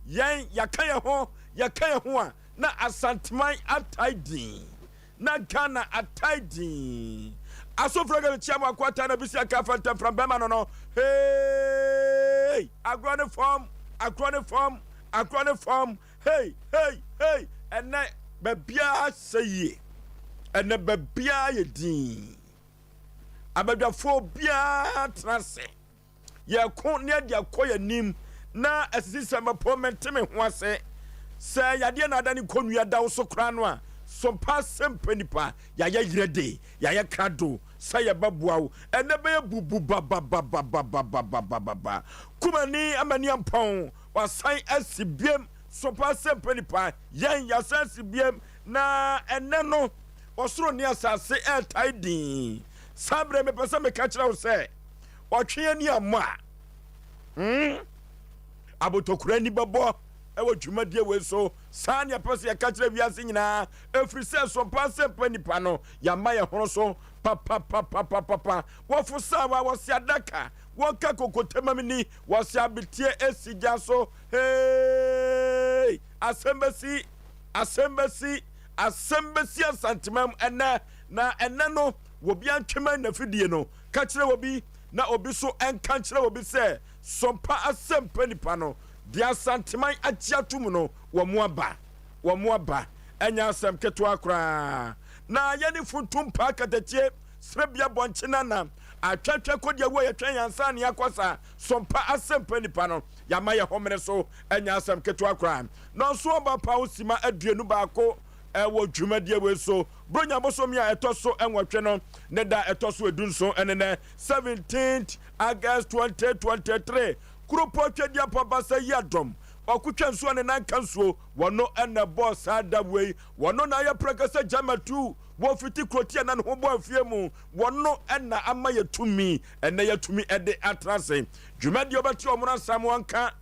yen yakaya ho a na asanteman ataidin na Ghana ataidin asofraga be chiama kwata na bisi aka fanta from bema no hey agrone form hey ene babia seye ene babia yedin abadwafo bia trase ye ko ne dia koya nim na asisi mapomente me ho ase se yade na adani konua dawo so kra no a Sompa Asem Mpe Nipa ya yirede ya krado say babuawo ene be bubu baba kumani amani ampon wasan asibiem Sompa Asem Mpe Nipa yen ya asibiem na ene no osoro ni asase taidin sabre me pesa me ka kira wo se otwe ani amma abotokura ni babo ewo dwumadie we so sanya pese ya ka kira wiase nyina efrise Sompa Asem Mpe Nipa no ya maye hono so papa wo sawa wo si adaka wo ka kokotemamini wo si abetie esija so hey asembesi asantimam ena na ena no wo bia ntwema na fidie no ka kire wo bi na obi so enka kire wo bi se Sompa Asem Mpe Nipa no dia santiman agiatum no wo mo aba enya asem keto akra na yani funtum pa katachie srebia bonchina na atwatwa kodia wo yetwen yansa ne yakosa Sompa Asem Mpe Nipa no ya maye homere so enya asem keto akra no so oba pa osima aduenu baako ewo dwumadie we so bronya bosomi a etoso enwotwe no ne da etoso edunso enene 17th August 2023 Kuropo dia pabasa yadom okutwa nso ne nanka nso wono ene boss adawei wono na ya prekasa jamatu wo fiti krotia na ho bo afie mu wono ena ama yatumi ene yatumi ede atrase dwumadi obati omuna samwanka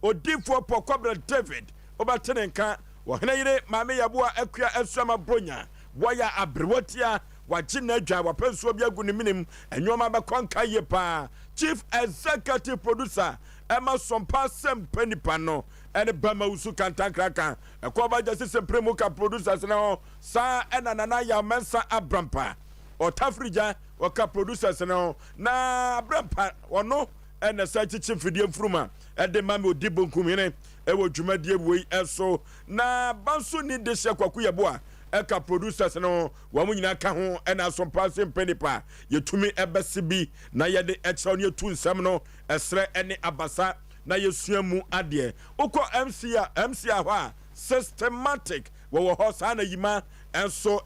odifo pokobra David obatenenka wo hena yire maame yaboa akua asuama bronya waya abrewatia wagina adwa wapenso bia gu ne minim enwoma bakonka yepa Chief Executive Producer Emma Sompa Asem Mpe Nipa no ene bama usu kantankraka ekoba jase sempremu ka producers no sa ena nana ya mensa abrampa otafrija oka producers no na abrampa ono ene sa chichi fidie mfruma ede mame odibonkumine ewo dwumadie wei eso na banso ni de hye kwaku yeboa eka producers no wamu nyina ka ho ena Sompa Asem Mpe Nipa yetumi ebesibi na yede ekyerɛ no yetu nsɛm no esre ene abasa na yesuamu ade ukọ MC ho a systematic wo ho sa na yima enso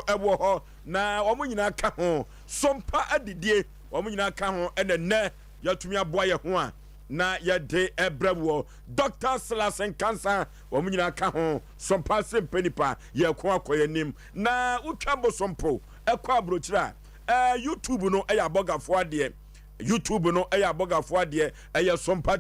ewo ho na wamu nyina ka ho Sompa adidie wamu nyina ka ho ene ne yatumi aboa ye ho a na yede ebrewo Dr. Slasen cancer wamu nyina ka ho Sompa Asem Mpe Nipa ye ko akoyanim na utwambo sompo ekọ abrochira YouTube no eya abogafo ade YouTube no abogafo ade Sompa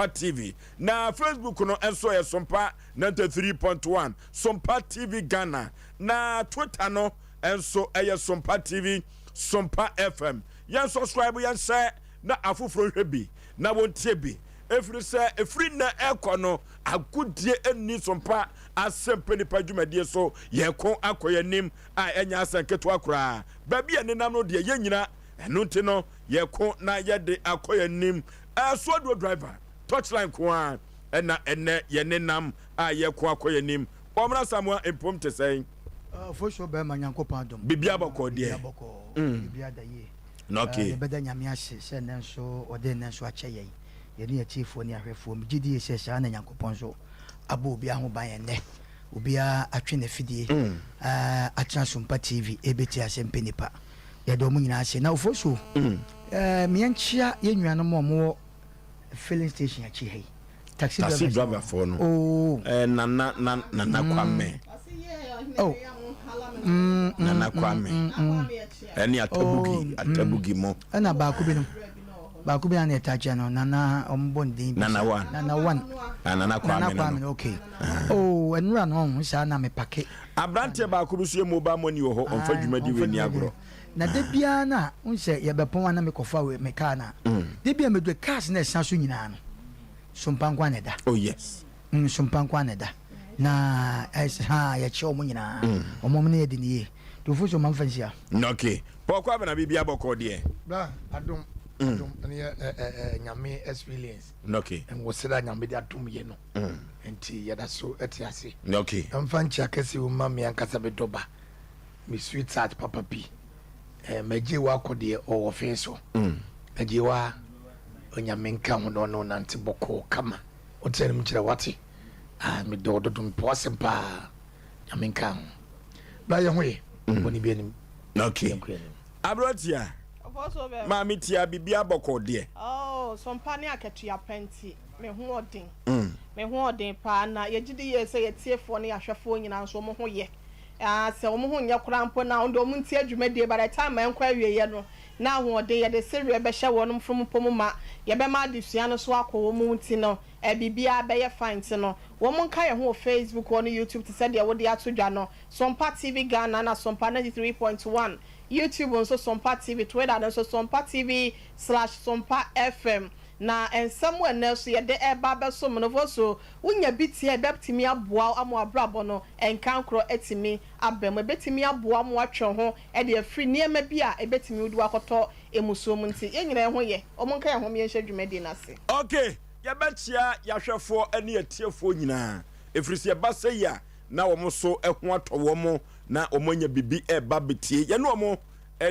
TV na Facebook no enso Sompa 93.1 Sompa TV Ghana na Twitter no enso Sompa TV Sompa FM yan subscribe yan share na afufro hwebi na wontie bi efri na ekono agudie eni Sompa Asem Mpe Nipa dwumadie so ye ko akoyanim a enya asanketo akora babi enenam no de ye nyina eno nti no ye ko na ye de akoyanim aswado driver touchline ko ena ene ye nenam a ye ko akoyanim omra samwa empom te sei for sure be manyankopon adom bibia boko de bibia da ye no okay beda nyame ahye se nenso ode nenso akyeye ye ne chiefo ne ahwefo mgidi se sha na nyankopon so abo obi aho ban ne obi a atwe ne fidie atra Sompa TV ebeti Asem Mpe Nipa ya do mu nyina ase na ofo so mianchia ye nnuano mo filling station achi hei taxi driver for no nana kwame oh nana kwame eni atabugi mo ana ba ku bi na etaja no nana ombondin nana one nana kwame okay oh enura no sha na me pake abrante ba ku bi so mobile money wo ho onfa dwumadi we ni agro na de bia na unse ye bepon na me kofa we me ka na de bia me do cars na san so nyina no Sompa nkwaneda. Oh yes. Sompa nkwaneda. Na ya che omo nyina. Omo ne yedi niye. To fu so man fansia. Okay. Pokwa be na bibia boko de. Bra adom nyame experience. Okay. And was said nyame de adom ye no. Enti yada so etiase. Okay. Amfanchi akese wo ma me ankasa be doba. Me sweetheart papa bi. Maji wa kode o ofen so. Maji wa onyame nka ho no nante boko kama. O tell me kire wate. Me do dum posem pa. Nyame nka ho. Bra ye hoye. Boni bi anim. Okay. Abrotia. Mami tia bibia boko de. Oh, Sompa ne aketua penti. Me ho odin. Me ho odin pa na ye gidi ye se ye tiefo ne ahwefo nyina so mo ho ye. Se mo ho nya krampo na ndo mo ntie adwumade by the time enkwa wieye no na ho odin ye de serie be hye wonum from pomuma ye be ma adesua no so akọ mo nti no bibia be ye fine ti no wo mo nka ye ho Facebook or YouTube to say de wo de atodwa no Sompa TV Ghana na Sompa 93.1 YouTube also Sompa TV Twitter and also Sompa TV/Sompa FM na ensem else ye de eba be so mo so unya biti e beptimi aboa amo abrabo no enkankro etimi abem betimi aboa mo atwe ho e de afri niema bi a e betimi wudu akoto emuso mu nti enyina ho ye omonka ye ho me nhwe dwumadi na se. Okay, ya betia ya hwefo ene atiefo nyina efrisi e ba se ya na wo so eho atowo mo na omonya bibi e ba betie ye no mo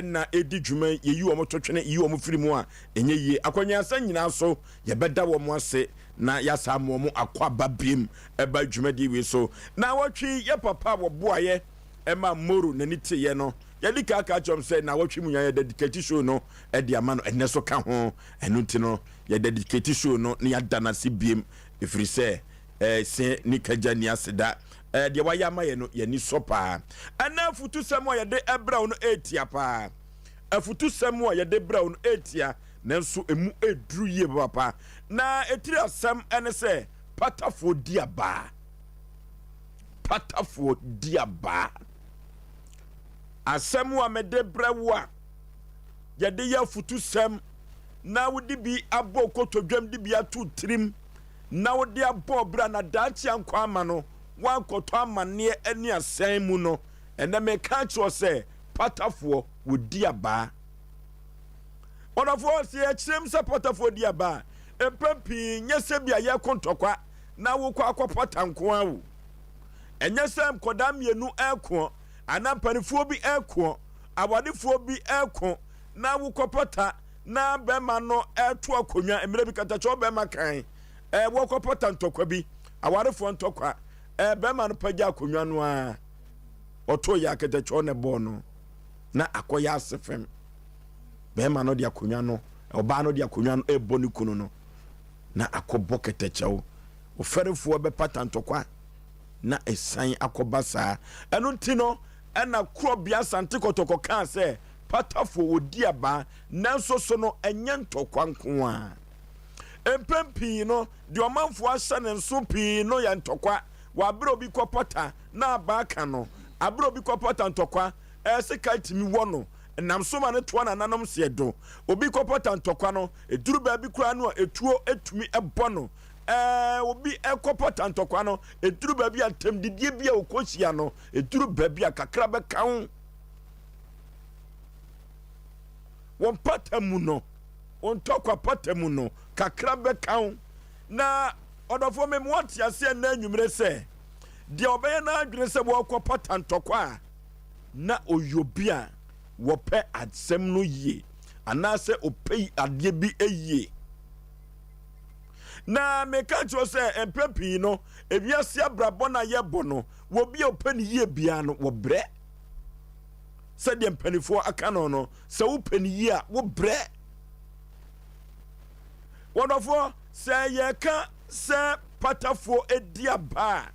na edi dwuma ye yi wo mototwene yi wo mfiri mu a enye yi akwanya asa nyina so ye beda wo mo ase na ya sa mo mo akwa babiem e ba dwuma di we so na wotwi ye papa wo boaye e ma moru na ni teye no ye di ka chom say na wotwi mu ya dedicate show no e di ama no ene so ka ho enu nti no ye dedicate show no na ya dana si biem efiri se se ni kaja ni aseda de waya ma ye no ye ni sopa ana futu samo ye de ebra no etia pa afutu samo ye de bra no etia nanso emu edru ye papa na etiri asam ene se patafo diaba asamo me de bra wa ye de ya futu sam na wodi bi abo kotodwam di bi atu trim na wodi abo bra na dachi ankwa ama no wan koto amane ani asan mu no ene me ka cho se patafo wodi aba onafo se ekyem se patafo di aba empempi nyese bia ye kontokwa na wo kwa akopata nko awu enye se mkoda mienu eko anampanifo bi eko awadefo bi eko na wo kopata na bema no eto akonwa emre bi katacho bema kan wo kopata ntokwa bi awadefo ntokwa bema no pagya akonwa no a oto ya katacho ne bo no na akoya asefem bema no de akonwa no oba no de akonwa no ebo ni kunu no na akobo katacho oferefo be pata ntokwa na esan akobasa eno ntino ena krobia sante kotoko kan se patafo odi aba nanso so no enye ntokwa nko a empempi no de omanfo ahye ne nso pi no ya ntokwa wa bro bi kopota na aba ka no abro bi kopota ntokwa sika timi wo no nam so ma ne to na nanom se do obi kopota ntokwa no eduru ba bi kura no etuo etumi ebo no obi ekopota ntokwa no eduru ba bi atem didie bi a okohia no eduru ba bi akakra be kan won patamu no on tokwa patamu no kakra be kan na odofo me mwati ase na anwumre se de obeye na adwene se wo kopota ntokwa na oyobia wo pe adsem no yie anase opei ade bi eyie na meka cho se empepi no ewiase abrabo na yebo no wo bia opani yie bia no wo bre se de empanifo aka no se wo pani yie a wo bre wonofo se ye ka se patafo ediaba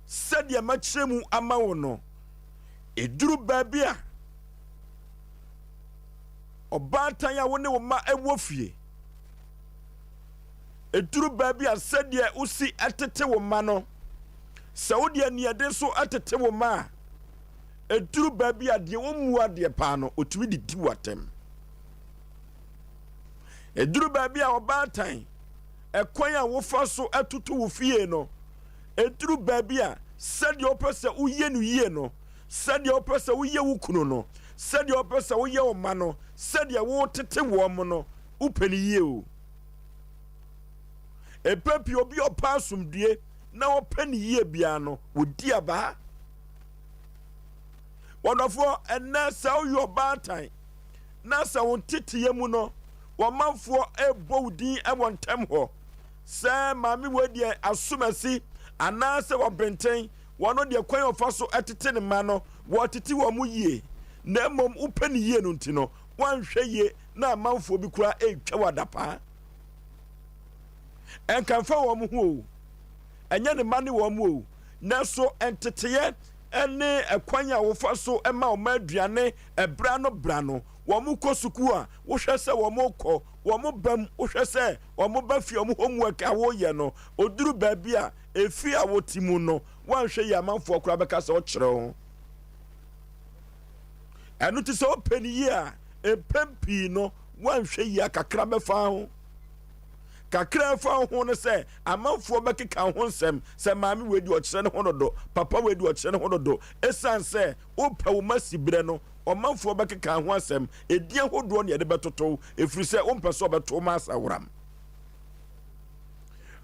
se de machiremu ama wo no eduru babia obatan ya wo ne wo ma ewofie eduru babia se de usi atete wo ma no saudi aniade so atete wo ma eduru babia de wo mu ade pa no otumi didi watem eduru babia obatan ekwan a wo fa so atutu wo fie no eduru baabi a sɛdeɛ wopɛ sɛ woyɛ no yie no sɛdeɛ wopɛ sɛ woyɛ wo kunu no sɛdeɛ wopɛ sɛ woyɛ wo ma no sɛdeɛ wotete wɔ mo no wopɛ no yie o epepi obi ɔpa asomdue na wɔpɛ no yie bia no wodi abaa wɔdɔfoɔ ɛnɛ sɛ woyɛ ɔbaatan na sɛ wo teteyɛ mu no wɔmanfoɔ ɛbɔ wo din ɛwɔ ntɛm hɔ sɛ maame wɔ deɛ asomasi anaasɛ wɔbɛnten wɔno deɛ kwan ɔfa so ɛtete ne ma no wɔtete wɔ mu yie na mmom wopɛ ne yie no nti no woanhwɛ yie na amanfoɔ bi koraa ɛretwa wɔ adapaa ɛnkamfa wɔ mo ho o ɛnyɛ ne ma ne wɔ mo o nanso ɛnteteyɛ ɛne ɛkwan a wofa so ɛma ɔma aduane ɛbra no bra no wɔn mo kɔ sukuu a wohwɛ sɛ wɔn mo kɔ wɔn mo bam wohwɛ sɛ wɔn mo ba fi wɔn homework a wɔyɛ no oduru baabi a efi a wɔte mu no wɔanhwɛ yi amanfoɔ koraa bɛka sɛ ɔkyerɛ ho ɛno ti sɛ ɔpɛ ne yie a mpɛn pii no wɔanhwɛ yi a kakra bɛfa ho kakra fa ho no sɛ amanfoɔ bɛkeka ho nsɛm sɛ maame wei di ɔkyerɛ ne ho dodo papa wei di ɔkyerɛ ne ho dodo ɛsiane sɛ wopɛ wo ma siberɛ no ɔmanfoɔ bɛkeka ho asɛm ɛdiɛ hodoɔ ne yɛde bɛtoto ɛfiri sɛ wompɛ sɛ ɔbɛto ma asaworam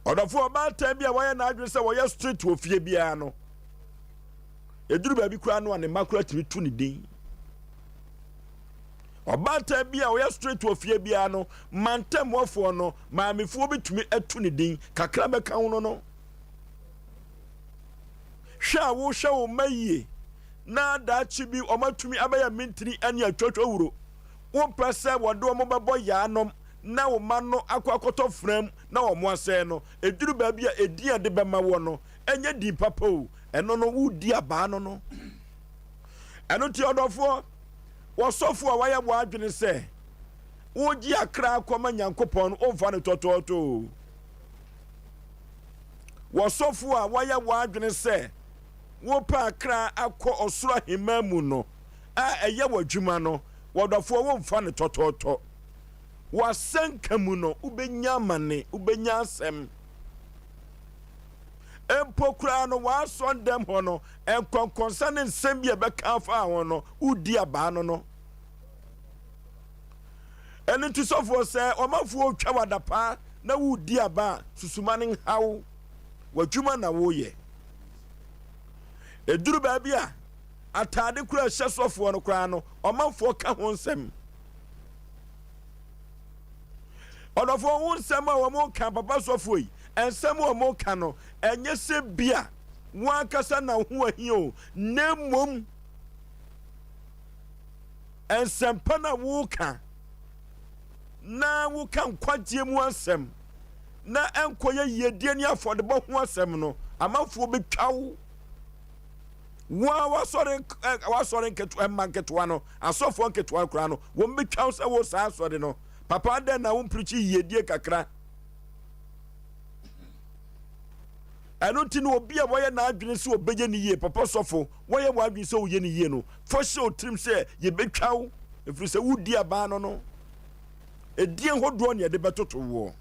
ɔdɔfoɔ ɔbaatan bi a wɔyɛ n'adwene sɛ wɔyɛ street wɔ fie biara no ɛduru baabi koraa no a ne mma koraa tumi tu ne din ɔbaatan bi a wɔyɛ street wɔ fie biara no mantammoafoɔ no maamefoɔ bi tumi atu ne din kakra bɛka ho no hwɛ a wohwɛ wo mma yie na daakye bi ɔmatumi abɛyɛ mentini ane atwatwa wuro wompɛ sɛ wɔde ɔmo bɛbɔ yaanom na wo ma no akɔtɔ fram na wɔn asɛe no eduru baabi a edi ade bɛma wɔ no ɛnyɛ di papa o ɛno no wodi abaa no ɛno ti ɔdɔfoɔ wɔsɔfo a wɔyɛ wɔ adwene sɛ wogye akra akɔma nyankopɔn no ɔmfa no tɔtɔɔtɔ wɔsɔfo a wɔyɛ wɔ adwene sɛ wopɛ akra akɔ ɔsoro ahemma mu no a ɛyɛ wɔ adwuma no wɔdɔfoɔ wɔmfa no tɔtɔɔtɔ wasanka mu no ubenya amane ubenya asɛm empo kura no wasɔn dɛm hɔ no nkɔnkɔnsa ne nsɛm bi a bɛka fa ho no udi abaa no ɛno nti sɔfoɔ sɛ ɔmafoɔ twa wadapaa na wudi abaa susuma ne nhaw wadwuma na woyɛ eduru baabi a atade kura hyɛ sɔfoɔ no kura no ɔmafoɔ ka ho nsɛm ɔdɔfoɔ wo nsɛm a wɔn ka papa sɔfoɔ yi nsɛm a wɔn ka no ɛnyɛ sɛ bia wɔn ankasa na ho ahi o na mmom nsɛmpa na wɔka na wɔka nkwagyeɛ mu asɛm na ɛnkɔyɛ yiedie ne afɔdebɔ ho asɛm no amanfoɔ bɛtwa wo wɔn wasɔre nketewa no asɔfoɔ nketewa koraa no wɔn bɛtwa wo sɛ wɔ saa asɔre no papa den na wompirikyi yiedie kakra ɛno nti no obi a wɔyɛ n'adwene sɛ wɔbɛgye ne yie papa sɔfo wɔyɛ w'adwene sɛ woyɛ ne yie no fa hyɛ otirim sɛ yɛbɛtwa wo ɛfiri sɛ wodi abaa no ɛdie hodoɔ ne yɛde bɛtoto woɔ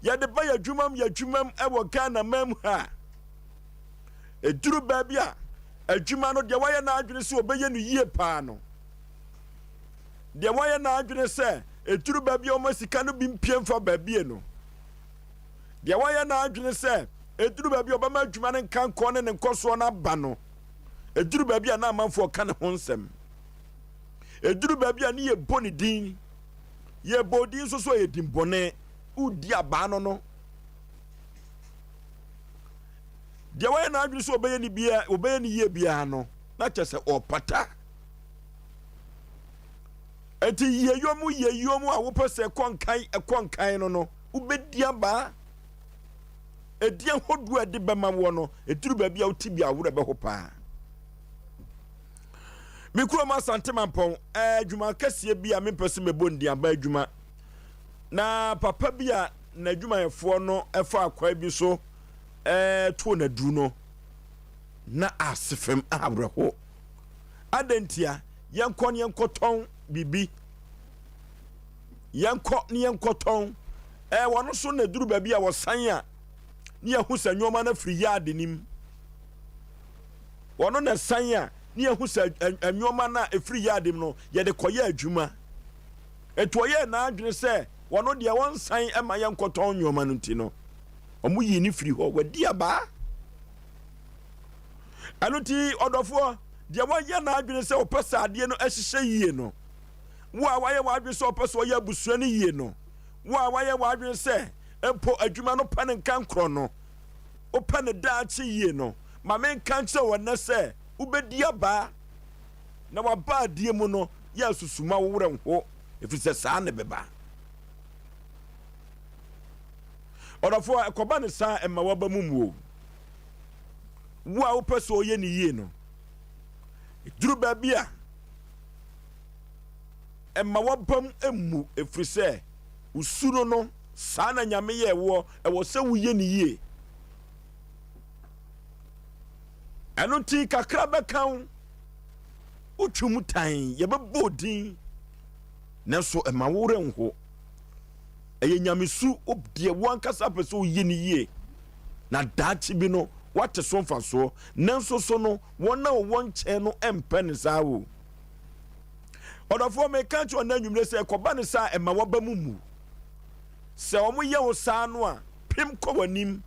yɛde ba yɛadwumam ɛwɔ Ghana mam ha ɛduru baabi a adwuma no deɛ wɔyɛ n'adwene sɛ wɔbɛyɛ no yie paa no deɛ wɔyɛ n'adwene sɛ ɛduru baabi a wɔma sika no bi mpie mfa baabie no deɛ wɔyɛ n'adwene sɛ ɛduru baabi a ɔbɛma adwuma no nka nkɔ ne ne nkɔsoɔ no aba no ɛduru baabi a na amanfoɔ ka ne ho nsɛm ɛduru baabi a ne yɛbɔ ne din yɛbɔ din nso so a yɛdi mbɔne wodi abaa no deɛ wɔyɛ n'adwene sɛ ɔbɛyɛ ne yie biara no na kyɛ sɛ ɔpata eti yeyom a wopɛ sɛ ɛkɔnkan no wobɛdi abaa ɛdiɛ hodoɔ a ɛde bɛma wɔ no ɛduru baabi a wote bi aworɔ bɛho paa mekurom asante mampɔn adwuma kɛseɛ bi a mempɛ sɛ mɛbɔ ndiaba adwuma na papa bi a n'adwumayɛfoɔ no ɛfa akwaa bi so too n'aduru no na asefem awerɛho adantia yɛnkɔ ne yɛnkɔtɔn bibi yɛnkɔ ne yɛnkɔtɔn wɔno so na duru baabi a wɔsan a ne yɛhu sɛ nnwoma no afiri yard nim wɔno na san a ne yɛhu sɛ nnwoma no a ɛfiri yard nim no yɛde kɔyɛ adwuma ɛto ɔyɛ n'adwene sɛ wɔno deɛ wɔnsan ma yɛnkɔtɔn nnwoma no nti no ɔmo yi ne firi hɔ wadi abaa ɛno nti ɔdɔfoɔ deɛ wɔyɛ n'adwene sɛ wɔpɛ sɛ adeɛ no ahyehyɛ yie no wo a wayɛ w'adwene sɛ wɔpɛ sɛ ɔyɛ abusua no yie no wo a wayɛ w'adwene sɛ mpo adwuma no pɛ ne nka nkorɔ no wopɛ ne daakye yie no ma menka nkyerɛ wɔ nnɛ sɛ wobɛdi abaa na waba adeɛ mu no yɛ asusuma wo werɛ nho ɛfiri sɛ saa ne bɛba ɔdɔfoɔ ɛkɔba ne saa ɛma waba mu muo wo a wopɛ sɛ ɔyɛ ne yie no duru baabi a ɛma wabam emu ɛfiri sɛ usuro no saa na nyame yɛ ɛwɔ sɛ woyɛ ne yie ɛno nti kakra bɛka wo wotwe mu tan yɛbɛbɔ din nanso ɛma wo werɛ nho ɛyɛ nyamesu deɛ woankasa pɛ sɛ woyɛ ne yie na daakye bi no wate so mfasoɔ nanso so no wɔn a wɔwɔ nkyɛn no ɛmpɛ ne saa wo ɔdɔfoɔ meka kyerɛ ɔna anwummerɛ sɛ ɛkɔba ne saa ɛma waba mu mu sɛ ɔmo yɛ wo saa no a pem kɔ w'anim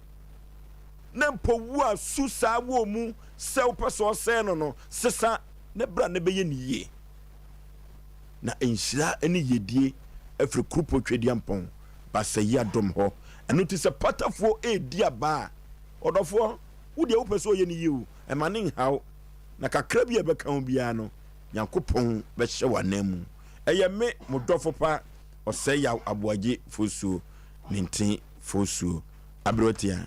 na mpo wu a su saa wɔ mu sɛ wopɛ sɛ ɔsɛe no sesa ne bra ne bɛyɛ ne yie na nhyira ne yɛdie afiri kurupo twediampɔn basa yi adom hɔ ɛno nti sɛ patafoɔ ɛredi abaa ɔdɔfoɔ wodeɛ wopɛ sɛ ɔyɛ ne yie o ɛma ne nhaw na kakra bi a ɛbɛka ho biara no nyankopɔn bɛhyɛ w'anan mu ɛyɛ me mo dɔfo pa Osei Aboagye Oforisuo ne nten Oforisuo aberotia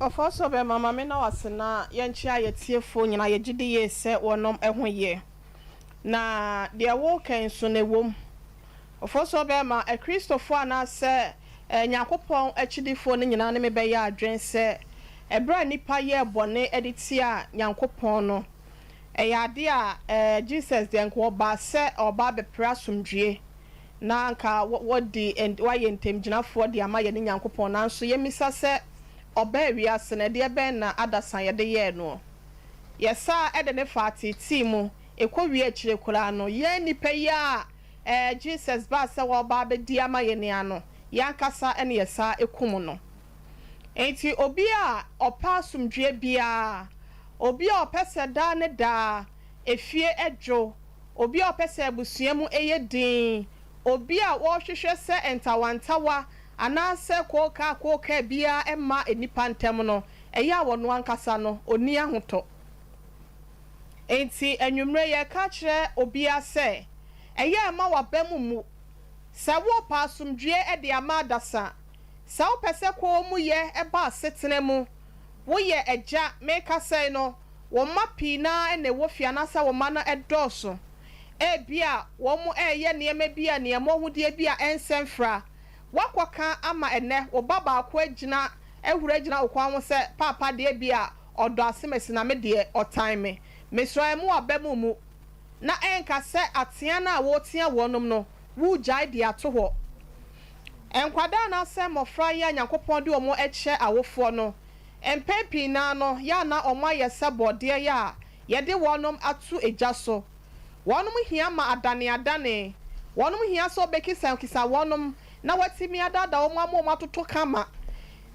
Oforisuo be mama me na wasena yɛnkyia yɛtiefo nyina yɛgide yɛ sɛ wɔnom ɛho yɛ na deɛ wo kan so ne wom Oforisuo be ma Kristofo ana sɛ Nyakopɔn akyidifo ne nyina ne me bɛyɛ adwen sɛ ebra nipa yɛ bɔne editia Nyankopɔn no ade a Jesus de nko ba sɛ ɔba bɛpra asomdwie na nka wodi wayɛ ntemgyinafoɔ de ama yɛ ne Nyankopɔn nanso yɛmisa sɛ ɔba wiase na de bɛn na adasan yɛ de yɛ no yɛsa ɛde ne faatiti mu ekɔ wie akyire kura no yɛ nipa yi a Jesus ba sɛ wɔba bɛdi ama yɛ ne ano yankasa ɛne yɛsa ekum no enti obi a ɔpa asomdwie bia obi a opese da ne da efie edwo obi a opese abusua mu eye din obi a wo hwehwe se entawantawa anase koka bia emma enipa ntem no eye a wono ankasa no oni ahoto enti enwumre ye ka kire obi a se eye ma wabam mu se wo pa asomdwie e de ama dasa se wo pese ko mu ye e ba setene mu wo ye eja meka say no wo mapi na ene wo fia na sa wo ma na edoso e bia wo mu eye niema bia niema hudie bia ensemfra wakwaka ama ene wo baba akwa agina ehura agina wo kwa ho se papa de bia odo asemesi na me de otime mesro emu abemu mu na enka se atea na wo tea wonom no wu jai de ato ho enkwada na se mofra ya Nyankopɔn de omo eche awofo no empepi na no ya na omo ayese bode ya ye de wonom atu eja so wonom hia ma adane wonom hia so bekisa kisa wonom na watimi adada omo amom atoto kama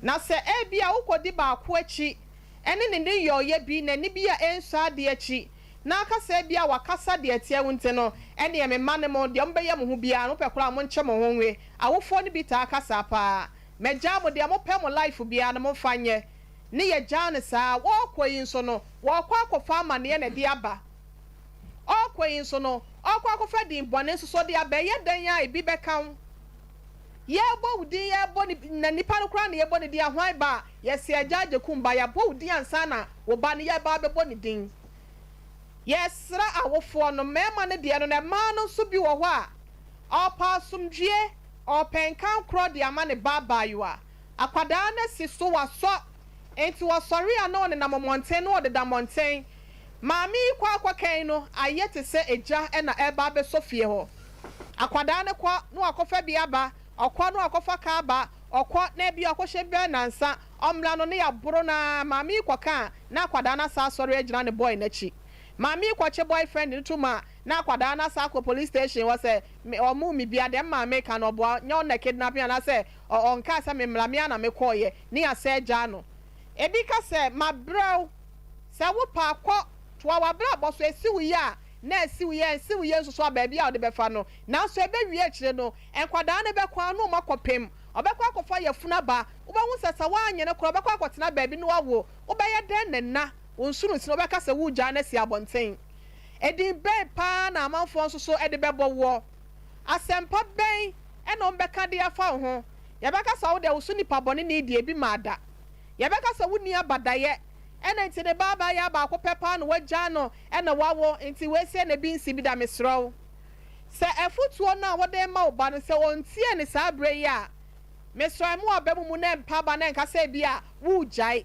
na se ebia ukodi ba akwo achi ene ne yoye bi na ni bia enso ade achi na akasa ebia wakasa de atia wonte no ene ye me mane mo de mbeye mo ho bia no pekora mo nche mo honwe awofo ni bi ta akasa pa meja mo de mo pe mo life bia na mo fanye ne ye jane saa wo koyin so no wo akwa amane na de aba o koyin so no o akwa di bone so de aba ye dan ya ebi bekan ye bo udi ye bo na nipa no kra na ye bo ne dia hwan ba ye se ajaje kumba ya bo udi ansa na wo ba ne ye ba be bo ne din yesra awofo no mema ne de no na ma no so bi wo ho a opa sumdwie openkan kro de ama ne baba yo a akwada na si so waso enti wo sori ana ne na momonten no de da monten maami kwa kan no ayete se eja na eba be sofie ho akwadaa ne kwa no akofa bi aba okwa no akofa ka aba okwa na bi akɔhye be nansa omla no ne ya boro na maami kwaka na akwadaa na sa sɔre agina ne boy n'achi maami kwache boyfriend ne tuma na akwadaa na sa akɔ police station wɔ sɛ ɔmo mi bia dem maami ka no boa nyɛ on kidnapping na sɛ ɔnka sɛ me mlamia na me kɔɔye ne ya sɛ agya no ebi ka sɛ mabrɛw sɛ wo pa akɔ to wa bra bɔ so esi wo ya na esi wo ye nso so baabi a ɔde bɛfa no na so ebe wie akyire no nkwadaa ne bɛkɔ no makɔpem obekwa akɔfa yɛfuna ba wobɛhu sɛ sɛ woanyɛ ne kora obekwa akɔtena baabi no wawo wobɛyɛ dɛn ne nna onsuru nsi obɛka sɛ wogya na si abɔnten edin bɛn paa na amanfoɔ nso so ɛde bɛbɔ wɔ asɛmpa bɛn ɛna ɔmbɛka de afa wo ho yɛbɛka sɛ wo de wo so nipa bɔne ne die bi maada yɛbɛka sɛ wo ni abadayɛ ɛna nti ne baaba yɛ aba akɔpɛ paa no wagya no ɛna wawo nti wesie na bi nsi bi da mesrɛw sɛ ɛfotuo no a wɔde ma wo ba no sɛ ɔntie ne saa berɛ yi a mesrɛ mu abamu na mpa ba na nka sɛ bi a wugyae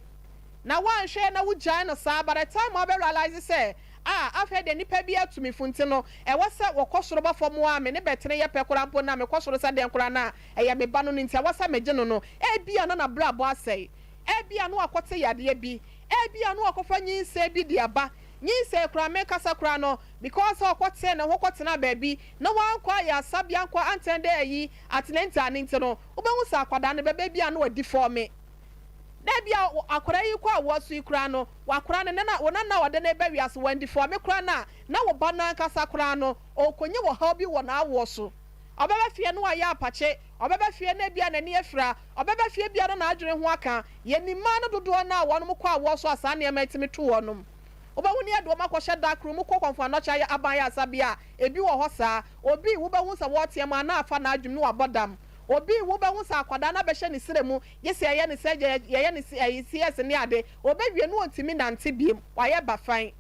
na wanhwɛ na wugyae no saa by the time ɔbɛ realize sɛ afɛ de nipa bi atumi funti no ɛwɔ sɛ wɔkɔ soro ba fam a me ne bɛtene yɛ pɛ kora mpo na me kɔ soro sɛ den kora na ɛyɛ me ba no nti ɛwɔ sɛ megye no ebia na na bra bɔ asɛe ebia no akɔte yadeɛ bi ebia no akɔfa nyinse bi de aba nyinse kora me kasa kora no because ɔkɔte na hokɔtena baabi na wankɔ ayɛ asabia nkɔ antende ayi atenenta ne nti no wobɛhu sɛ akwadaa no bɛbɛ bia no wadi fɔme na bia akwadaa yi kɔ a wɔso yi kora no wakora no na wonana wɔde no ɛbɛ wiase wandi fɔme kora na wo ba no ankasa kora no ɔkɔnye wɔ haw bi wɔ n'awoɔ so ɔbɛbɛ fie no ayɛ apakye ɔbɛbɛ fie na bia n'ani afira ɔbɛbɛ fie bia no na adwene ho aka yɛnima no dodoɔ na wɔnom kɔ a wɔso asa nneɛma timi to wɔnom wobɛhu ne ɛde ɔmakɔhyɛ dakro mu kɔ kɔmfo anɔkyɛ ayɛ aban yɛ asabea ebi wɔ hɔ saa obi wobɛhu sɛ wɔteɛ ma na afa n'adwum no wabɔdam obi wobɛhu sɛ akwadaa na bɛhyɛ ne sere mu yɛsɛ ɛyɛ ne sɛ yɛyɛ ne CS ne ade obɛwie no ɔntimi nante biem wayɛ bafan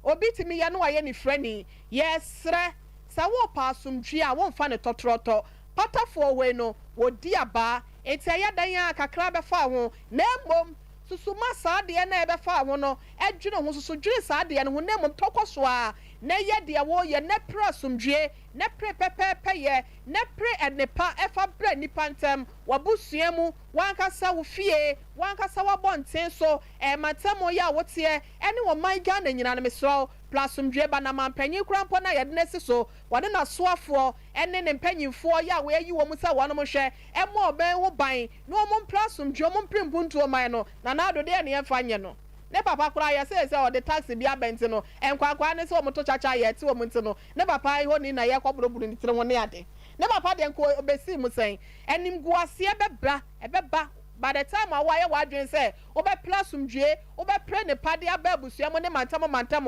obi timi yɛ no wayɛ ne frɛni yɛsrɛ sɛ wɔpa asomdwe a wɔmfa ne tɔtrɔtɔ patafoɔ wei no wɔdi abaa enti ɛyɛ dan a kakra bɛfa ho na mmom susuma saa deɛ na ɛbɛfa ho no ɛdwene ho susu dwene saa deɛ no ho na mmom tɔkɔ so a na yɛ deɛ wɔyɛ na pere asomdwe na pere pɛpɛɛpɛ yɛ na pere ɛnepa ɛfa brɛ nipa ntɛm wabusua mu wankasa wo fie wankasa wabɔnten so ɛmantam yɛ a woteɛ ɛne wɔ man Ghana nyina no mesrɛ plasomdwe ba na mampanyin kura mpo na yɛde nesi so wɔde na soafoɔ ɛne ne mpanyinfoɔ yɛ a wɔayi wɔn sɛ wɔnom hwɛ ɛmo ɔbɛn ho ban na wɔn plasomdwe wɔn mpere mpuntuo man no na naado deɛ ne yɛmfa nyɛ no ne papa kura yɛ sɛ ɔde taxi bi abɛnti no nkwankwa ne sɛ wɔn to kyakya yɛ ti wɔn ti no ne papa hɔ ni na yɛ kɔborɔboro ne tiri ho ne ade ne papa deɛ nko obesi mu sɛn ɛnim guaseɛ bɛbra ɛbɛba by the time a wayɛ wadwen sɛ wobɛpla asomdwe wobɛpre ne pade aba abusua mu ne mantam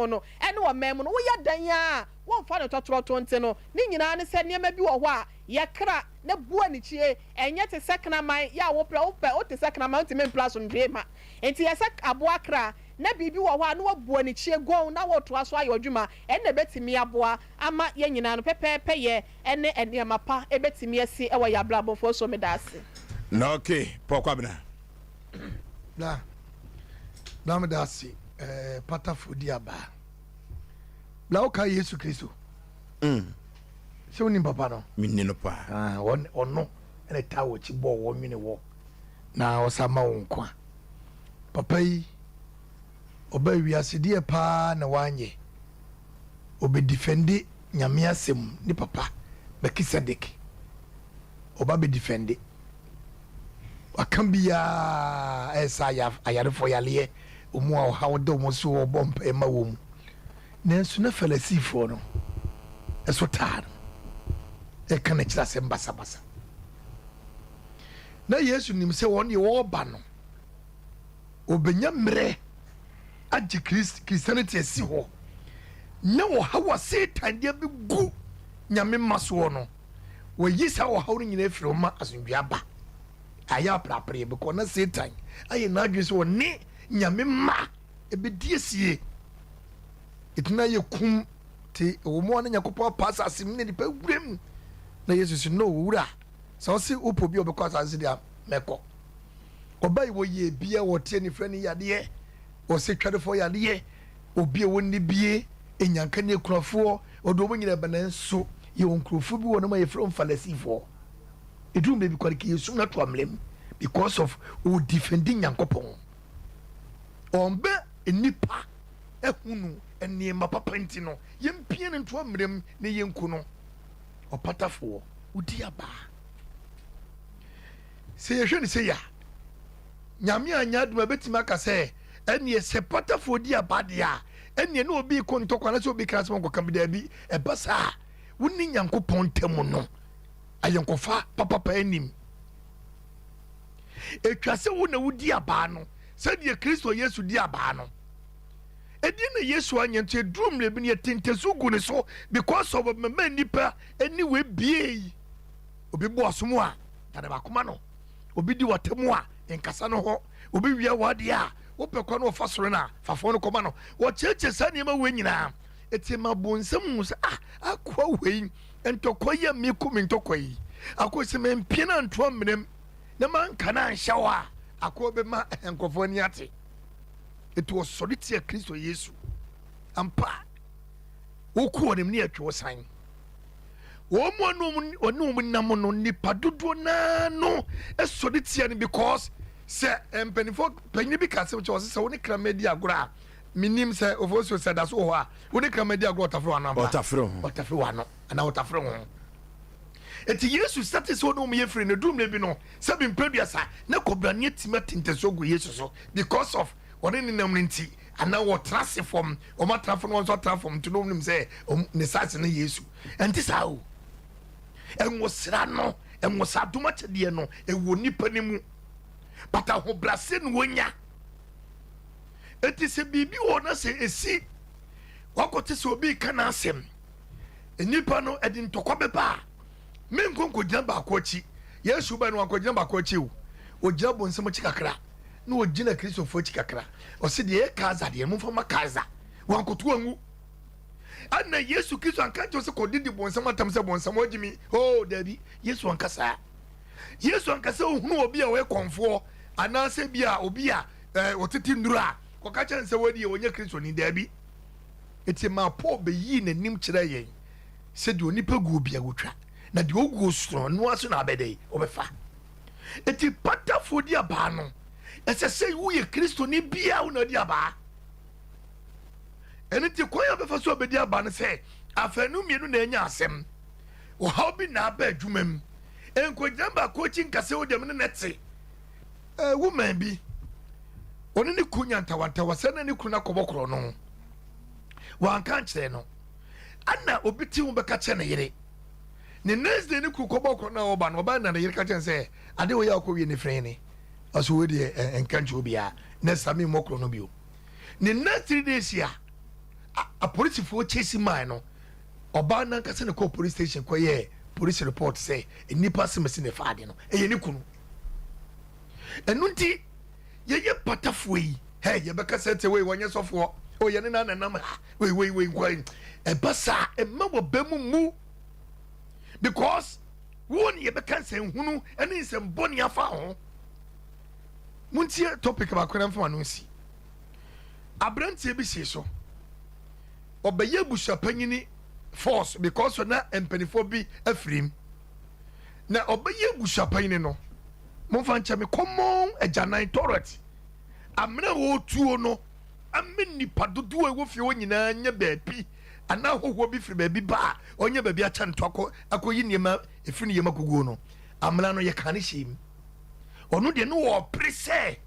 no ɛne wɔ man mu no woyɛ dan a wɔmfa ne tɔtrɔtɔ nti no ne nyinaa ne sɛ nneɛma bi wɔ hɔ a yɛkra ne bua ne kyie ɛnyɛ te sɛ kenaman yɛ a wopɛ wote sɛ kenaman wotumi mpla asomdwe ma enti yɛ sɛ aboa kra na biribi wɔ hɔ a na wabua ne kyie gon na wɔtoa so ayɛ adwuma ɛnna ɛbɛtumi aboa ama yɛ nyinaa no pɛpɛɛpɛ yɛ ɛne nneɛma pa ɛbɛtumi asi ɛwɔ yɛ abrabɔfoɔ so meda ase na okay pokwa bina na me da si patafo di aba la o ka Yesu Kristo se oni papa no minni no pa ono ene ta wo chi bo wo nwene wo na o sa ma wo nkwa papa yi oba wiase die pa na wanye obe defendi nyame asem ni papa Bekisedek oba be defendi akambia esa ayarefo yale omu a ha wodo mo so obo mpa ma wo mu nanso na falasifo no eso tar e kana kira se mbasa basa na Yesu nim se won ye wo ba no obenya mre agi Christianity asi ho na wo ha wa Satan dia bi gu nyame maso no wo yisa wo ha wo nyina afiri ma asundua ba aya prapre because na Satan aye na adwe so ne nyame ma ebediesie itna ye kum te wo mo na nyakopo pass asim ne dipa wurem na Jesus no wura so se opo bi obekọ asase dia meko obai wo ye bia wo te ni frani yade wo se twadefo yade obi wo ni bie enyanka ne kurafo odo mo nyina bana nso ye onkrofo bi wona ma ye from falasifo edum be bi kwari ke yesu na to amlem because of o defending Nyankopon ombe nipa ehunu eniema papa ntino yempie ne to amlem ne yenku no opatafo udi aba se yehwe ne se ya nyame anya dum betima ka se enie se patafo di aba dia enie no obi ko ntokwa na se obi kra se mo ka bi da bi ebasa woni Nyankopon temu no ayenkofa papa enim etwa se wo na wudi aba no se die Kristo Yesu di aba no edi na Yesu anyento drum le bi ne tentesu gu ne so because of mama nipa anyway bie obi bo asomo a tade ba koma no obi di watemu a enkasa no ho obi wia wade a wo pekwa no fa soro na fafo no koma no wo cheche sa ne ma we nyina etima bonsam mu sa akwa wei entokoye me kumi ntokoyi akose me mpina nto amnem na man kana nhyawa akwa be ma enkofo ni ate it was solidity Kristo Yesu ampa woku onim ne atwo san wo mo no onum nam no nipa dodo na no solidity ne because se empenifo panyi bi ka se wo se woni kramedi agora minim se Oforisuo se da so ho a woni kramedi agora otafro anamba otafro ano ana otafro ho eti Yesu sate so no me free ne dum ne bi no se bi mpeduasa na kobrane tima tinteso go Yesu so because of woni ne nam nti ana wo trase form o ma trafo no so trafo to no nim se ne sase ne Yesu enti sa o enwo sra no enwo sa duma chede no ewo nipa ne mu bata ho brase no wonya eti se bibi wo na se esi wakote se obi kana asem nipa no edi ntokwa beba me nkonko jamba akochi Yesu ba no wakoji jamba akochi o jabo nsem chikakra na o gina Kristo fo chikakra o se de kaza de mu fama kaza wankoto angu ana Yesu Kristo anka jo se kodidi bonsam atam se bonsam ogimi oh dabi Yesu ankasa ohunu obi a we konfo ana se bia obi a otiti ndura ko ka chan se wadi wonye Kristo ni dabi eti ma po be yi nanim kire yen se de onipa gu bia wotwa na de ogu osuro no aso na abedai obefa eti patafo di aba no ese se wo ye Kristo ni bia wo na di aba eni ti koya befa so obedi aba no se afanu mienu na enya asem wo ha bi na aba adwumam enko jamba kochi nkase wo dem ne nete woman bi oni ni kunya ntawanta wasana ni kuna kobokro no wanka nkyere no ana obiti wo beka che ne yere ne next day ni kobokro na oba no oba na ne yere ka chen se ade wo ya akɔwie ne frɛ ni aso we de enka nche obia na sami mokro no bio ne next 3 days ya a police fo chase man no oba na nka se ne ko police station ko ye police report say nipa semesi ne faade no eye ne kunu enunti ye patafo yi hey ye beka sete we wonye sofo o ye ne na nam we kwai e basa e ma wo bemu because won ye beka sen hunu ene nsem boni afa ho muntie topic ba kwena mfa no si abrantie bi sie so obeye bushapanyini force because na empenifo bi afrim na obeye bushapanyini no momfa nche me common ajanan torret amna wo tuo no amni padodo e wo fie wonyina nya baabi ana hoho bi firi baabi ba onye baabi acha ntoko akoyi niema efiri niema koguo no amna no ye kane shim onu de no wo prese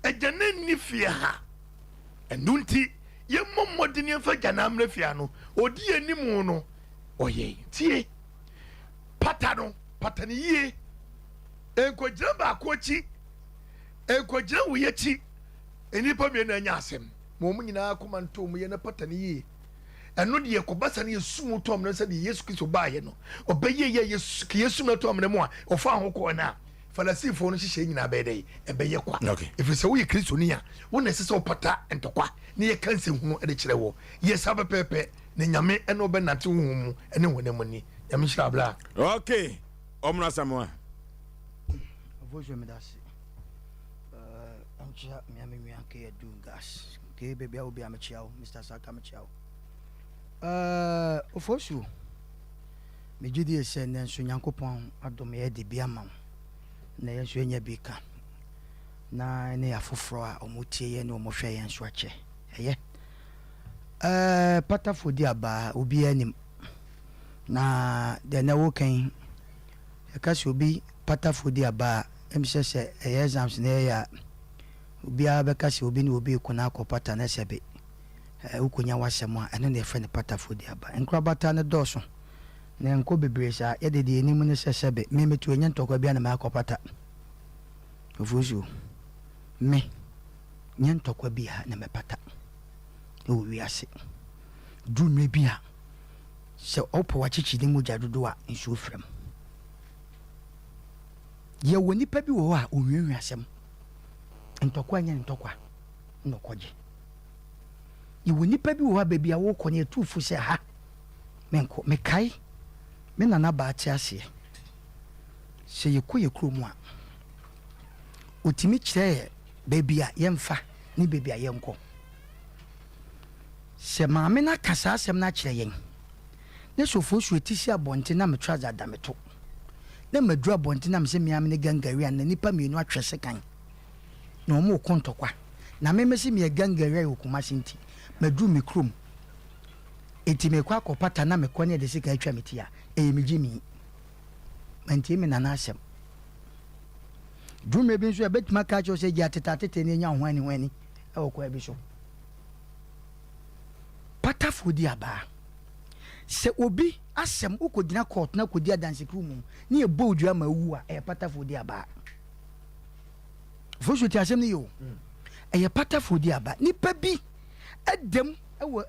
ajanan ni fie ha enunti ye mommodini enfa jana amra fie no odi animu no oye tie patani ye enkogira ba akochi enkogira wuyechi enipa me na nya asem mo mu nyina akoma nto mu ye na patani ye eno de yakobasa ne yesumu tom no se de Yesu Kristo ba ye no obeye ye Yesu na tom ne mo a ofa ahoko na falasifo no hihye nyina be dai ebeye kwa ifise wo ye Kristo ni a wo na sese opata entokwa ne ye kanse hunu de kire wo ye sabe pepe ne nyame eno be nate humu ene wonam ni nyame hira bla okay omna samwa Oforisuo me dasi ancha miami ke do gas ke bebia obi amachiao Mr. Saka machiao Oforisuo me gidi se ne nso Nyankopɔn adom ye de bia ma na ye nso nya bi ka na ne afoforo a omotie ye ne omohwe ye nso ache eye patafodi aba obi anim na de na wo kan e ka se obi patafodi aba emse se exams na ya obi abeka se obi ne obi kuna akopata na sebe ukunya wasem a eno na efe ne patafodi aba enkrabata ne doso na enko bebre sa ye de enim ne sesebe me metu enya ntokwa bia na makopata Oforisuo me nya ntokwa bia na mepata o wiase dume bia se opo wachichi ni moja dodo a nsu frem ye woni pa bi wo a onwenwe asem ntokwa nya ntokwa nokwaje ye woni pa bi wo a bebia wo konye tufu se ha menko mekai me nana ba ati ase se ye koye kromu a otimi kire bebia yemfa ni bebia yenko se maame na kasa asem na kire yen ne Oforisuo etisi abonte na metwa za dameto na madru abonte na mse miame ne gangaria na nipa mienu atwese kan na omo kontokwa na memesi me gangaria okuma sinti madru me krom enti me kwa akopata na me kone de sika atwa metia eyemigimi mantie me na asem dume bi nso e betima ka cho se gia tetatete ne nya hwani hwani e okwa bi so patafodi aba se obi asem ukodina court na kodi adanse krumu ni ebo odua ma wu a e patafodi aba Oforisuo ti asem ni yo e patafodi aba nipa bi edem e wo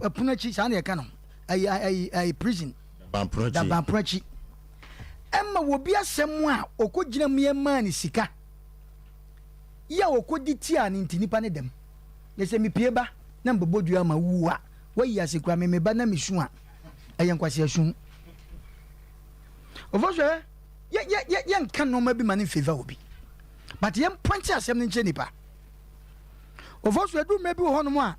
epunachi sa na e ka no ai prison bamprochi emma wo bi asem a okogina mu yema ni sika ya okodi ti a ni ntinipa ne dem ye se mi pieba na mbobodua ma wu a wayi asekura me ba na misu a ayen kwase asu Oforisuo ye nka no ma bi ma ne favor obi but ye point asem ne nche nipa Oforisuo du me bi wo hono a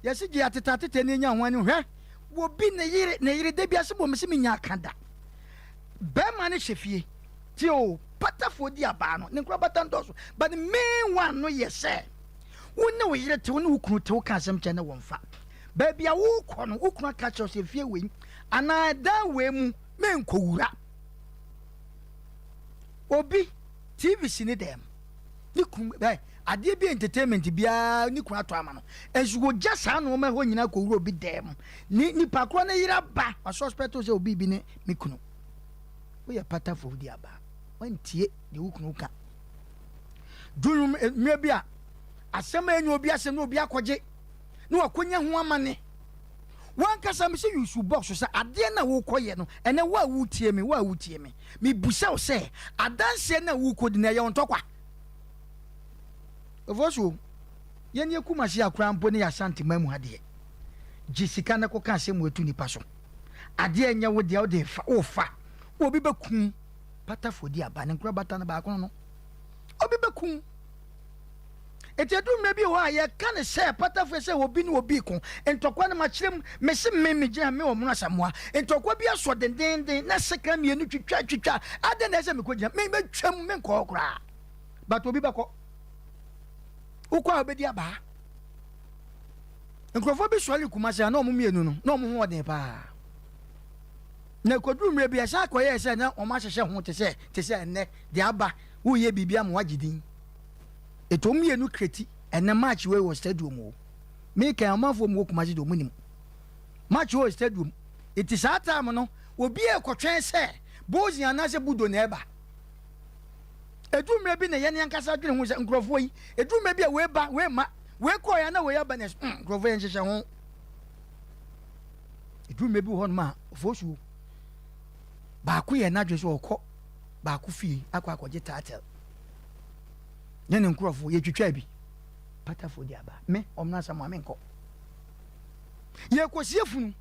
ye se gi ateta ne nya ho ani hwe wo bi ne yire de bi asem bo me se nya akada be ma ne hwefie ti o patafodi aba no ne nkra bata ndoso but the main one no ye se wo ne wo yire te wo ne wo kunu te wo ka asem che ne wo mfa baby a wo kɔ no wo kunu ka che se fie we ana da we mu me nkowura obi TV sini dem ni kunu ade bi entertainment bia ni kunu ato ama no ezugo jasa no ma ho nyina kowura obi dem ni pakro na yira ba a suspect o se obi bi ne me kunu wo ya patafodi aba wantie de wo kunu ka duru me bia asem enyo obi asem no obi akoje no akonya ho amane wan kasa me se yusu box so ade na wo koye no ene wa wutie me me busa o se adanse na wo kodi na ye ontokwa Oforisuo ye ne kumasi akura mpo ne ya santima mu ade jisika na ko ka asem wetu nipa so ade enya wo de o de fa o fa obi bekun patafodi aba ne nkura bata na ba kono no obi bekun etedu mebi ho aye ka ne se patafo se obi ne obi ko entokwa na machirem me se me gina me o mu asamoa entokwa bi aso denden na seka mienu twitwa ade na se me ko gina me twam me ko okra but obi bako ukwa obedi aba enkrofo bi swali kumase na omu mienu no na omu ho den pa na kodu mre bia sha koye se na o ma hyehye ho te se enne de aba wo ye bibia mo wagidin eto mienu kreti enne match we wo stadium o me kan amafo mo kumase do munim match wo stadium it is that time no obi e kotwen se bozi anase budo na eba edu mre bi na ye ne ankasa dwene ho se nkrofo yi edu mre bi a we ba we ma we koya na we ya ba ne nkrofo ye hyehye ho edu mre bi ho no ma Oforisuo ba ku ye na dwe so okọ ba ku fi akwaje title ne nkrofo ye twitwa bi patafodi aba me omna sama me nko ye kosi efunu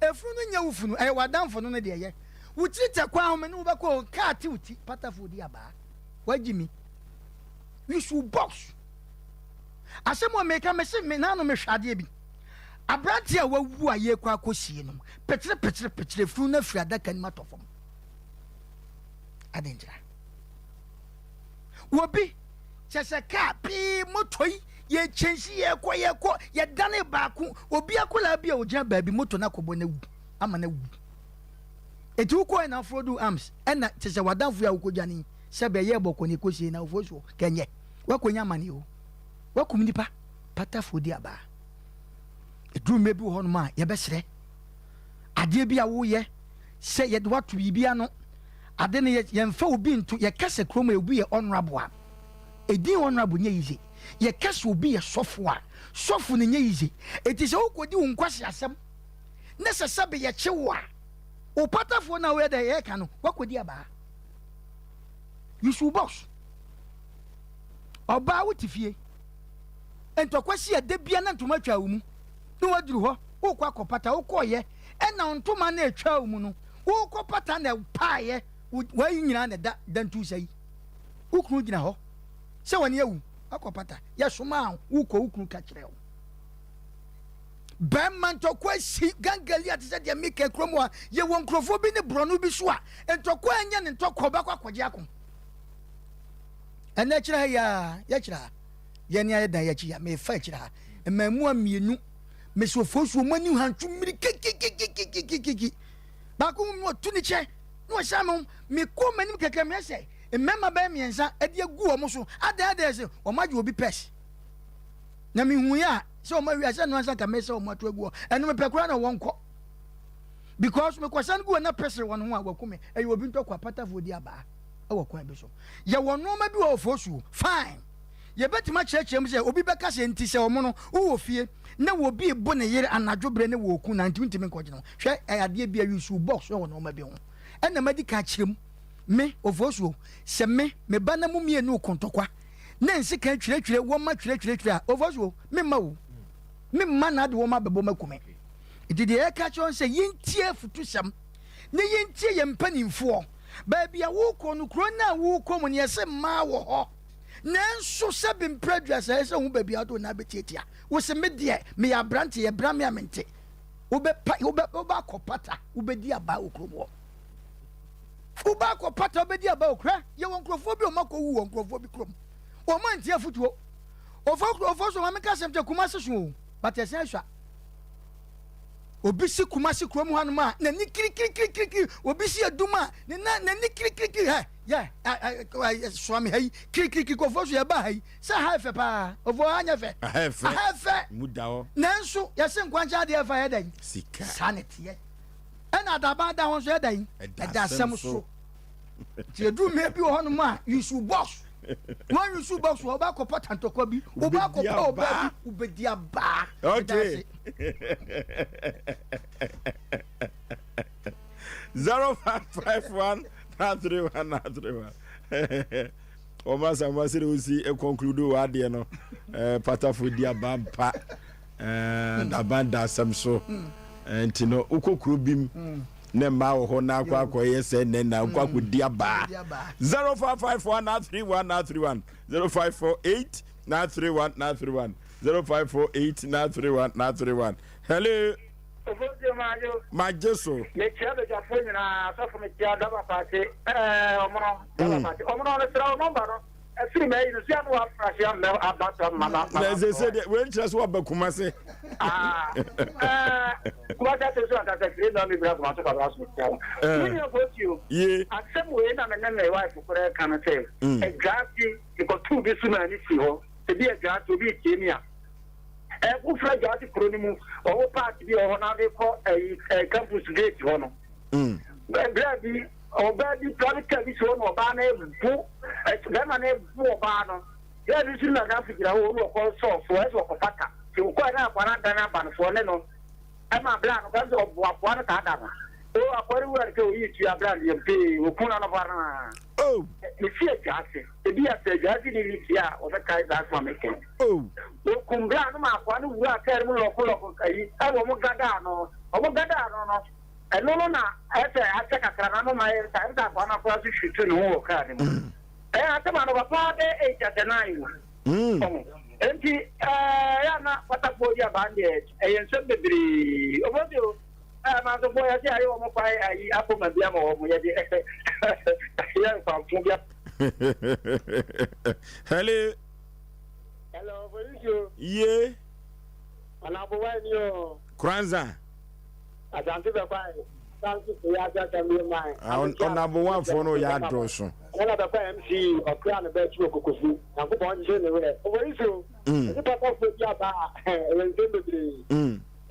no nya wufunu e wadamfo no ne de ye wuti te kwa ho me no ba ko ka ti wuti patafodi aba wajimi wisu box asemo me ka me se me na no me hwade bi abrante a wawu a ye kwa akosie no petre fru na firi adaka ni matofom adenjira wobi chese ka pi motoi ye chensi ye ko ye dane baaku obi akola bia ogya baabi moto na kobo na wu ama na wu etu ko na frodo arms ena chese wadanfo ya ukojani sebe ye boko ni kosie na ofosuo kenye wakonya mani o wakum nipa patafodi aba eduru mebi ho no ma ye besere ade bia wo ye se ye de watu bibia no ade ne ye mfa obi nto ye kase kromo ebu ye honorable a edi honorable nye yize ye kase obi ye sofo a sofo ne nye yize eti se ukodi unkwasi asem ne se sabe ye chewa o patafo na we de ye ka no wakodi aba yusu boss oba wutifie entokwasi ade bia na ntoma twa wumu no waduru ho ukwa akopata ukoye ena ntoma na etwa wumu no ukopata na paaye wayi nyina na da dantu sai ukunu gina ho se wani ewu akopata ya soma ukunu ka kire ho bemman tokwasi gangali atse de mike kromo a ye won krofo bi ne bronu bi so a entokwa anya ne ntokwa ba kwakwaje akon ena kira ya kira ye ne ayedan ya kira me fa kira emamu amienu me so fosu mani hantu miri kiki ba ko mu tuni che no shamum me ko manim keke me se emema ba miensa ade agu o mo so ada se o maje obi pes na me hu ya se o ma wi ase no ansa ka me se o mato agu eno me pekura na wonko because me kwasan gu na pes won ho awakume e obi ntokwa patafodi aba awakwa be so ye wono ma bi o fosu fine ye betima chechem se obi beka se nti se omo no wo fie na wo bi bo ne yere anadwobre ne wo ku na ntimi nkogye no hwe ade bia yusu box wo no ma bi ho ena medika kirem me ofosuo se me ba na mu mie no kontokwa na nsi kan twire wo ma twire a ofosuo me ma wo me ma na de wo ma bebo makume idide e ka chon se yintie futusam ne yintie ye mpanimfo ba bia wo ko no kro na wo ko mu ne se ma wo ho nanso sabim produce ese hu ba bia do na betietia wo se me de me ya brante ye bra me amente wo be akopata wo be di aba okrobo wo ba akopata wo be di aba okra ye won krofo bi o makowu won krofo bi krom o man tie futuo ofo so ma me ka semte kuma sesu but ese ahwa obi si kuma si krom hanu ma na ni kiri obi si aduma na ni kiri ha yeah swami hay kiri ko fo so ya ba hay sa ha fe pa ofo anya fe ha fe mudao nanso ya se nkwancha de fa hedan sika sanity ye ena da ba da hon so hedan da sam so ti edu me bi ho no ma yusu boss one yusu boss wo ba ko patantokwa bi wo ba ko pa oba bi ubedi aba okay 0551 331 o ma sa ma sire osi e conclude wa de no patafo di aba pa na banda samso ntino ukokuru bim ne ma wo ho na akwa yese ne na akwa di aba 0551 0548 931 0548 hello Majeso me chiabe ja fo na so me chia da ba pate omono le tra number no e me no sia no afrashia me abata mama na ze se de we nchira so abakuma se kuma ta se so ata se no me bra kuma so ka so chia ni yo for you ye asem we na me na me wife kure kan se e gati e ko tu bi su na ni si ho e bi e gati obi kenia ku fra gati kronimu o part bi o na de ko campus gate ho no baby o baby private bi so no ba na ebu ga na ebu o ba no ya bi sin na ga fikira ho ru ko so so e so ko pata ti ko na kwara da na ba no so ne no e ma bla no ga so bo apo na ta da na o akwari wura ke o yi ti abla ye pe o kuna na ba na oh me fie gase e bi ase gase ni li ya o ta kai da so me ke oh o kumbra no ma kwa no wura ka mu loko kai e wo mo gada no no e no na e se ate kakra na no ma e ta kwa na kwa su shutu no wo ka ni e ate ma no ba pa de e jate na yi enti ya na patapo dia bande ensem bebre obodo ma so boy ati ayo mo pai ayi apo ma bia mo mo ye de ya pampu bia. Hello Oforisuo ye ana bo wa ni o Kranza asanti be kwai santi ya ja ka mi mai on number 1 for no ya droso wala da kwa MC okra na be chi okokofu na ko bon je ne we Oforisuo ni papa fo dia ba ensem bebre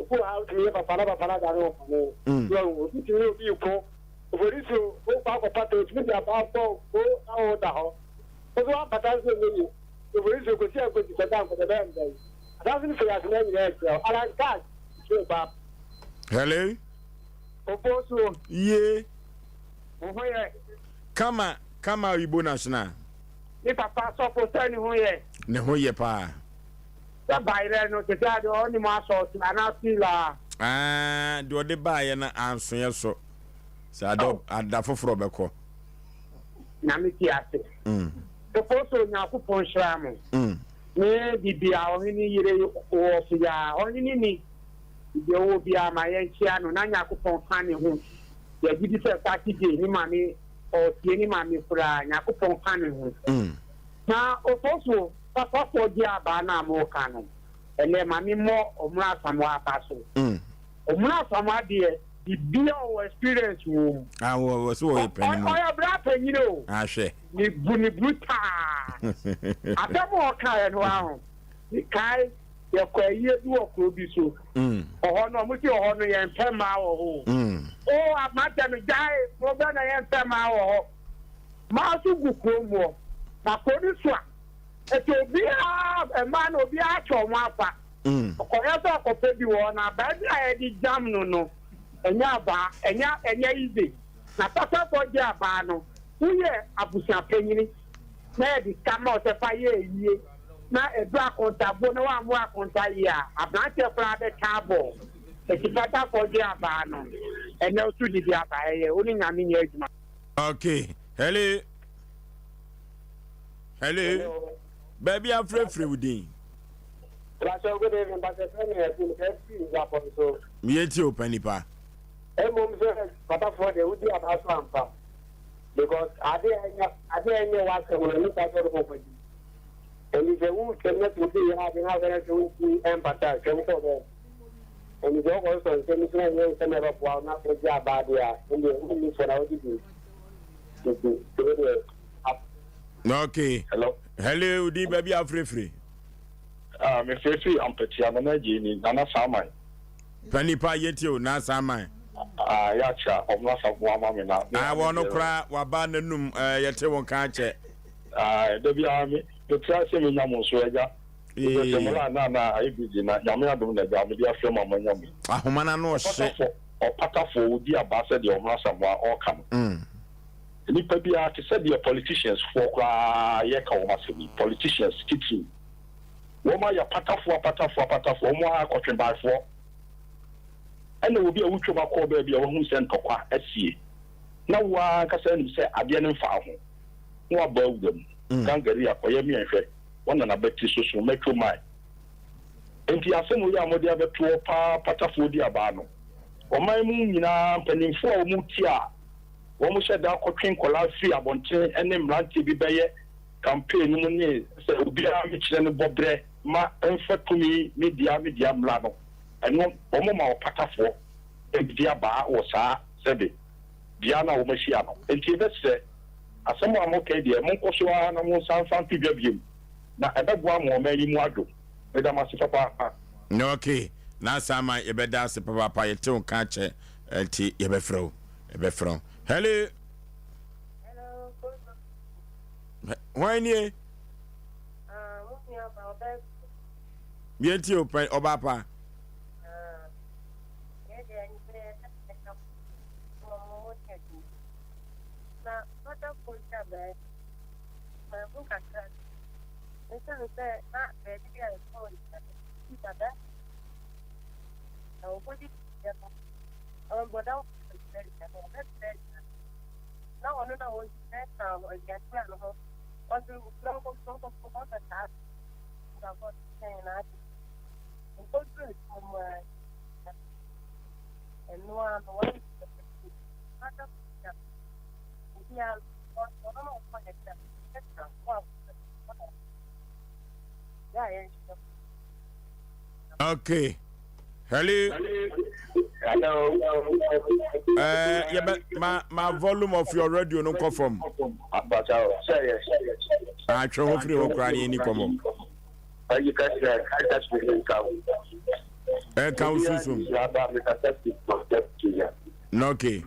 ko ha ti ye papa da no mo yo ti ti obi ko Oforisuo o pa ko pato ti dia ba ko o awo da ho o so pata se ni Oforisuo ko si ko ti da ko da ben dai ada sin se ya se ni ne ala ka se ba hello Oforisuo ye ho ye kama Igbo national ni papa so ko se ni ho ye ne ho ye pa da baire no te da do ni ma so ti ana fila de ode baaye na ansoye so sa ada foforo beko na mi ti ase Oforisuo nya ku pon shra mo ni bibia o ni yire o fia o ni de wo bia ma ye chia no na nya ku pon kan ni ho ye gidi se ta ti ni ma ni o tie ni ma mi fura nya ku pon kan ni ho na Oforisuo papa fo di aba na mo kan no ele ma mi mo omra samu apaso omra samu de bibia o experience wo wo so wo pen mo o ya bra pen ni o ahwe ni bruta adamo ka no ahụ ni kai ye kwa ye du okro bi so oho no mo ti oho no ye mpe ma wo ho o amata mi dai mo be na ye mpe ma wo ho ma su gu kro mo na ko ni so a eto bi a ma no bi a cho mo afa ko ye so ko pe bi wo na ba bi a ye di jam no enya ize na papa ko je aba no uye abusia penyini na di kama o se fa ye yie na edu akonta bo na wa mu akonta ya abranche fra de tabo e ti pata ko je aba no ene o tu di aba ye oni nyame nya adwuma. Okay hello baby afrefre within Rasho good evening but the friend here to FC Japan so me eti Mpe Nipa mom say papa for the udi aba so ampa because ade anya wa se wo ni ta so ko padi and if you can not to be having other to empathize can so there and you also say me say you say never for na for ja ba dia and you need for now to okay hello udi baby afrefre me fefi ampeti amana jini na samai Mpe Nipa yeti o na samai ya cha omna sabu amame na wono kra waba nanum yete won kan che de bia me to try se me nyamo so eja se mo na ibiji na nyame adum na ja me dia frem amanyam ahoma na no hye o patafo odi abase de omna sabu o kan nipa bia te se de politicians for kra ye ka o masemi politicians kitchen woma ya patafo o mo akotwe baafo ene obi a wutwe makọ ba bia wo hu se ntokwa asie na wa kasa ni se ade ne mfa ho no aba ugam gangari akoye mi ehwe wona na beti so metwo mai enti asemu ya modi abeto pa patafo di aba no o mai mu nyina mpanimfo a mu ti a wo mu sheda akotwen kola fi abonten ene mrante bi beye campaign mu ne se obi a mi kire ne bobre ma enfa tumi media mla no eno omo ma opatafo ebia ba wo saa sebe bia na wo machia no enti be se asemo amoka de mo nkoso na mo sanfan tibia biem na ebegwa mo ma yi mu ado eda ma se papa no okay na sama ebeda se papa yete on ka che enti ebefro hello why nie Mieti Mpe Obapa Okay. Hello. My volume of your radio no come from. I try hopefully we can any come. You can okay.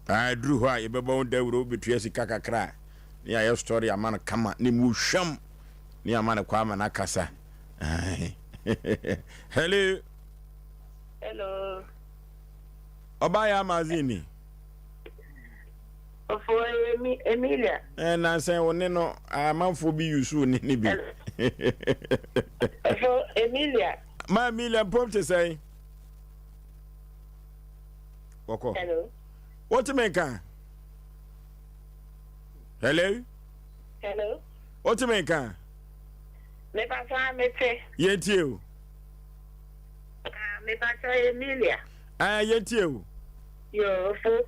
I drew why you be born there will be Tracy Kakakra. Near your story, a man come ni musham near man a kwama nakasa. Hello. Hello. Obaya Mazini. For Emilia. And I say, well, no, I'm out for be you soon, Nibi. For Emilia. My Emilia, pump to say. Hello. What to make? Hello. Hello. What to make? Me pasa mete. Yet you. Me pasa Emilia. Yet you. Yo, for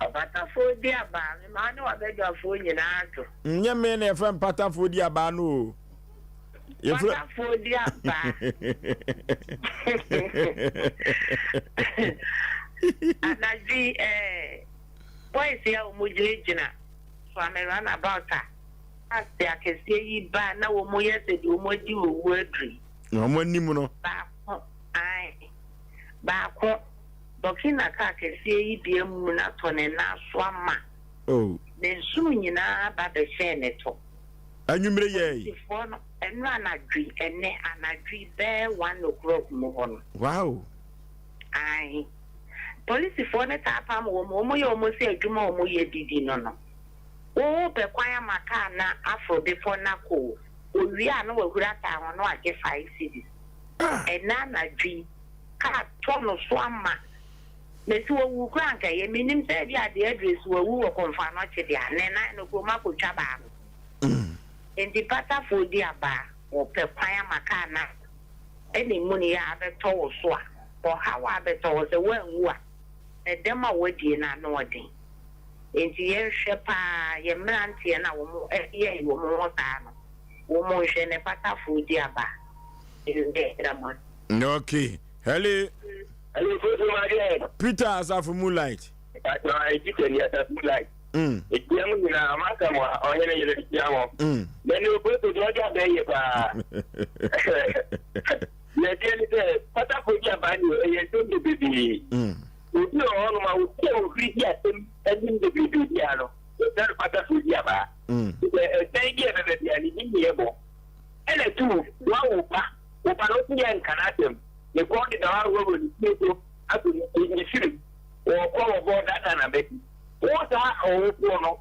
pata for dia ba. Me manu abega for nyina ato. Nye me na efem pata for dia ba no. Pata for dia ba. Anaji boys ya umujijina. So I'm run about her. As they can see you ba na wo mo yese di wo mo di wo wordry. No mo nimu no. Ba ko Burkina ka ke see yi bia mu na to ne na so ama. Oh. Den sum nyina ba be share ne to. Anwumre ye. Before no enu anadwi ene anadwi be 1 o'clock mo hono. Wow. Ai. Police for ne tapa mo ye mo se adwuma mo ye didi no no. O be kwanya maka na afro before na ko. Owi a no wahura ta ho no age 5 cedis. Ena anadwi ka to no so ama. Mesi wo wu kran ka ye minim se dia de address wo wu wo konfa no che dia ne na no ko ma ko twa ba. Enti pata fo dia ba wo pe kwanya maka na eni muni ya be to wo so a o ha wa be to wo se wo nwu a edem a wodi na no odin enti ye hwe pa ye mrantie na wo mo ye wo mo ta no wo mo hwe ne pata fo dia ba ende drama. Okay. Hello. Hello, Peter Asafu Moonlight. I did Moonlight. It's young in a matter or any young. Then you go to the other day. Let me pata for your body, and don't be baby. With no one, I would still read yet, and in the baby piano. That's pata for your bar. Thank you, and in the and a two, one, Opanotia and Canatem. You called it our over the people up in the film or call about that and a bit. What are all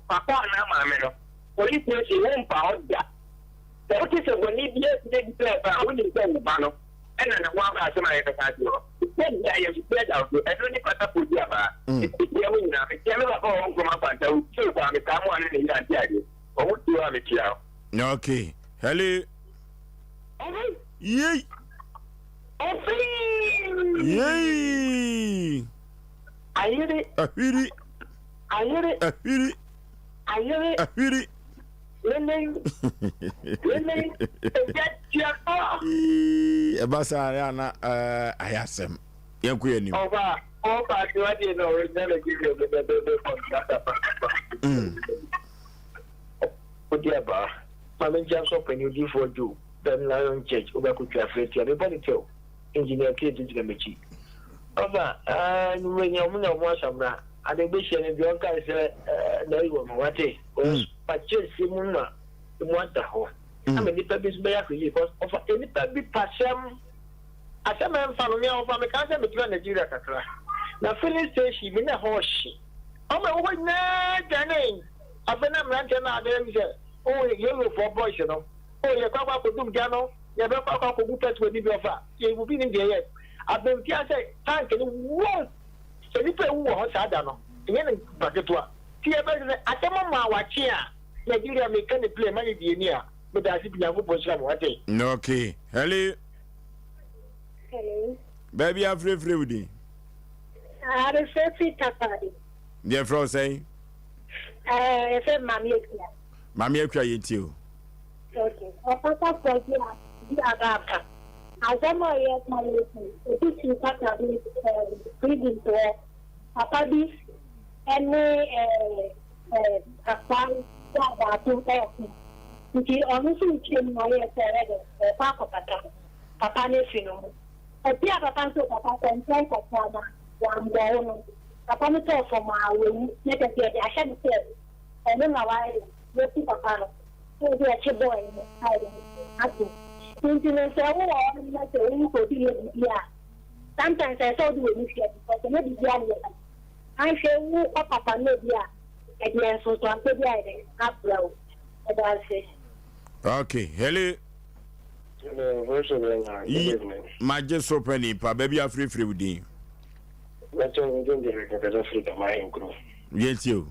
Papa and Amano? Police won't power that. That is a when he declared by only Pano and then one as my Casio. Then I am spread out to every pata for Java. It's becoming now. It's never home from a panta. So far, the someone in the Antiago. Or what do you have it here? Okay. Hello. Yay. Yay! I hear it. I hear it. I hear it. I hear it. I hear it. I hear it. Women, get your car. Abasariana, I asked him. Young Queen. Over, you didn't know, never give you the contract. Oh, dear, bar. Mamma jumps up when you do for you. Then Lion Church, over could you have read everybody too. Engineer Kate into the Michi. Over, when you're one summer, and the bishop and the uncle said, no, you won't what it was, but just Simona, the one the whole. I mean, the purpose by because of any public passion. As a man found me over the country between Nigeria. Now, Phyllis says she been a horse. ọmọ ẹwọ nyẹ jẹne abẹnẹ mìíràn náà adé mi sẹ ọ yẹlò for boys no ọ yẹ kọ akọ dum gya no yẹ bẹ kọ akọ gu pẹtù ẹni bi ọfà yẹ ibu bi ni deɛ yẹ abẹnti asẹ tank ni wọ́n sẹ nipa ewu wọ hɔ saa da no ìyẹn ni baketewa tí yẹ bẹ sẹ asẹmọ maa wàkye a Nigeria mi kẹ́ni play mani di ẹni a mo da asi biyanko bọ̀ nsira mo wá tẹ̀. Okay, hello. Hello. Baby, I'm free with you. I refer to Tapadi. Dear Fro say. I said, Mammy. Mammy, I cry you. Okay. Papa, for you, the Agapa. As I'm a year, my listen, this is Tapadi, breathing to Papa, this, and Papa, to help me. Which is honestly came my year, Papa, Papa, Nefino. Ẹbí àpapọ̀ tó pàpà tẹ̀sán ìkọ̀kọ̀ àná wà ń bọ̀ ọ́nà. Pàpà mi tọ̀ fọ̀ máa wẹ̀ ní nẹ́tẹ̀ẹ̀tì ẹ̀dẹ̀ àṣẹ mi tẹ̀ ẹ̀mí màá wáyé ló sí pàpà lọ. Ṣé o bí ẹ̀ṣẹ̀ bọ̀ ẹ̀ ní àìrè àti. Tuntun ṣe owó wà ọ́n ní mẹ́tẹ̀ orí kò bí lè bìbí à. Sometimes ẹ̀ṣẹ̀ òdi wò ní fi ẹ̀dùn pẹ̀sẹ̀ ní bìbí àná yẹn. À ń ṣe wú ọ̀pàpà náà bí à ẹ̀dùn ẹ̀sùn tó àpé bí àìrè àpùlà ò ẹ̀dùn àṣẹ. Okay, hello. Maje Sompa Nipa, baby, I'm free with you. That's all we don't get a free to my group. Yes, you.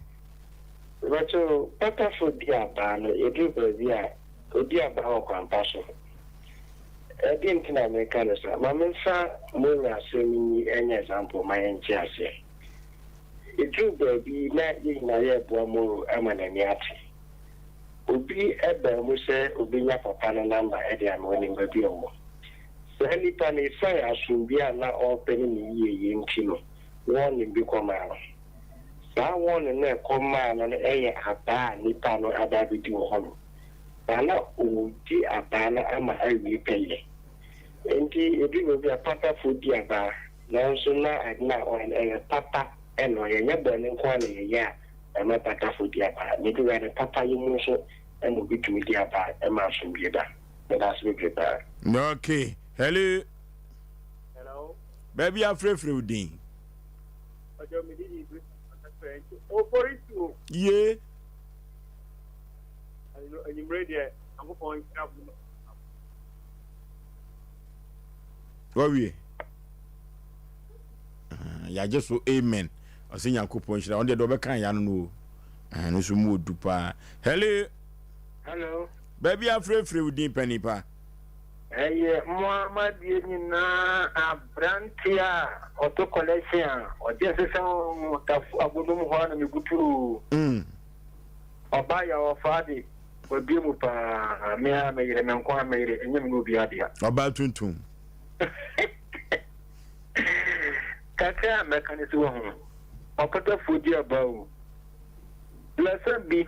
But so, Papa for dear ban, a group of dear, a dear bow compassion. I didn't know mechanism. Mamma, Mona, sending any example, my own chassis. It drew baby, not in a year, Bomo, Amananiati. Obi ebe mu sɛ obi nya papa no number ɛde ama wɔn nimba bi ɔwɔ sɛ nipa no efa asombi a na ɔpɛ ne ne yie yie nti no wɔn ne bi kɔmaa no saa wɔn ne na ɛkɔmaa no no ɛyɛ abaa a nipa no ada abɛdi wɔ hɔ no saa na ɔdi abaa no ama awie pɛyɛ nti ebi wɔ bi a papafo di abaa nanso na ade na ɔyɛ ɛyɛ papa ɛna ɔyɛ nyɛ bɔne nko a na yɛyɛ a ɛma papafo di abaa ne bi wɔ ne papa yi mu nso and will be to the abba and Marshall be that. But that's what we prepare. Okay. Hello. Hello. Baby, I'm free with you. Oforisuo. Yeah. And you ready? I'm going to have. What we? Yeah, just so amen. I see your coupon. On the door, can you know? And it's more dupa. Hello. Hello. Baby, I'm free with you, Nipa. Hey, Muhammad, you know, a brantia or to collection or just some a good one and you go to or buy our father or be with a mere made and unquam made and you will be idea. About Tuntum. Kaka mechanism or put a food dear bow. Blessed be,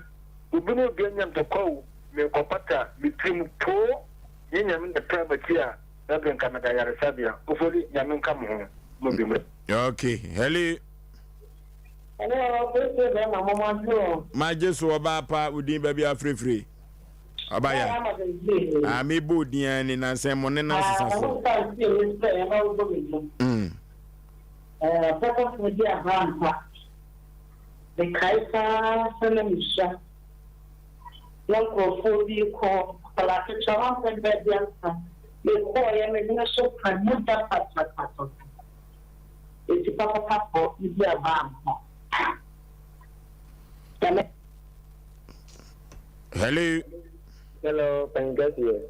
we will be able to call. Me kopata between two yenyam the private here that can come at Sabia. Hopefully, Yamin come home. Okay, hello. Hello, my just so about part with the baby are free. Abaya. I may boot the end in and say Monena. Papa for dear grandpa. The Kaiser Senemisha. Local be called Palatichawan and Bediansa. You call him a national prime minister. It's a papa for India Bam. Hello. hello, Pangasier.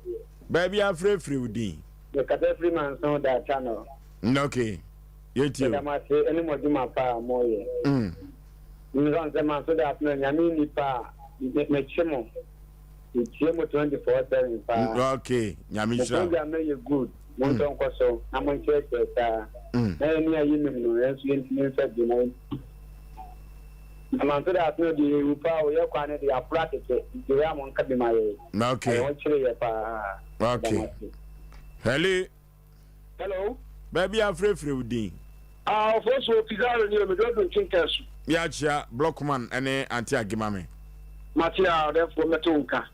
Baby, I'm free with you. The Catherine man saw that channel. Okay. You too. I must say, any more do my power more. You don't say, man, so that Yamin Nipa, you get my chimo. It's 24/7. Okay, Yamisha. You good. Don't go so. I'm going to say that. I'm on to that. No, the power your quantity are practice. The Ramon can be my way. Okay. Okay. Hello. Hello. Baby, I'm free with you. First of all, Pizarro, you don't think us. Yacha, Blockman, and Auntie Agimame. Matia, therefore, Matunka.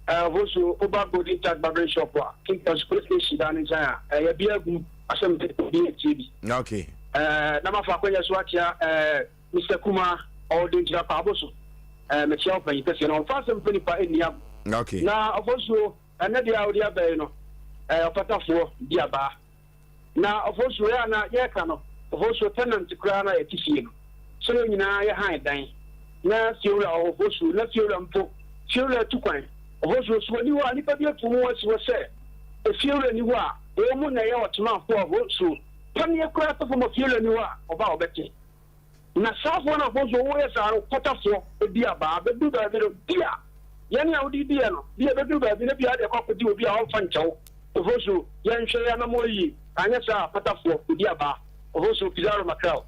Also, Obabodi Tag Barber Shop, King Police Station down in China. A beer group, Asem Mpe Nipa. Okay. Nama Fakoya Swatia, Mr. Kuma or the Japaboso. Michelle Penny, person on Asem Mpe Nipa Eniam. Okay. Now, also, another idea, Beno, Patafo, Diaba. Now, also, Yakano, also tenant to Krana at Tissino. So, you know, I hide dying. Now, Sura or Bosu, not Sura Mpo, Sura Tuquine. Also, when you are anybody to what was said. If you you are, the woman I ought to know for Bosu. Penny a craft from a few you are about Betty. Na south one of those always are Patafo, a dear bar, but do that little dear. Yanni, I did dear, dear, but do that, maybe I could do be all fun show. Of also, Yan Shayana Moyi, and yes, Patafo, dear bar, of also Pizarro Macau.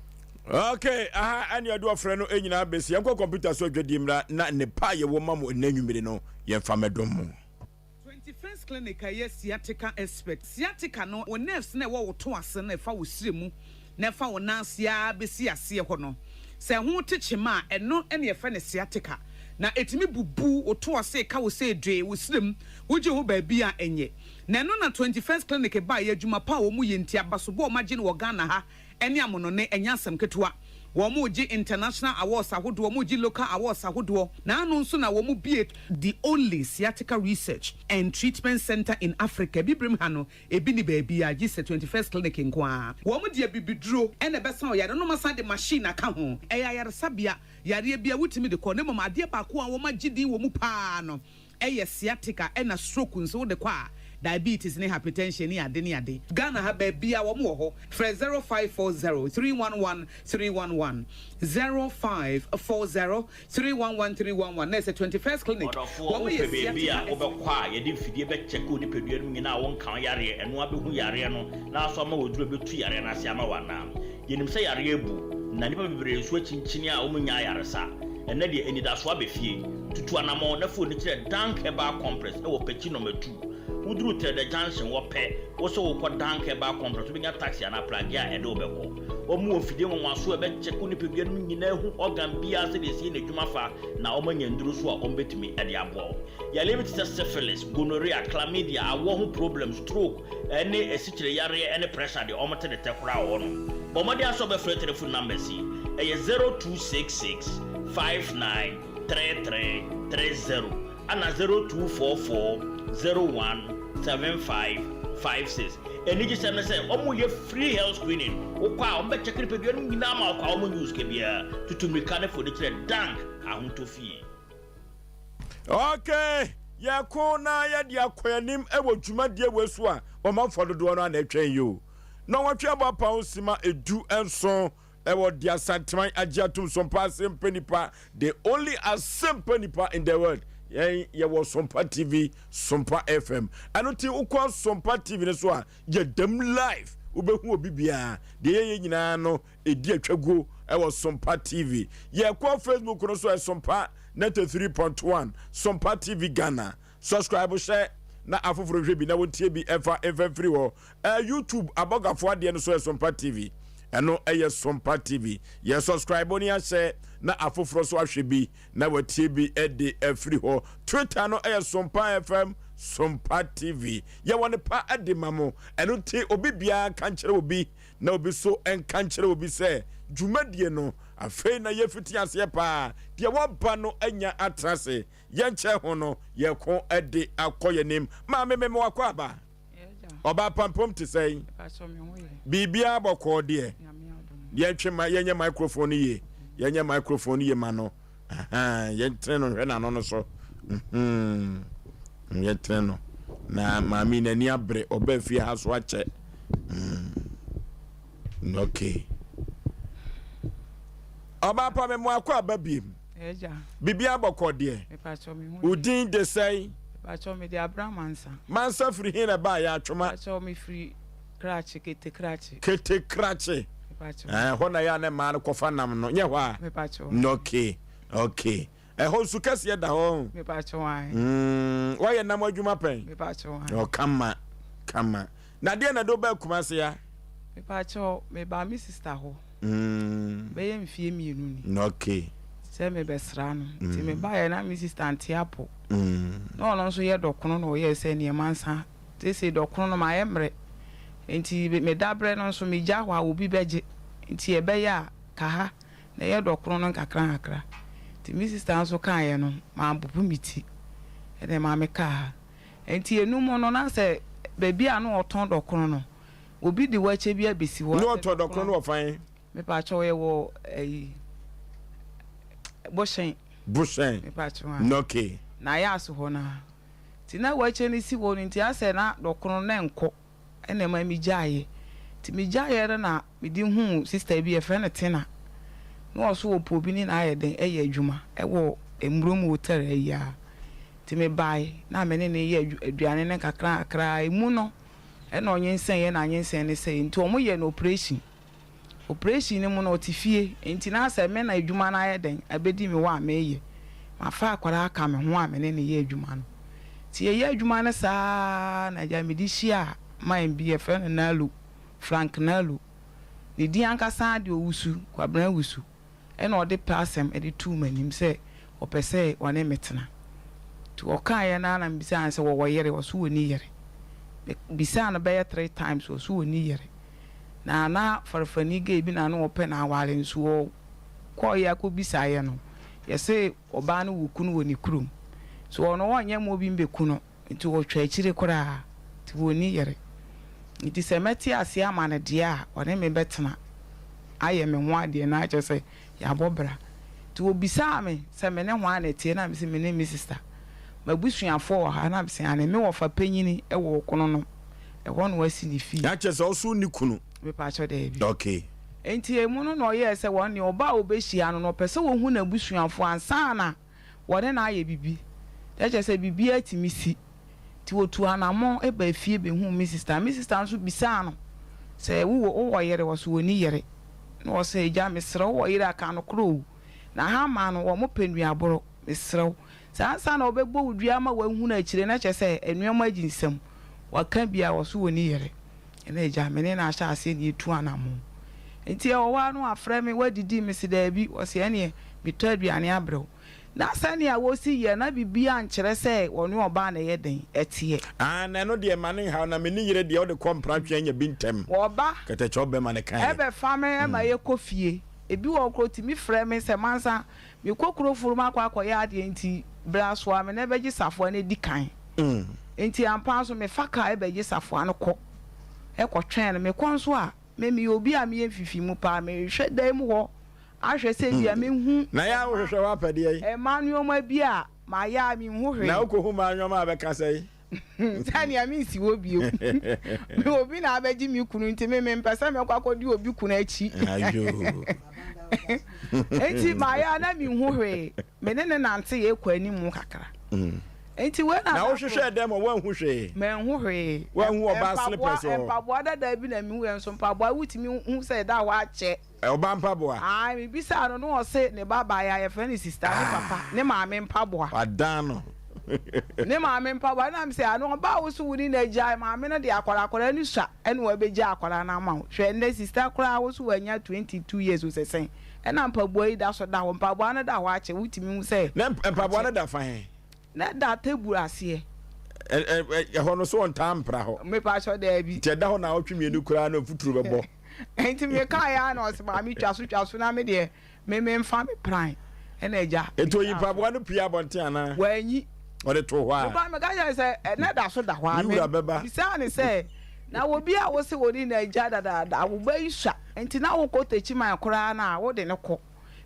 Okay, and you do a friend in your base. You go computer so good, not in the pie, woman with name you know, your family domo. 21st clinic, yes, sciatica expert. Sciatica no, when nerves never to us and if I was slim, never on Nancy, Bessia, see a hono. Say, who teach him, and no any friend sciatica. Now, it me boo or to us say, cow say, Dre, with slim, would you baby and ye? Nano na 21st clinic by a Juma Power Muyintia Basubo, Magin Wagana ha. Enya monone enya asem ketua wo mu gi international awards ahodo wo mu gi local awards ahodo na anu nso na wo mu bie the only sciatica research and treatment center in Africa bibrim ha no ebi ni ba bia gi 21st clinic nkoa wo mu de bibiduro ene besa o yare no masa de machine aka ho eya yare sabia yare bia wutimi de ko ne mama ade ba ko a wo ma gidi wo mu pa no eye sciatica ena stroke nso de kwa diabetes ne hypertension ni ade Ghana ha ba bia wo mo ho fra 0540 311 311 0540 311 311 na 21st clinic wo mo ye bia obekwa ye di fidie be check odi pedua no nyina won kan yare eno abehu yare no na so ma woduro betu yare na ase ama wana yenim se yare ebu na nipa bibire nso chinchini a wo nya yare sa ene de enidaso abefie tutu anamo na fo ni kire dank eba compress e wo pechi no metu udru te the junction wo pe wo so wo ko dank eba compress bi nya taxi na plug ya e do beko o mu ofide won aso e be check ni pedua no nyina hu organ bia se de si na dwuma fa na o manya nduru so a o betimi e de abo ya limit syphilis gonorrhea chlamydia awo hu problem stroke ene esichire yare ene pressure de o mate de tekura wo no bo mo de aso be free telephone number si e 0266 593330 and 0244017556. And you just say, "Oh, you free health screening. Oh, wow, I'm checking the period. We now have our news can be to mechanic for the dank. I want to fee." Okay, ya kona ya dia kwanim ewo dwuma die wesua o ma fodo do no na twen you. No watwe aba pa osima edu enso ewo dia santiman agiatum Sompa Asem Mpe Nipa, the only Asem Mpe Nipa in the world. Ye was Sompa TV, Sompa FM. Anoti ukwa Sompa TV ne so a ye dem live. Ubehu obi bia de ye nyina no edi atwago ewo Sompa TV. Ye kwa Facebook no so Sompa 93.1 Sompa TV Ghana. Subscribe share na afoforo hwe bi na wontie bi efa free wo. YouTube abogafo ade no so Sompa TV. Eno eye Sompa TV. Ye subscribe oni ase na afoforo so ahwe bi na watie bi ede free ho. Twitter no eye Sompa FM Sompa TV. Ye wone pa ade mamo. Eno ti obi bia kan kire obi na obi so en kan kire obi se dwumadie no afei na ye fiti ase pa de woba no anya atrase ye nche ho no ye ko ede akoye nim ma me wakọ aba oba pampom ti sei bibia bokọ de ye twema ye nya microphone ye nya microphone ye ma no ye treno hwe na no so ye treno na mami na ni abre oba fie ha so ache okay oba pa me mo akọ ababiem eja bibia bokọ de udin de sei pacho me de Abraham mansa free hin na ba ya atwoma pacho me free krache kete krache ho na ya na ma no kofa nam no nye ho a me pacho okay ho su kase da ho me pacho why why ya nam adwuma pen me pacho why o kama na de na do ba kuma se ya me pacho me ba mi sister ho be ye mfie mienu ni okay se me besra no ti me ba ya na mi sister antiapo no so ye dokono no ye se ne mansa te se dokono no ma ye mre enti me dabre no so me gya ho a obi beje enti e be ya ka ha na ye dokro no kakra ti mi sister nso kan ye no ma bubu miti e de ma me ka enti enu mo no na se baby a no oton dokro no obi di wache bi abesi wo no oton dokro no ofan me pa cho ye wo bushen me pa cho no okay na ya so ho na ti na wache ni si wo nti ase na dokro na enko ene ma mi jaye ti mi jaye na mi di hu sister bi e fe na tina no so opo bi ni na ayeden eye adwuma e wo emrum hotel ya ti me bai na me ne ye aduane ne kakra emu no e na onyensen ye na onyensen ne sei nti omo ye no operation ni mu no otifie nti na ase me na adwuma na ayeden abedi mi wa meye ma fa akwara aka me ho a me ne ye adwuma no ti ye adwuma ne sa na ja me di hia ma MB friend na lu Frank na lu ni di ankasa de owusu kwabran wusu e na ode pasem e de tu manim se opese one metena to oka ya na na mbisa an se wo yere wo so woni yere bisa na be 3 times wo so woni yere na farfani ge bi na no ope na awale nso ko ya ko bisa ye no ye se oba no wuku no woni kurum so ono wonye mo bi mbeku no nti wo twa akire kora ti woni yere nti se meti ase amane de a one me betena aye me ho ade na ache se ya bobra ti wo bisa me se me ne ho ane tie na me se me ne mi sister mabusuafo ha na me se ane me wo fa panyini e wo kono no e ho no wasi ni fi ya che se oso ni kunu me pa cho de bi okay enti emu no ye se won ne oba obehia no pese wo hu na busuafo ansa na wode na aye bibi ya che se bibi atimi si ti wotu anamo e ba fie be hu mi sister nso bisa no se wo yere wo so woni yere no se ja mesre wo yere aka no kro na ha ma no wo mo penua aboro mesre sa na obegbo udua ma wa hu na akire na che se enuama aginsam waka bia wo so woni yere ene ja me ne na asha ase ni tu anamo enti e wo wa no afre me wadidi me se da bi wo se ene mi to aduane abrew na sani a wo si ye na bibia ankere se wonu oba na ye den etie na no de mane ha na me ni yere de o de kompra twa nya bintem oba kete cho be mane kan ebe fame ma ye kofie ebi wo kroti mi frɛ me se mansa mi kokuro furuma akwa ya de enti braso a me na beji safo na di kan enti ampa so me faka beji safo an kɔ e kɔ twen me konso a me obi a me fifi mu pa me hwɛ dai mu hɔ ahwe se bia me hu na ya wo hwehwe wa pade yi Emmanuel ma bia ma ya me hu hwe na ko hu ma anwoma abeka sai tani ami si wo bio me obi na abeji mi kunu nti me mpesa me kwakodi obi kunu achi ayo enti ma ya na mi hu hwe me ne nante ye kwa ni mu kakra enti we na wo hwehwe dem wo hu hwe me hu hwe wo hu oba slippers o empabo da bi na mi hu enso empabo wutimi hu se da wa che oba mpaboa ai mi bisa no no se ne baba ya ye friend sister ne papa ne maame mpaboa adan no ne maame mpaboa na mi se ano ba wo so wuni na gya maame no de akwara ni swa ene wa be gya akwara na ma hwe ne sister kora wo so wanya 22 years o se sen ena mpaboa yi da so da ho mpaboa no da ho ache wutimi hu se ne mpaboa no da fan na da table ase ho no so on tampra ho me pa so da bi te da ho na otwemienu kura na futuro bebo enti me ka ya na o se ma mi twaso na me de me mfa me pran ena eja eto yi mpaboa no pia bonte ana wanyi o de to ho a ba me ka ya se na da so da ho a me bisa ne se na wo bi a wo se woni na eja da wo ba yi swa enti na wo ko techi man kura na wo de ne ko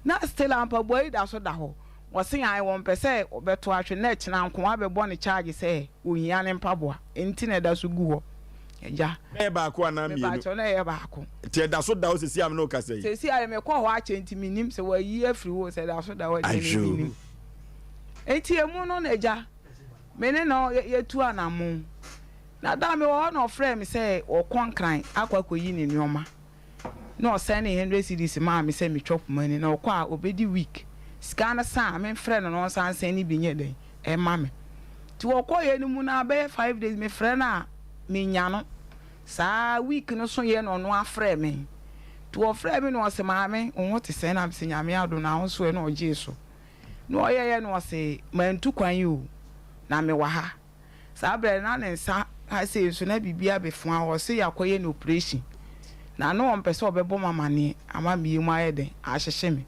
na still ampa boy da so da ho wo se ai won pese obeto atwe na kina nko abebo ne charge se ohia ne mpaboa enti na da so gu ho eja e ba ko ana mi ba cho na e ba ko ti da so da o sesi am no ka sei sesi ai me ko ho a chenti minim se wa yi afri wo se da so da wa je minim enti emu no na eja me ne no ye tu anamu na da me wo no frame se o konkran akwakoyi ne nyoma no send 100 cedis ma me se me chop money na okwa a obedi week scan sa me friend no san send ni binye den e ma me ti okoye ni mu na be 5 days me friend na me nya no sa week no so ye no no afre me to ofre me no se ma me on what say na se nya me ado na ho so e no oje so no ye no se mantu kwan yi o na me wa ha sa bre na ne nsa ha se so na bibia be fun a wo se yakoye no operation na no on pese obebo mama ne ama mi mu ayede a hyehye me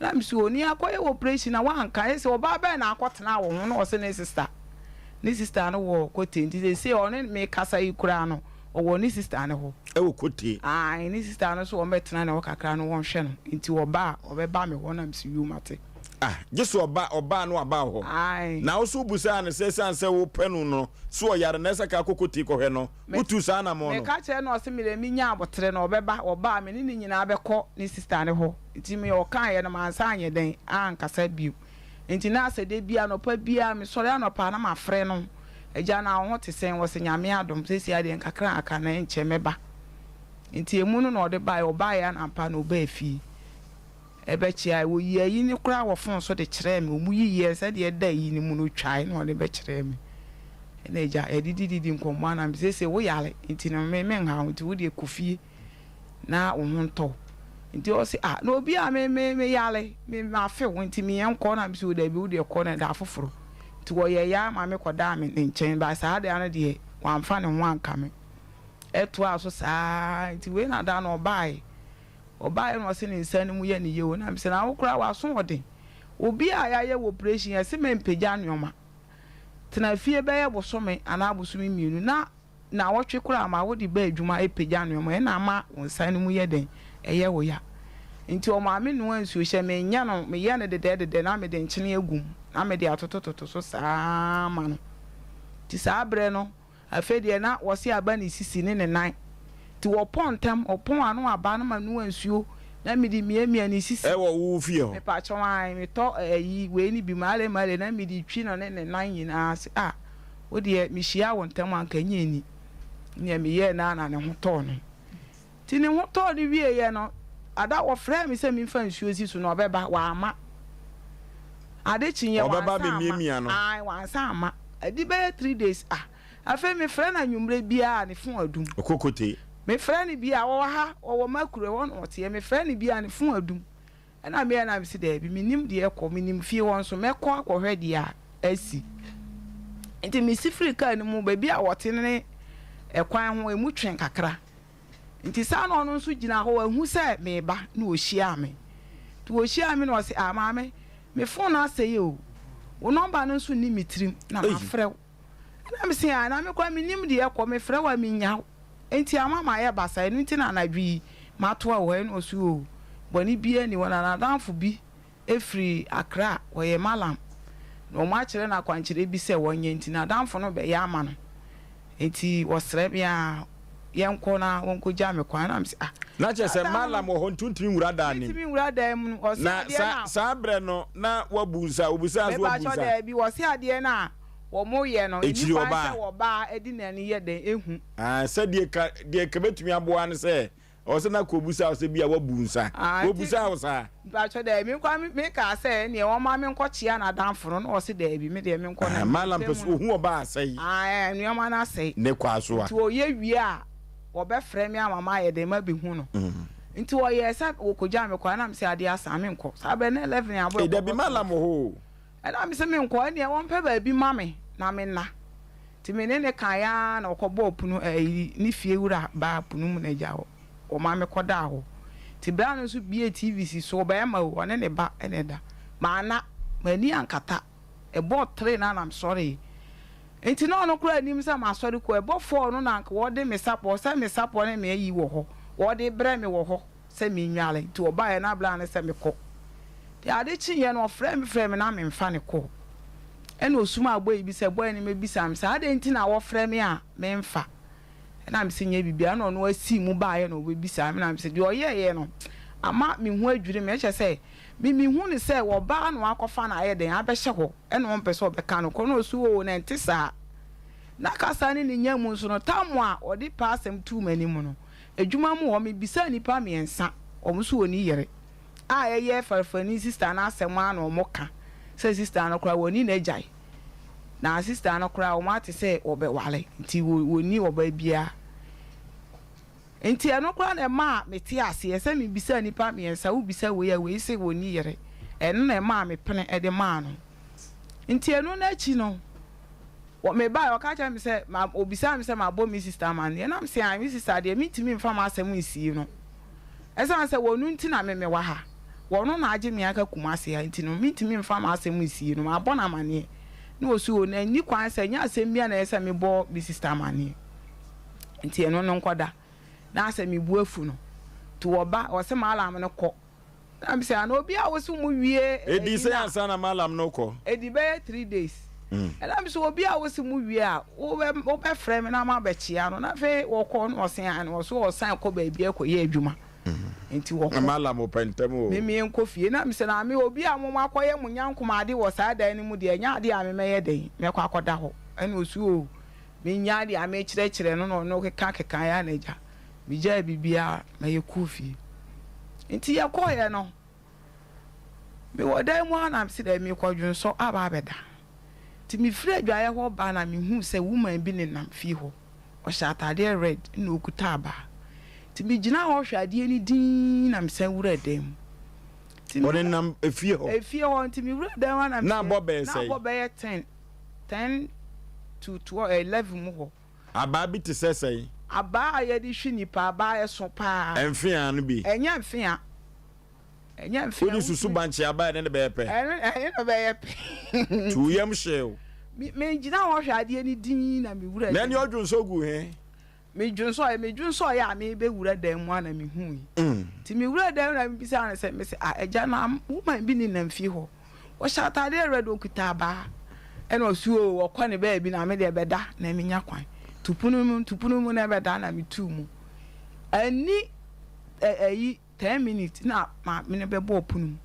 na me so oni akoye operation na wan kan say oba ba na akotena wo ho na o se ne sister no wo kote ndi say oni me kasa yi kura no o wo ni sister ne ho e wo kote ai ni sister no so o metena na wo kakra no won hwe no nti wo ba o be ba me ho na me so yu mate just oba no aba ho na wo so busa ne say wo penu no so o yare na saka kokoti ko hwe no utu sa na mo no me ka che no se me le mi nya abotre na oba me ni nyina abekọ ni sister ne ho nti me o kan ye no man sa anye den ankasa biu nti na ase de bia no pa bia me sori anopa na ma frɛ no eja na ho te sen wo se nyame adom sesi ade nkakra aka na enche meba nti emu no na ode bai oba ya na mpa na oba afi ebe chia wo yi ni kura wo fon so de kyerɛ me omu yiye se de da yi ni mu no twai na ode be kyerɛ me na eja edididi nkomwa na me sesi wo yale nti na me nha nti wo de kofie na wo ho ntɔ nti o se na obi a me yale me ma fe wo nti me enko na me se wo da bi wo de kɔ na da foforo nti wo ye ya ma me kɔda me nkyɛn ba sa de ana de wa mfa ne ho anka me eto aso saa nti we na da na obae no se ne nsan mu ye ne ye wo na me se na wo kura wa so ode obi a ya ye operation ya se me mpagya nneoma tena fie be ye bosome ana bosome mienu na wotwe kura ma wo de ba adwuma epagya nneoma na ama wo nsan mu ye den eye wo ya nti o ma me no ansuo hye me nya no me ye ne de na me de nkyene agum na me de atotototo so saa ma no ti saa bre no afedie na wo se aba ne sisi ne nan ti wo pontam opon anu aba no ma no ansuo na me di miamia ne sisi e wo wu fie ho me pa chwan me to yi we ni bi male na me di twi no ne nan nyina se wo de me hia wo ntam anka nyeni ne me ye na ne ho to no ti ne ho to de wie ye no ada wo frɛ me se me fa nsuo si so no obeba wa ama ade chinye wa obeba be miamia no ai wa sa ama adi be 3 days afa me frɛ na nwumre bia ne fon adum okokote me frɛ ne bia wo ha wo makure won ote me frɛ ne bia ne fon adum na me na me se da bi minim de ekɔ minim fie won so mekɔ akɔhwɛ dia asi enti me sifri ka ne mu ba bia wote ne ekwan ho emu twen kakra nti sa no no nso gina ho ahu sɛ me ba na ohia me to ohia me no se maame me phone asɛye o wo number no nso ni mitrim na ma frɛ na me se na me kwa me nim de ekɔ me frɛ wa me nya enti amama ye basa no nti na anadwi ma to a wo no so o boni bia ni wona na danfo bi efri Accra wo ye malam no ma kyerɛ na kwankyerɛ bi sɛ wonye nti na danfo no be ya ama no enti wo srɛ bia yenko na wonko ja me kwan na me se na che se malam wo hontuntiri nwura da ni ntimi nwura da mu o se ade na sa bre no na wabusa obusa so wabusa ba cho da bi wo se ade na wo mo ye no ni pa wo ba edi na ni ye den ehu se de ka betumi aboa ne se o se na ko busa o se bia wabusa wo busa o sa ba cho da mi kwa me ka se ne wo ma me nko chia na danforo no o se da bi me de me nko na malam pes ohu oba asai ni o ma na asai ne kwa so a to ye wi a wo be frɛ me amama ye de ma bi hu no nti wo ye sa wo ko ja me kwa na me se ade asa me nko sa be na 11 abo e da bi malam ho na me se me nko ne won pe ba bi ma me na me na ti me ne kan ya na ko bo punu ni fie wura ba punu mu na ja o ma me koda ho ti bra no so bie TV si so ba ma wo ne ba ene da ma na mani ankata e bo 3 na I'm sorry enti no no kura nim sa ma sorry ko e bo 4 no na nka wo de me sapo sa me sapo ne me yi wo ho wo de bre me wo ho se me nwale ti o ba e na bla ne se me ko ti ade chinye no frɛ me na me mfa ne ko ena osuma agbo ibi se boy ne me bisa am sa ade enti na wo frɛ me a me mfa na me se nya bibia no no asi mu ba ye no we bisa me na me se de oyeye no ama me hu adwure me che se me hu ne se wo ba no akɔfa na aye den abɛhye ho ena wo mpɛ se obɛka no ko no osu wo na enti sa na kasa ne nya mu nso no tamu a odi pa asɛm tu mani mu no adwuma mu wo me bisa nipa me ensa omuso woni yere a ye farfani sister na asɛm a na omoka se sister no kra woni na jai na sister no kra o mate se obewale nti woni oba bia nti eno kra na ma meti ase se me bisa nipa me ensa wo bisa we ya we se woni yere eno na ma me pene e de ma no nti eno na chi no wo me ba o ka cha me se ma obisa me se ma bo mi sister man ye na me se mi sister de mi timi mfa ma asɛm isi no esa se wonu nti na me wa ha wono na agye me aka Kumasi ya nti no mitimi mfa ma asem isi no abɔ na mane na osu na ni kwan sɛ nya asem bia na yɛ sɛ me bɔ me sister mane nti eno no nkoda na asɛ me bu afu no to oba o se malam no kɔ na me sɛ na obi a wo so mu wie edi sɛ ansa na malam no kɔ edi be 3 days na me sɛ obi a wo so mu wie a wo be frɛ me na ma be chia no na fe wo kɔ no ɔsen an wo so ɔsan kɔ ba bia kɔ yɛ adwuma nti wo kɔ malam opentem o me nkɔ fie na me sɛ na me obi a mo akɔyɛ mo nyankomade wɔ saa dan ni mu de nya ade a me mɛyɛ den me kɔ akɔda hɔ ɛna osu o me nya ade a me kyerɛkyerɛ no no keka ya na agya me gya bibia me yɛ kɔ fie nti yɛ kɔyɛ no me wɔ dan mu ana me sɛ da me kɔdwon so aba abɛda nti me firi adwaye hɔ ba na me hu sɛ woman bi ne nam fie hɔ ɔhyɛ atade red na okuta aba nti me gyina hɔ hwɛ ade ni din na me san wura dan mu ɔne nam efie hɔ nti me wura dan na me na bɔ bɛyɛ sɛ na bɔ bɛyɛ 10 to 11 mu hɔ aba bi te sɛ aba a yɛde hwi nipa aba ɛso paa ɛmfia no bi ɛnya mfia wodi susu banche aba ne bɛyɛ pɛ ɛne no bɛyɛ pɛ tu yam hyew me gyina hɔ hwɛ ade ni din na me wura na ne odwon so gu he me dwon so ya me be wura dan mu ana me hu yi ti me wura dan na me bisa na sɛ me sɛ agya na woman bi ni na mfi hɔ wo hyɛ atade red okuta aba ɛna osuo wɔkɔ ne baa bi na me de bɛda na me nya kwan tupunu mu na bɛda na me tu mu ani ayi 10 minutes na ma me ne bɛbɔ opunu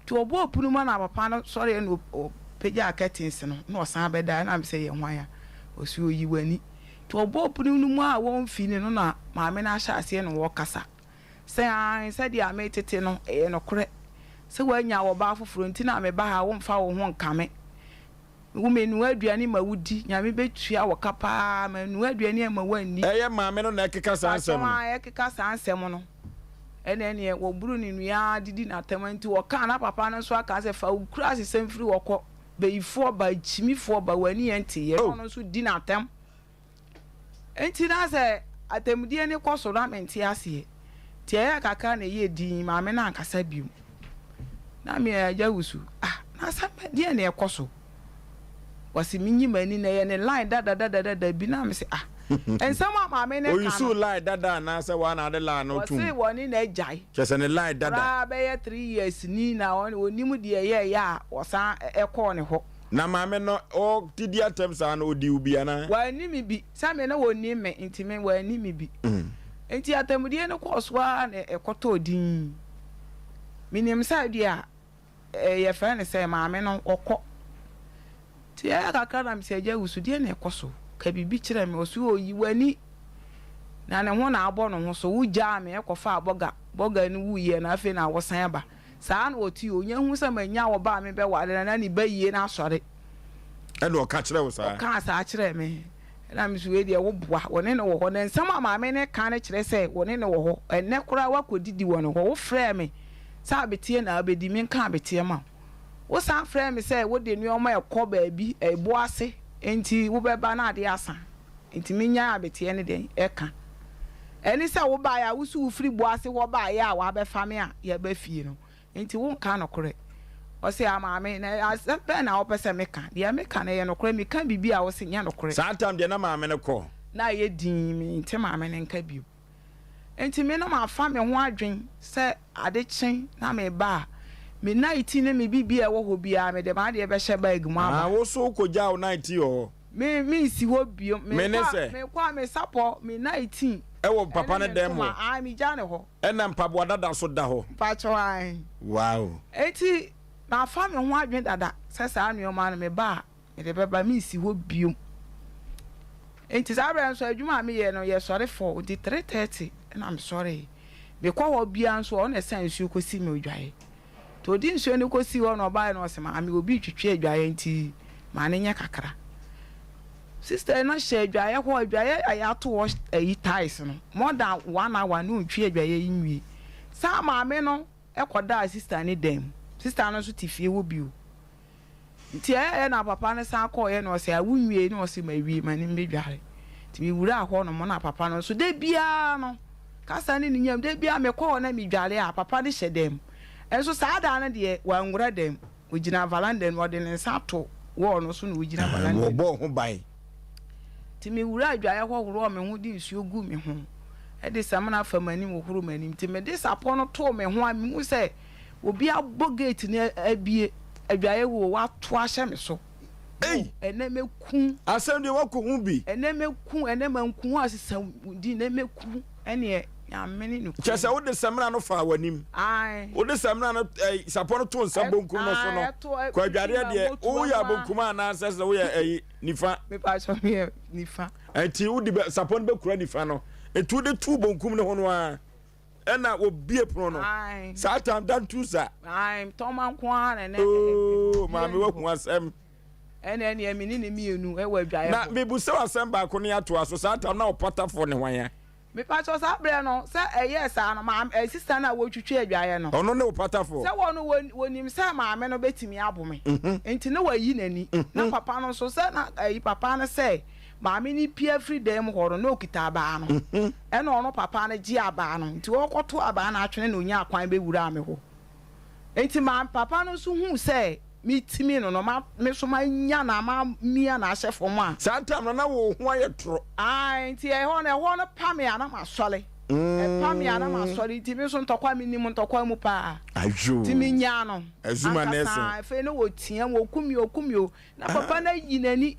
to obɔ opunu ma na papa no sɔre no pagya curtains no na ɔsan bɛda na me sɛ yɛ hwan ya osuo yi wani to obɔ opunu no mu a wɔn fi ne no na ma me na ahyɛ ase no wɔ kasa sɛ de a me tete no ɛyɛ no korɛ sɛ wanya wɔ ba foforo nti na me ba ha wo mfa wo ho nkame wo menu aduane ma wudi nyame betua wɔ kapa menu aduane ma wani ɛyɛ maame no na ɛkeka saa nsɛm no ɛkeka saa nsɛm no ɛna ne wɔ buru ne nua didi na tamanti wɔ ka na papa no so aka sɛ fa ukura asesɛm firi wɔkɔ beyifoɔ ba chimifoɔ ba wani yɛnte yɛ no so di na tam enti na sɛ atamdie ne kɔ so na mente aseɛ tie ya kaka na yɛ din maame na ankasa biom na me agya wusu na sa die na ɛkɔ so wasi minyi mani na yɛ ne line dada bi na me sɛ ensam maame ne kan oyisu line dada na sɛ wa na de line no tum wasi woni na jai kyese ne line dada ra be yɛ 3 years ni na onimu de yɛ ya wɔsan ɛkɔ ne hɔ na maame no o didi atem sa na odi ubi ana wani mi bi sa me na woni me ntime wani mi bi enti atamudie no kɔ so a na ɛkɔtɔ din minim sa dia yɛ fa ne sɛ maame no ɔkɔ ti ya kakra na me sɛ agya wusudie na ɛkɔ so ka bibi kyerɛ me osu oyi wani na ne ho na abɔ no ho so wugya me ɛkɔfa boga ni wuye na afi na wosan aba saa na oti onye hu sɛ manya wo ba me bɛ wale na ni bayie na asɔre ɛna ɔka kyerɛ wo saa ɔka saa kyerɛ me na me so we de wo boa wone ne wo hɔ na nsɛm a maame ne ka ne kyerɛ sɛ wone ne wo hɔ ɛnɛ kora wakɔdidi wɔ ne hɔ wo frɛ me saa betie na abedi me nka betie ma wo san frɛ me sɛ wo de nneɔma ɛkɔ baabi ɛbo ase enti wo bɛba na ade asa enti menya abetie ne den ɛka ɛni sɛ wo ba ya wo su firi bo ase wo ba ya wa bɛfa me a ya ba fie no enti wo nka no korɛ ɔse amaame na asɛpɛ na wo pɛsɛ meka de meka na yɛ no korɛ meka bibi a wo se nya no korɛ saa tam de na maame ne kɔ na yɛ din me enti maame ne nka bio enti me no ma fa me ho adwen sɛ ade kyen na me ba me night ne me bibi a wo ho bia me de ma de bɛhyɛ bag mu aba wo so ko gya wo night o me si ho bio me kwa me sapo me 19 ɛwɔ papa ne dem ho me gya ne ho ɛna mpaboa dada so da ho pacho ai wow enti na fa me ho adwen dada sɛ saa nneɔma no me ba me de bɛba me si ho bio enti saa bra nso adwuma me yɛ no yɛ sɔre for di 3:30 na me sɔre me kwa ho bia nso ɔna san nsuo kosi me odwae to di nsuo ne kosi hɔ na ɔbaa no ɔsɛ ma me obi twetwe adwae enti ma ne nya kakra sister na share adwae hɔ adwae ayato wɔ ayi ties no more than 1 hour no ntwe adwae yi nwie saa maame no ɛkɔda sister ne dem sister no so tifie wo bio nti ɛyɛ na papa no san kɔ yɛ no ɔsɛ awu nwie no ɔsɛ ma wie ma ne mbedware nti me wura hɔ no mo na papa no so de bia no kasa ne nyam de bia me kɔ na me dware a papa ne hyɛ dem enso saa da na de wa ngura dem ogina valanden wo de ne sato wo no so no ogina valanden wo bo ho bai ti me wura adwaye hohoro me ho di nsuo gu me ho e de samana famani wo horo manim ti me de sapo no to me ho a me hu se obi abo gate ne abie adwaye wo wa to ahye me so ei ene meku asem de wako hu bi ene meku ene manku asesa di ne meku ene ya meni no chese wo de samana no fa wanim ai wo de samana no sapo no to nsa bonkum no so no kwa adware de wo ya bonkum ana sese wo ya nifa me pa so me nifa enti wo de sapo no be kura nifa no etu de tu bonkum no ho no a ena obie pro no sa time dan tu sa ai to man ko ana ne oh ma me wo hu asem ene ne mi ni mienu e wa dwaye na me bu se asem ba ko ne ato aso sa time na opatafo ne hwan ya me pa so sa bre no se yes ana ma sister na wo twitwe adwaye no ono ne opatafo se wo no wonim se ma me no betimi abome enti ne wa yi nani na papa no so se na papa no se maame ni pia free dem horo na okita aba no e na ono papa na gi aba no nti wo koto aba na atwene na onya akwan be wura ame ho enti ma papa no so hu se mi timi no ma me so ma nya na ma mia na ahye fom a santam na wo ho aye tro ai nti e ho no pame ana ma sole e pame ana ma sole nti me so ntokwa mi ni mu ntokwa mu pa ajo timi nya no azuma nese fe no wo tia wo okumi na papa na yi nani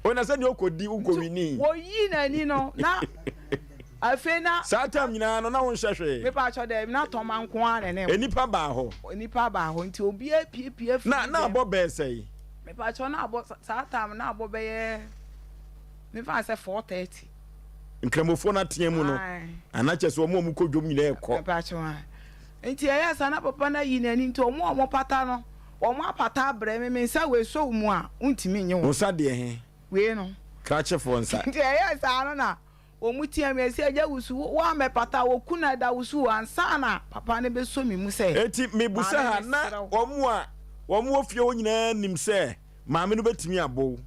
ona se ni okodi ukowini wo yi nani no na afena satam nyina no na won hwehwe me pa cho dem na to man ko an ne enipa ba ho nti obi apie na abo be sei me pa cho na abo satam na abo be ye me fa se 4:30 nkramofo na tia mu no anache so mo kodwom nyina ekọ me pa cho nti ya sa na papa na yi nani nti omo pata no omo apata bre me nsa we so mu a untimi nye wo nsa de he we no krache fo nsa nti ya sa no na omutia me se aja wusu wa me pata wo kuna da wusu ansa na papa ne be so mi mu se eti me busa ha na omo ofie wo nyina nim se maame no betimi abo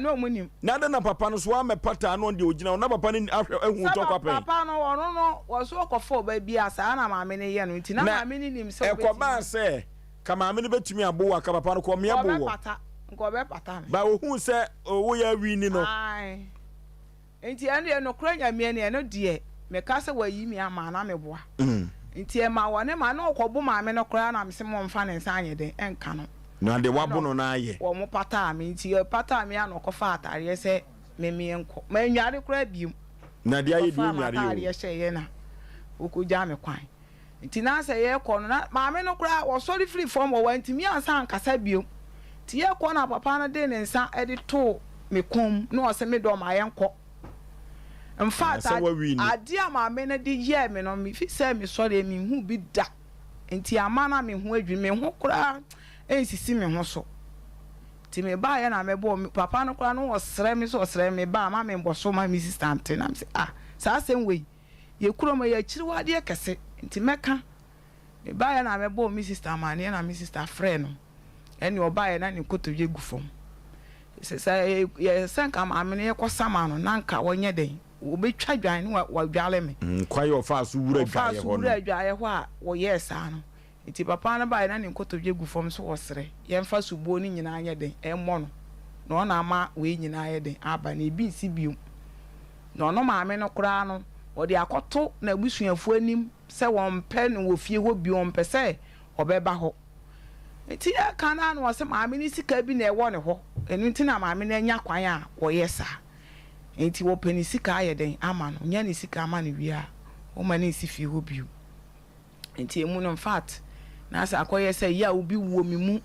no munim na da na papa no so wa me pata no de ogina na papa ne ahwe ehu to kwapen papa no wono no wo so okofo ba bia sa na maame ne ye no nti na maame ne nim se ekoba se ka maame no betimi abo wa ka papa no ko me abo wo nko be pata ba ohun se wo ya wi ni no ai enti ene no kra nyame ne no de me ka se wa yi mi ama na me boa enti e ma wone ma na okobo maame no kra na me se mo mfa ne nsa anye de enka no na de wabo no na aye wo mo pata me enti pata me ana okofa atare se me enko ma nware kra biem na de aye di nware yo atare hye ye na okuja me kwan enti na se ye ko no na maame no kra wo sorry free form wo enti mi ansa ankasa biem ti ye ko na papa no de ne nsa e de to me kom no o se me do ma ye nko in fact adi amaame na de ye me no me fi se me sori me hu bi da enti amana me hu adwi me hu kura ensisi me ho so ti me ba ya na me bo papa no kura no osre me so osre me ba ma me mbo so ma me sister ante na me se sa asem we ye kuro ma ya kiri wade kese enti meka me ba ya na me bo me sister ma ne na me sister friend no eni oba ya na ni kotodwe gufom se ye sanka ma me ne kwosama no nanka wonye den obetwa dwan no wa dwale me kwaye ofa so wura dwaye ho no wura dwaye ho a wo yes ano enti papa na ba na ne nkotodwe gu fom so wosere ye mfa subo ni nyina anye den emmo no na ona ama we nyina aye den aba na ebi nsi biom na ono maame no kura no wo de akoto na abusuafo anim se won pe no wo fie ho biom pe se obeba ho enti ya kana no wose maame ni sika bi na ewo ne ho enu enti na maame na nya kwan a wo yesa enti wo pani sika aye den ama no nya ni sika ama ne wia wo ma ne si fie ho biu enti emu no fat na sa akoye se ya obi wo mi mu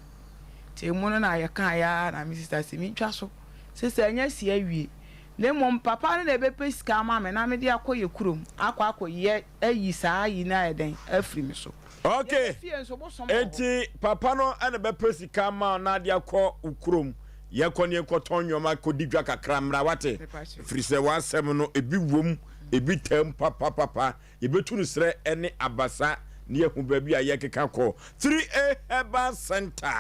ti emu no na ye kan ya na mi sister se mi twa so se se anya si awie ne mom papa ne be pe sika ama me na me de akoye kurom akoye ayi saa yi na aye den afri mi so okay enti papa no ene be pe sika ama na de akọ ukurom ye ko ne ko tonyoma ko didwa kakra mra wate frise wasem no ebi wom ebi tem papa ye betu no sre ene abasa ne ehu ba bi aye keka ko 3A Herbal Center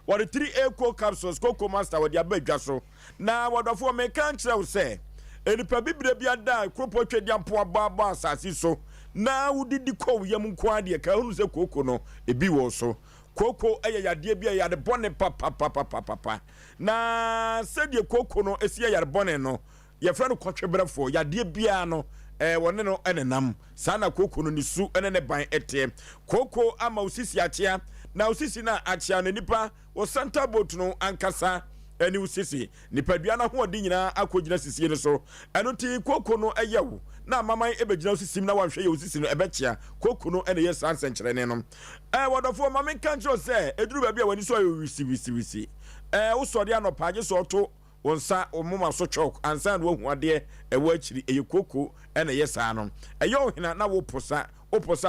what 3A co capsules cocoa master what ya badwa so na wodofo me kan kire wo se enipa bibire bi ada kropo twedi ampo aba asasi so na wodidi kɔ yam nko ade ka hunu sɛ koko no ebi wɔ so koko yade bia yade bɔne papa na sɛdeɛ koko no esi yade bɔne no yɛfrɛ no kɔtwebrɛfo yade bia no wɔne no enenam saa na koko no nisu ene ne ban ete koko ama osisi akyea na osisi na akyea no nipa wo center boat no ankasa eni osisi nipadua na ho odi nyina akogina sisie no so eno ti koko no eyewo na maman ebegyina osisi na wanhwe ye osisi no ebekya koko no ene ye sanse nkyerene no wodofo mamen kancho se eduru ba bia wani so ayo wisi usori anopa age so to wonsa omuma so chok ansan wo huade ewo akiri eyekoko ene yesa no eyo hina na wo posa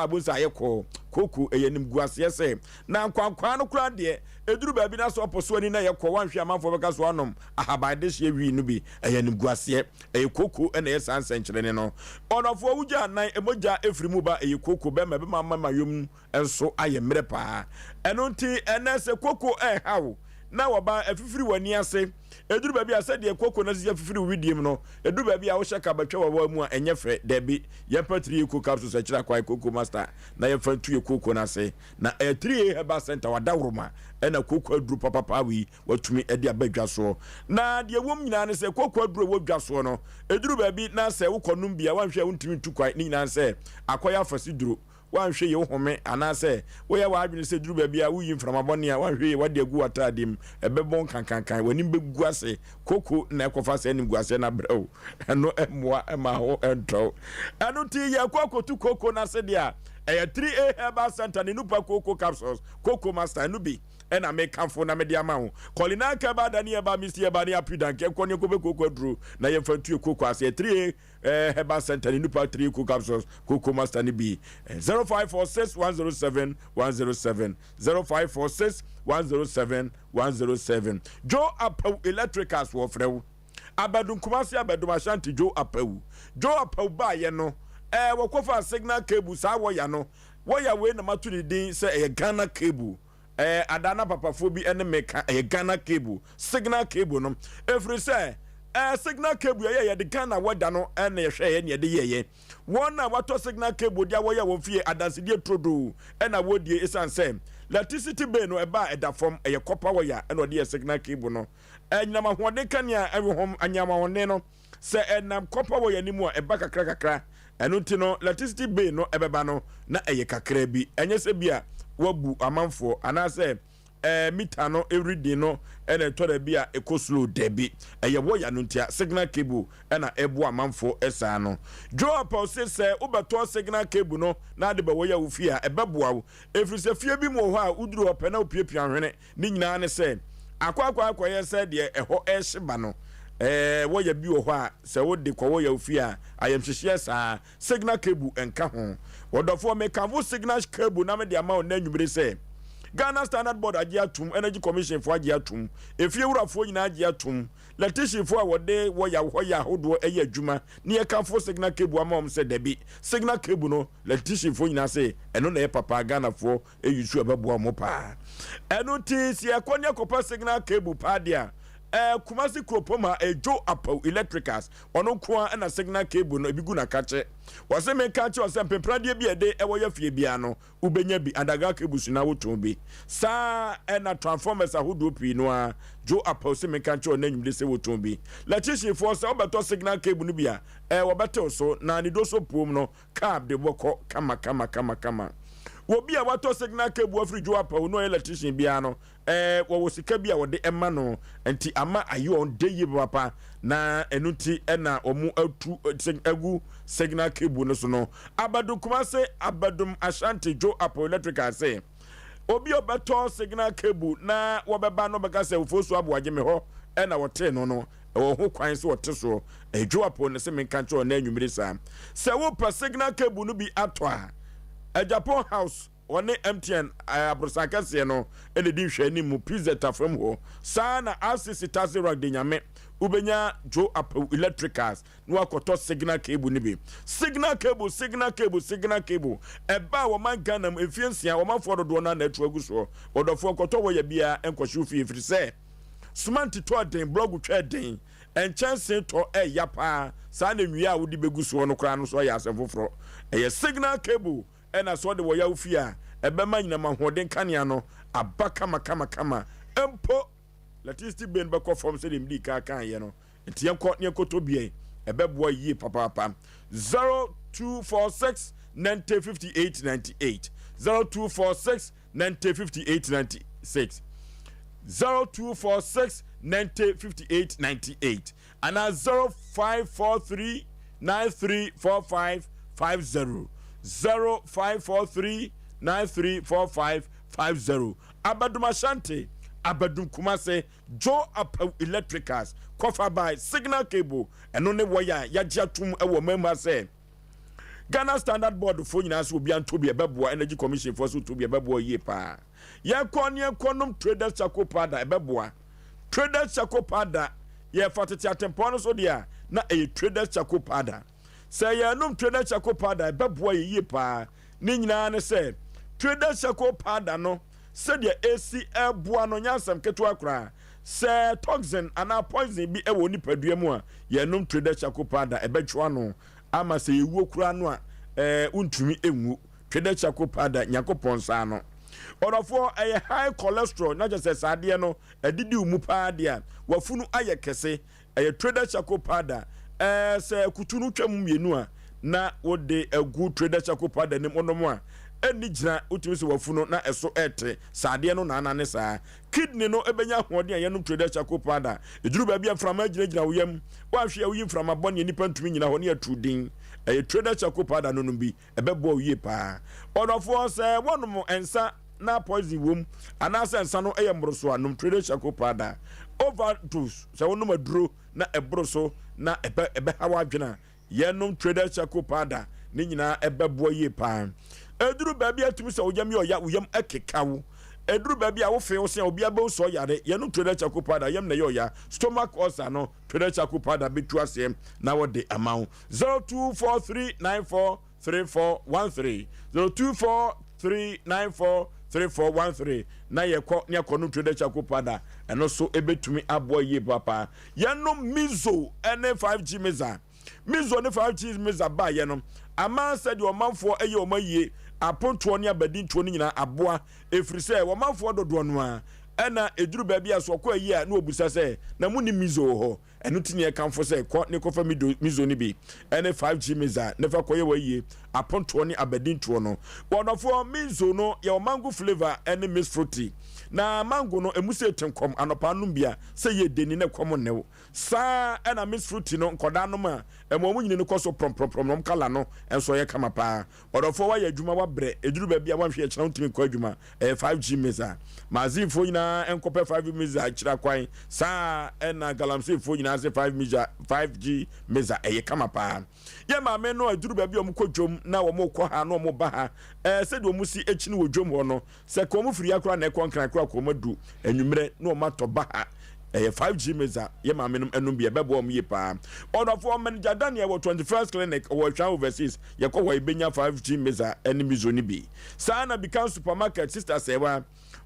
abunsa ayeko koko eyenim guase se na nkwankwa no kura de eduru ba bi na so poso ani na yeko wanhwe amanfo beka so anom ahabade hye wi no bi eyenim guase eyekoko ene yesa ansan kyerene no onofo wugya nan emoja efrimu ba eyekoko be mama yom enso ayemre pa eno nti ene se koko hawo na waba afifiri wani ase eduru ba bia se de koko na sia afifiri widiem no eduru ba bia wo hyeka batwa waba mu a enye fe debi ye patri koko capsules akira kwai koko master na ye fantu koko na se na 3 heba center wadawroma ena koko aduru papa wi watumi ede abadwa so na de wom nyina ne se koko aduru wadwa so no eduru ba bi na se wo konum bia wanhwe wontumi tu kwai ni nyina se akoya afasi duru wanhwe ye home anase wo ye wa adwene se duru ba bia wo yi mframabone a wanhwe ye wade agu atadim ebebon kankankan wani begu ase koko na ekofa se nim guase na brew eno emwa ema ho ento eno ti ye koko tu koko na se dia 3A Herbal Center ni nupa koko capsules koko master no bi ena me kanfo na me dia ma ho kolina ka ba dani e ba misi e ba ni apidan ke konye ko be koko aduru na ye fantu koko ase 3A Herbal Center ni nupa 3 koko capsules koko master ni bi 0546 107 0546 107 Joe Apau Electricals wo frew abadun kumasi abadun ashanti Joe Apau ba ye no wakofa signal cable sa waya no waya we na matu ni din se Ghana cable adana papafo bi ene meka Ghana cable signal cable no every say signal cable ye de Ghana wada no ene ye hwe ye ne de ye won na wato signal cable dia waya won fie adanse die trodo ena wodie esan say electricity bill no eba eda form ye copper waya ena ode signal cable no enyama hode kania ehom anyama hone no se enam copper waya ni mu eba kakra eno ti no electricity bill no ebeba no na eye kakra bi enye se bia wabu amanfo anase mita no everyday no ene to da bia ekoslow debi eye woya no ntia signal cable ena ebu amanfo esa no Joe Apau se ubeto signal cable no na de be woya wo fia ebeboa wo efri se fie bi mo ho a uduru opena opiepia hwene ni nyina ne se akwa ye se de eho ehyiba no woya bi wo ho a se wo de kwa woya wo fia ayemhyehyɛ saa signal cable enka ho wodofo me kanvo signal cable na me de ama on anwumre se Ghana Standard Board agi atum Energy Commission for agi atum efie wurafo nyina agi atum electrician for wode woya hoya hodo eye adwuma ne ye kanfo signal cable ama om se debi signal cable no electrician for nyina se eno na ye papa Ghana for eyusu ebebo mo pa eno ti si ekonya kopa signal cable pa dia kumasi kropoma Joe Apau Electricals ono kwa na signal cable no ebigu na kache wase me kache wase pemprade bi ede ewoya fie bia no ubenya bi adaga cable suna woton bi sa na transformers ahodo pi no a Joe Apau se me kache on anwumde se woton bi electrician for se obeto signal cable no bia wobeto so na ni do so pom no cab de boko kama wobi a wato signal cable afri Joe Apau no electrician bia no wo sika bia wode ema no enti ama ayo on dey papa na enuti na omu atu agu signal cable no so no abadum kumase abadum ashanti Joe Apau Electrical say obi obeto signal cable na wobeba no beka say Oforisuo Aboagye me ho na wote no wo ho kwan so wote so Joe Apau ne se me kan cho na anwumire sa se wo pa signal cable no bi ato a Japan house one MTN abrosakase no ene di hwani mu pizza from ho sana RCC taxi rock de nyame ubenya Joe Apau Electricals no akoto signal cable ni bi signal cable eba wo man Ghana mu efiensia wo man fododo na na tu aguso odofo akoto wo ya bia enkwahwe fi se smart to den blog twa den enchance to yapa saa na nwia a wodi begu so no kra no so ya asem foforo signal cable ena so de wo ya ofi a ebema nyina mahoden kanea no abaka kama empo electricity bill be form say dem di ka kan ye no enti ne koto bie ebeboa yi papa 0246 905898 0246 905896 0246 905898 and 0543 934550 0543 934550 Abaduma Shante Abadum Kumase Joe Apple Electricals cover by signal cable and only wire yajatum ewo member say Ghana Standard Board for Yinas will be an to be a Bebwa Energy Commission for so to be a Bebwa yepa. Yakon Traders Chakopada, a Bebwa. Traders Chakopada, ye fatati atempono so dia, na a Traders Chakopada. Say ya num Traders Chakopada, a Bebwa yepa. Nina said, Traders Chakopada no, said ya AC air buano yansam ketuakra. Say toxin and our poison be a woni peduemua, ye num Traders Chakopada, a bechuano. Ama se yewu kura no a untumi enwu twede chako pada nyakopon sa no orofo high cholesterol na je se sade no adidi umu paade a wafunu aye kese twede chako pada se kutunu twam mienu a na wode agu twede chako pada nim onomo a eni gina utumi se wafunu na eso ete sade no na anane sa kidney no ebenya hoɔden a yɛnom twede chako pada eduru ba bia frama gina woyam wahwe a woyi frama bɔne nipa ntumi nyina hɔ ne atudin twede chako pada no bi ebɛbɔ wie pa ɔdɔfo sɛ wɔnom ensa na poison wom anasa ensa no mboroso anom twede chako pada overdose sɛ wɔnom aduro na eboroso na ebe hawa adwena yɛnom twede chako pada ne nyina ebɛbɔ wie pa eduru ba bia tumi sɛ woyam yɛ woyam akekawo eduru baby a wo fe wo se obi aba so yare ye no twede chako pada yem na yo ya stomach ulcer no twede chako pada betu asem na wo de amount 0243943413 0243943413 na ye ko ne ko no twede chako pada eno so ebetumi abo ye papa ye no mizo ene 5G meza mizo ne 5G meza ba ye no ama said your manfo eye o maye aponto ne abadinto ne nyina aboa efrise wo manfo dodo no a ena eduru baabi aso ko ayi a na obusa se na muni mizo ho enu tinye kanfo se ko ne kofa mizo ne bi ene 5G meza ne fa koye wayi aponto ne abadinto no wonofo mizo no ye o mango flavor ene miss fruity na mango no emuse tenkom anopa no bia se ye deni ne kom ne sa ena miss fruity no nkoda no ma emo nyine ne koso prom no kala no enso ye kama pa odofo wa ye adwuma wa bre eduru ba bia wa hwe kyerɛ ntimi kwa adwuma 5G meza mazifo nyina enkope 5 meza kyerɛ kwan sa ena galamsey fo nyina se 5G meza eye kama pa ye ma me no eduru ba bia omkodwom na wo mokɔ ha na wo ba ha se de omusi echi ne wodwom ho no se ko mu firi akra na ekonkran akra ko madu enwumre na o mato ba ha 5G meza ye ma menum enum bia bebo om ye pa odofo manager Daniel wo 21st clinic wo twa overseas ye ko wo ibenya 5G meza enimi zoni bi sana become supermarket sister sewa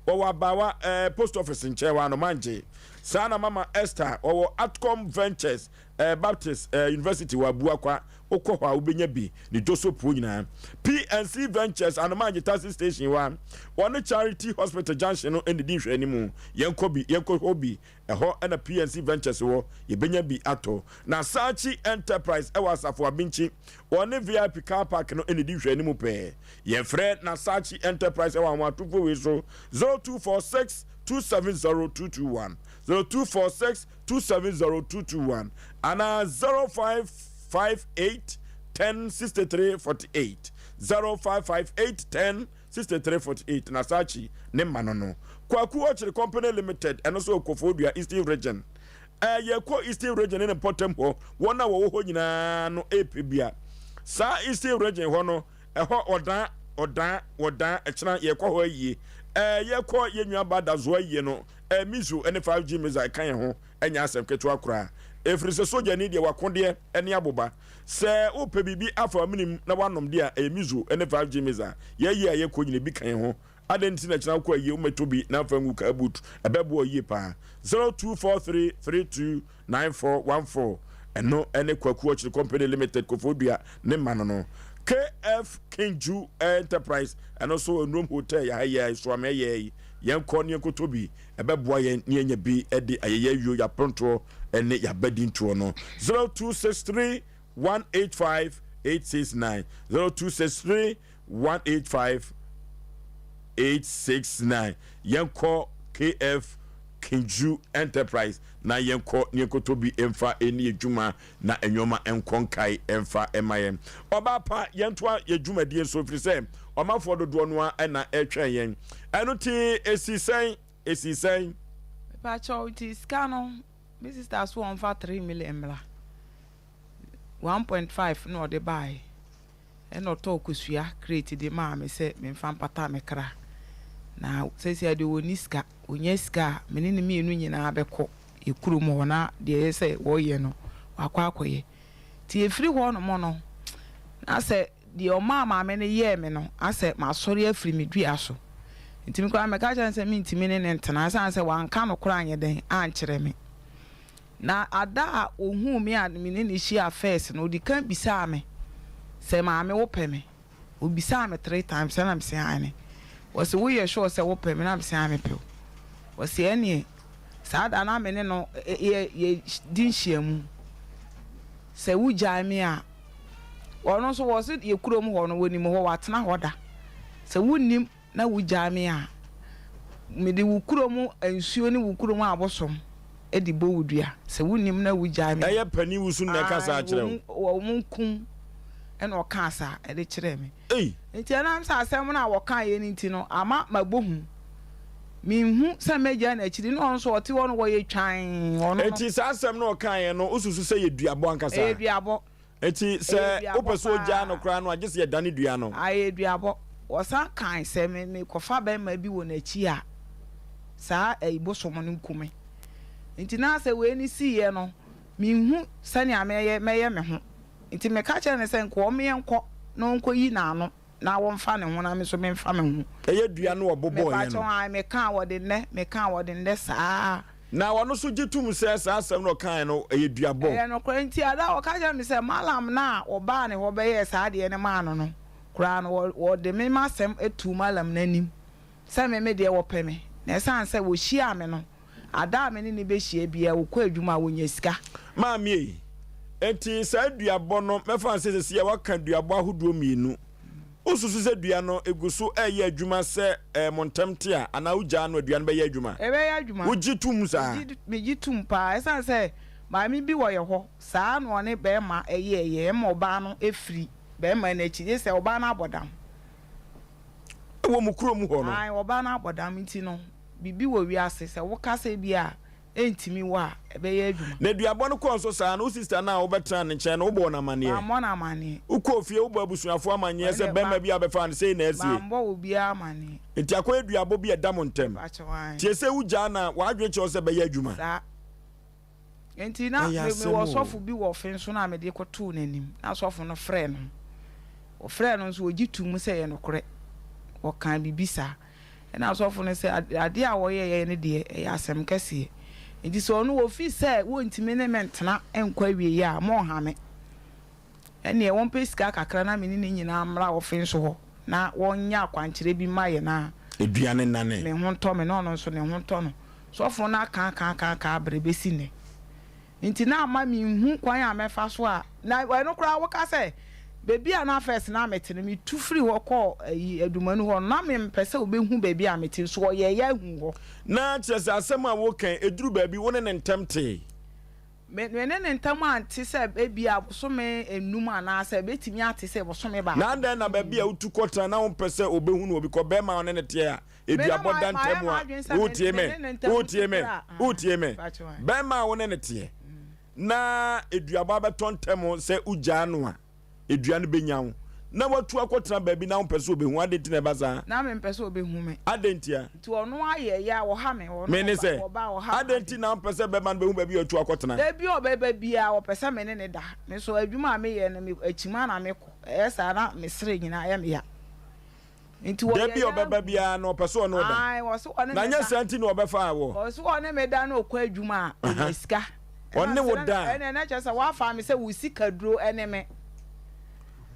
wo abawa post office nchewa no manje sana mama Esther wo Atcom Ventures Baptist University wa Buakwa okwa ubenya bi ni dosopo nyina PNC Ventures Anomaje taxi station wa one Charity Hospital Junction no eni dinhwe animu yenko hobi eho na PNC Ventures wo yebenya bi ato na Sachi Enterprise ewa Asafo Abinchi one VIP car park no eni dinhwe animu pe ye frɛ na Sachi Enterprise ewa watufo we so 0246 270221 0246 270221 ana 0558 1063 48 0558 1063 na Sachi ne manono kwaku ochire company limited eno so okofodua Eastern region ye ko Eastern region ne important ho wona wo ho nyina no epibia sa Eastern region ho no eho odan ekira ye ko ho yie ye ko ye nwa bada zo yie no mizu ene 5G meza kan ho enya asem keto akura efrise soja ni de wakode ene aboba se ope bibi afa minim na wanom de a mizu ene 5G meza ye ye ko nyine bi kan ho adenti na china ko ayi umeto bi na fa ngu ka boot ebebo ayi pa 0243329414 eno ene kwaku ochire company limited kofodua ne mano no KF Kinju Enterprise and also a room hotel ya so am ye yen konye kotobi ebebo yen nye bi edi ayeye yo ya pronto ene ya bedin to no 0263 185 869 0263 185 869 yenko KF Kinju Enterprise na yenko nyekotobi emfa eni ejuma na enyoma enkonkai emfa emayem obapa yentwa yedwumadie so frise omafo dodo no a na etwen yen eno ti esisen pa chawti scano my sister so on for 3 million mla 1.5 no de buy eno talk kusua create the ma me say me mfa pata me kra na sesi ade woniska onyeska menene mienu nyina abekọ ekurum ho na de say wo ye no wakwa akoye ti efiri ho no mo no na say de o ma me ne ye me no ase ma sori afiri me dua so ntimi kwa me ka chan say me ntimi ne ntena san say wanka no kra anye den ankyere me na ada ohu me a me ne shi affairs no di kan bisa me say ma me wo pe me obisa me 3 times na me say ane was we sure say wo pe me na me say ame pe was ene sada na me ne no ye din hyiamu say wo gya me a ono so was ye kurom ho no woni mo ho watena hoda say wonnim na wo gya me a me de wo kurom ansuo ne wo kurom abosom e di bo wudua say wonnim na wo gya me eye pani wusu na kasa a kire wo munkum ena o kasa e de kire me nti na am sa asem na wo kan ye nti no ama mabohu minhu sa meja na chiri no so oti won wo ye twan ono enti sa asem na o kan ye no ususu se ye duabo ankasa duabo enti se opeso gya no kra no agese ye dane dua no aye duabo wo sa kan se me kofa ba ma bi wo na chi a sa eibosom no nkume nti na se we ni si ye no minhu sani ameye meye me ho nti me ka kire ne se nko me enko no nko yi na ano na wo mfa ne ho na me so me mfa me ho eye dua no obobo ye no me pa me kan wo de ne saa na wono so gitum se saa asem no kan no eye duabo no kra nti ada wo ka kire me se malam na oba ne ho be ye saa de ne ma no no kra no wo de me ma asem etu malam nanim se me de wo pe me na san se wo hia me no ada me ne be hia bia wo kwa adwuma wo nya sika ma me enti sa duabo no mefa se ye waka duabo ahodo mienu ususu se dua no eguso eye adwuma se montamte a ana ugya no adua no be ye adwuma ugitum sa me gitum pa esan se ma mi bi wo ye ho saa no ne be ma eye ma oba no efiri be ma na chi se oba na abodam wo mukuro mu ho no ai oba na abodam nti no bibi wo wi ase se wo ka se bia entimi wa ebe ye adwuma na duabo no ko so saa no sister na wo betra ne nche no wo bo na mane na mane uko fie wo bo abusuafo amanye se be ma bia be fa ne sei na asie mambo obi amane enti akwa duabo bi edam ntem tie se ugya na wa adwe che se be ye adwuma sa enti na me wo sofo bi wo fen so na me de koto nanim na sofo no frɛ no o frɛ no so ogitum se ye no kore o kan bibisa na sofo no se ade a wo ye ne de e asem kase nti so no ofi say wo ntimi ne mentena enkwa wie ya mo ha me ene e won pesika kakra na meni ne nyina amra wo fin so ho na wonya akwankyere bi maye na eduane nane me ho to me no no so ne ho to no so fo na kan abrebesi ne nti na ama mi hu kwan a mefa so a na we no kra wo ka say bebi a na first na metene mi tu free ho ko adumanu ho na me mpese obehu bebi a meti so ye ya hu ho na chese asem a wo kan eduru bebi woni ne ntamte me ne ntam anti se bebi a so me enum ana se betimi ati se bo so me ba na den na bebi a utu kota na wo mpese obehu no obi ko be ma one ne te a eduabo dantem a utie me be ma one ne te na eduabo abetontem se ugya no a eduane benyawo na watu akotena baabi na mpese obehu adenti na baza na me mpese obehu me adentia nti ono aye ya wo ha me ono me ne se adenti na mpese beba na behu baabi otu akotena ebi obeba bia wo pese me ne da me so adwuma me ye na me akima na me ko esa na me sere nyina ya me ya Into what Debbie or Babia no person no. I was on Na nya senti no obefa wo. Was one me da no kwa adwuma iska. Onne wo da. And na just wa fa me say we sika duro eneme.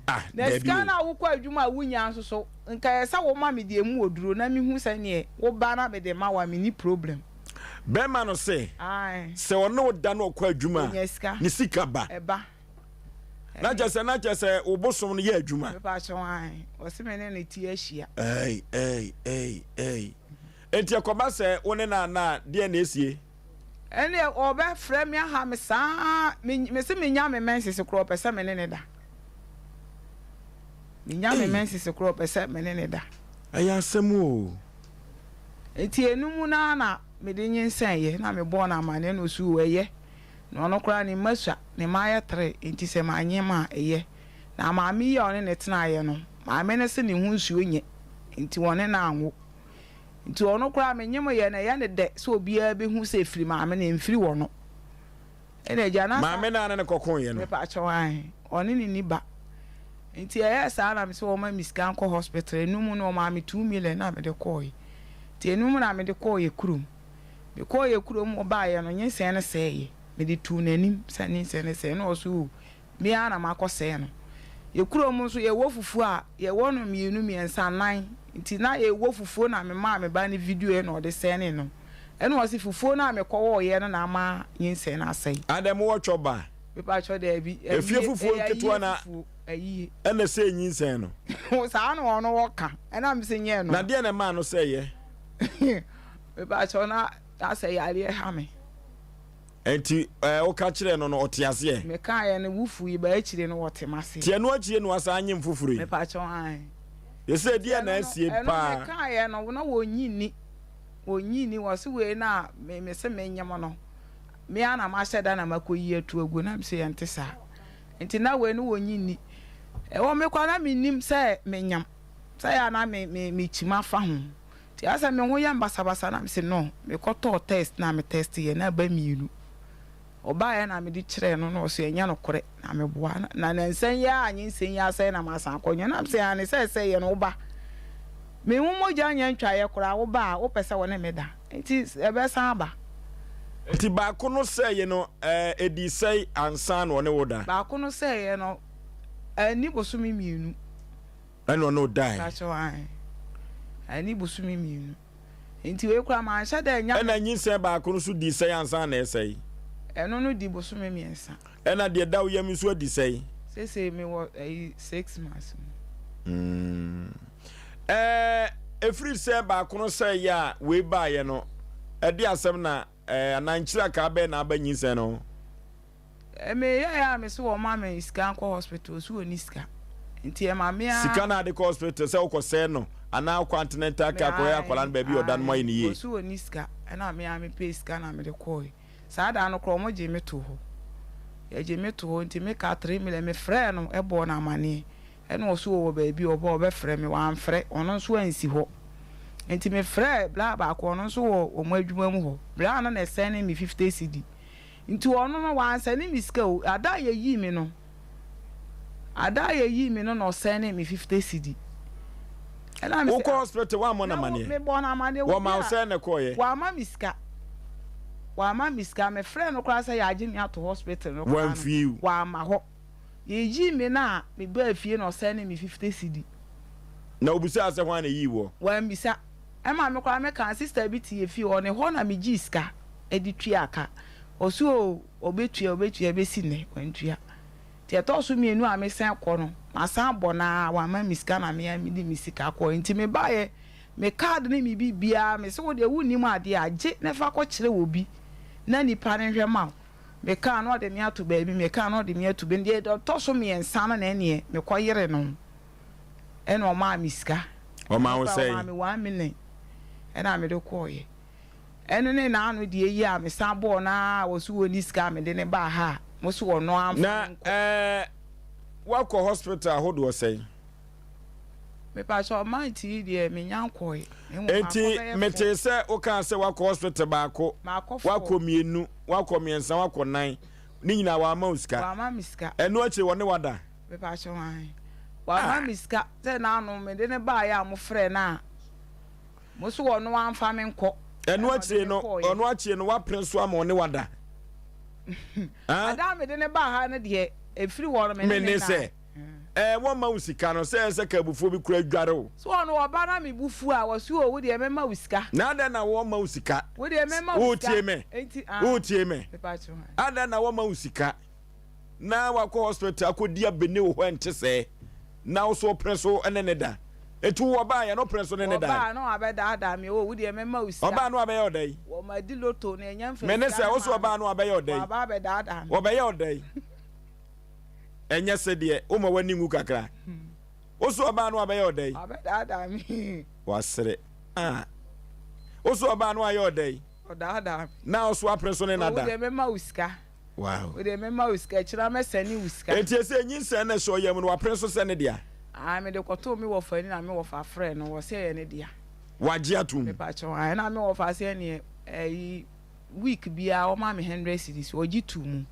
Ah, na sika na wo kwa adwuma wunya nso so nka yesa wo ma me de mu oduro na me hu sane wo ba na me de ma wa me ni problem. Bema no say. Ai. Se onne wo da no kwa adwuma. Ni sika ba. Eba. Na just obosom no ye adwuma. Me pa cho ai. O se me ne ti ahia. Enti akoba se one na de na esie. Ene obe frɛ me aha me saa me se me nya me menses kro pese me ne da. Me nya me menses kro pese me ne da. Aya asem o. Enti enum na me de nyinsan ye na me bo na amane no su weye. No no kra ni masua ne maye 3 enti se ma anyema eye. Na ma me ye one ne tena ye no. Ma me ne se ne hu nsuo nye. Enti wone na anwo. Nti ono kra me nyemo ye na ye ne de so obia be hu se firi ma me ne mfiri wono. Ene ja na ma me na ne kokon ye no. Me pa chwan. Oni ni ba. Nti ye sa na me se wo ma miska nko hospital enum no ma me 2 million na me de koy. Ti enum na me de koy kurum. Me koy kurum oba ye no nyensen ne seye. Me de tu nanim sani sene se no so me ana makose no. Ye kurum so ye wo fufu a ye wo no mienu miensa nan. Nti na ye wo fufu na me ma me ba ne video e no de sene no. E no wasi fufu na me kowo ye no na ma nyensen na asai. Adam wo choba. Me pa cho de bi. Efie fufu nketo na ayi. E na se nyensen no. Wo sa no ono wo ka. E na me se nye no. Na de na ma no se ye. Me pa cho na asai ale ha me. Enti o ka kire no no otiase e. Me ka ye ne wufu yi ba akire no wotemase. Tie no akire no asa anye mfufuru. Me pa cho ai. Ye se dia na asie pa. Me ka ye no na wonyini. Wonyini wose we na me se menyam no. Me ana ma hyeda na makoyi atu agu na me se yente sa. Enti na we no wonyini. E wo me kwa na menim se menyam. Sa ya na me chima fa ho. Ti asa me ho ya mbasabasa na me se no. Me koto test na me test ye na ba miinu. Oba ya na me di kire no no so enya no kore na me boa na nsan ya anyi nsan ya sai na masa akonya na se ani se ye no ba me hu moja anya ntwa ye kora wo ba wo pese wo ne me da enti ebe san ba enti ba ko no se ye no edi sai ansan no ne wo da ba ko no se ye no ani bosumi mienu ani no dai ka cho ai ani bosumi mienu enti we kora ma sha da nya na nyi se ba ko no so di sai ansan na esai eno no di bosome miensa ena de dawo yam so di sei se me wo 6 months efri se ba kono se ya we ba ye no e de asem na ananchira ka be na ba nyi se no me ya me so wo ma me iska nko hospital so oni iska nti e ma me sika na de hospital se wo se no ana continental ka ko ya kwala ba bi odan mo ni ye so oni iska na me pay iska na me de koy sada no kro mo je meto ho ya je meto ho nti me ka 3 million me frɛ no e bo na amane e no so wo ba bi obo be frɛ me wan frɛ ono so ansi ho nti me frɛ bla ba ko ono so wo mo adwuma mu ho bla na na send me 50 cedi nti ono no wan send me ska o ada ye yi me no no send me 50 cedi e na me wo ko hospital wa mo na amane me bo na amane wo ma send ne ko ye wa ma miska wa ma miska me frɛ no kra sɛ ya agi me ato hospital no wa mfiu wa ma ho ye ji me na me ba fie no send me 50 cedi na obusa ase ho na yi wo wa mbisa e ma me kra me kan sister bi tie fie ho ne ho na me gi ska e di tua aka osu obetua be si ne wantua ti eto so mienu a me sen kɔ no ma san bɔ na wa ma miska na me di misika kɔ nti me ba ye me card ne me bibia me se wo de wuni mu ade age ne fa kɔ kyerɛ wo bi na nipa ne hwɛ ma me ka no de me ato baabi me ka no de me ato be de to so me ensa na ne me kɔ yere no e no ma miska o ma wo sei me 1 million e na me de kɔ ye eno ne na anu de yi a me san bɔ na wo so wo ni ska me de ne ba ha mo so wo no am na wakɔ hospital ho do sei me pa so ma ti de me nyan kɔ ye enti mete se o kan se wakɔ hospital ba ko wakɔ mienu wakɔ miensa wakɔ nan ni nyina wa ma uska wa ma miska eno achi woni wada me pa so an wa ma miska se na anu me de ne ba ya mo frɛ na mo so wo no amfa me nkɔ enu achie no onu achie no wa prince wa ma one wada ada me de ne ba ha ne de efiri wo me ne se wo ma usika no se ka bufo bi kura dware o so ono oba na me bufu a wo so wo de me ma usika na ada na wo ma usika wo de me ma usika wo tie me ada na wo ma usika na wa ko hospital akodi abene wo ho ente se na wo so preso ene ne da etu wo ba ya no preso ne da ba no abeda me wo de me ma usika oba no abeya odai wo ma di loto na enya mfa me ne se wo so oba no abeya odai oba abeda me wo beya odai enya se de o ma wani ngu kakra o so oba no abeya odai abeda me wasere o so oba no ayo odai odada na o so apreso ne na da wo de me ma usika wow wo de me ma usika chira me sani usika enti se nyin se na so yam no apreso se ne dia me de kwato mi wo fani na me wo fa frɛ no wo se ye ne dia waji atum me pa cho na me wo fa se ne week bia o ma me 100 cedis o gi tu mu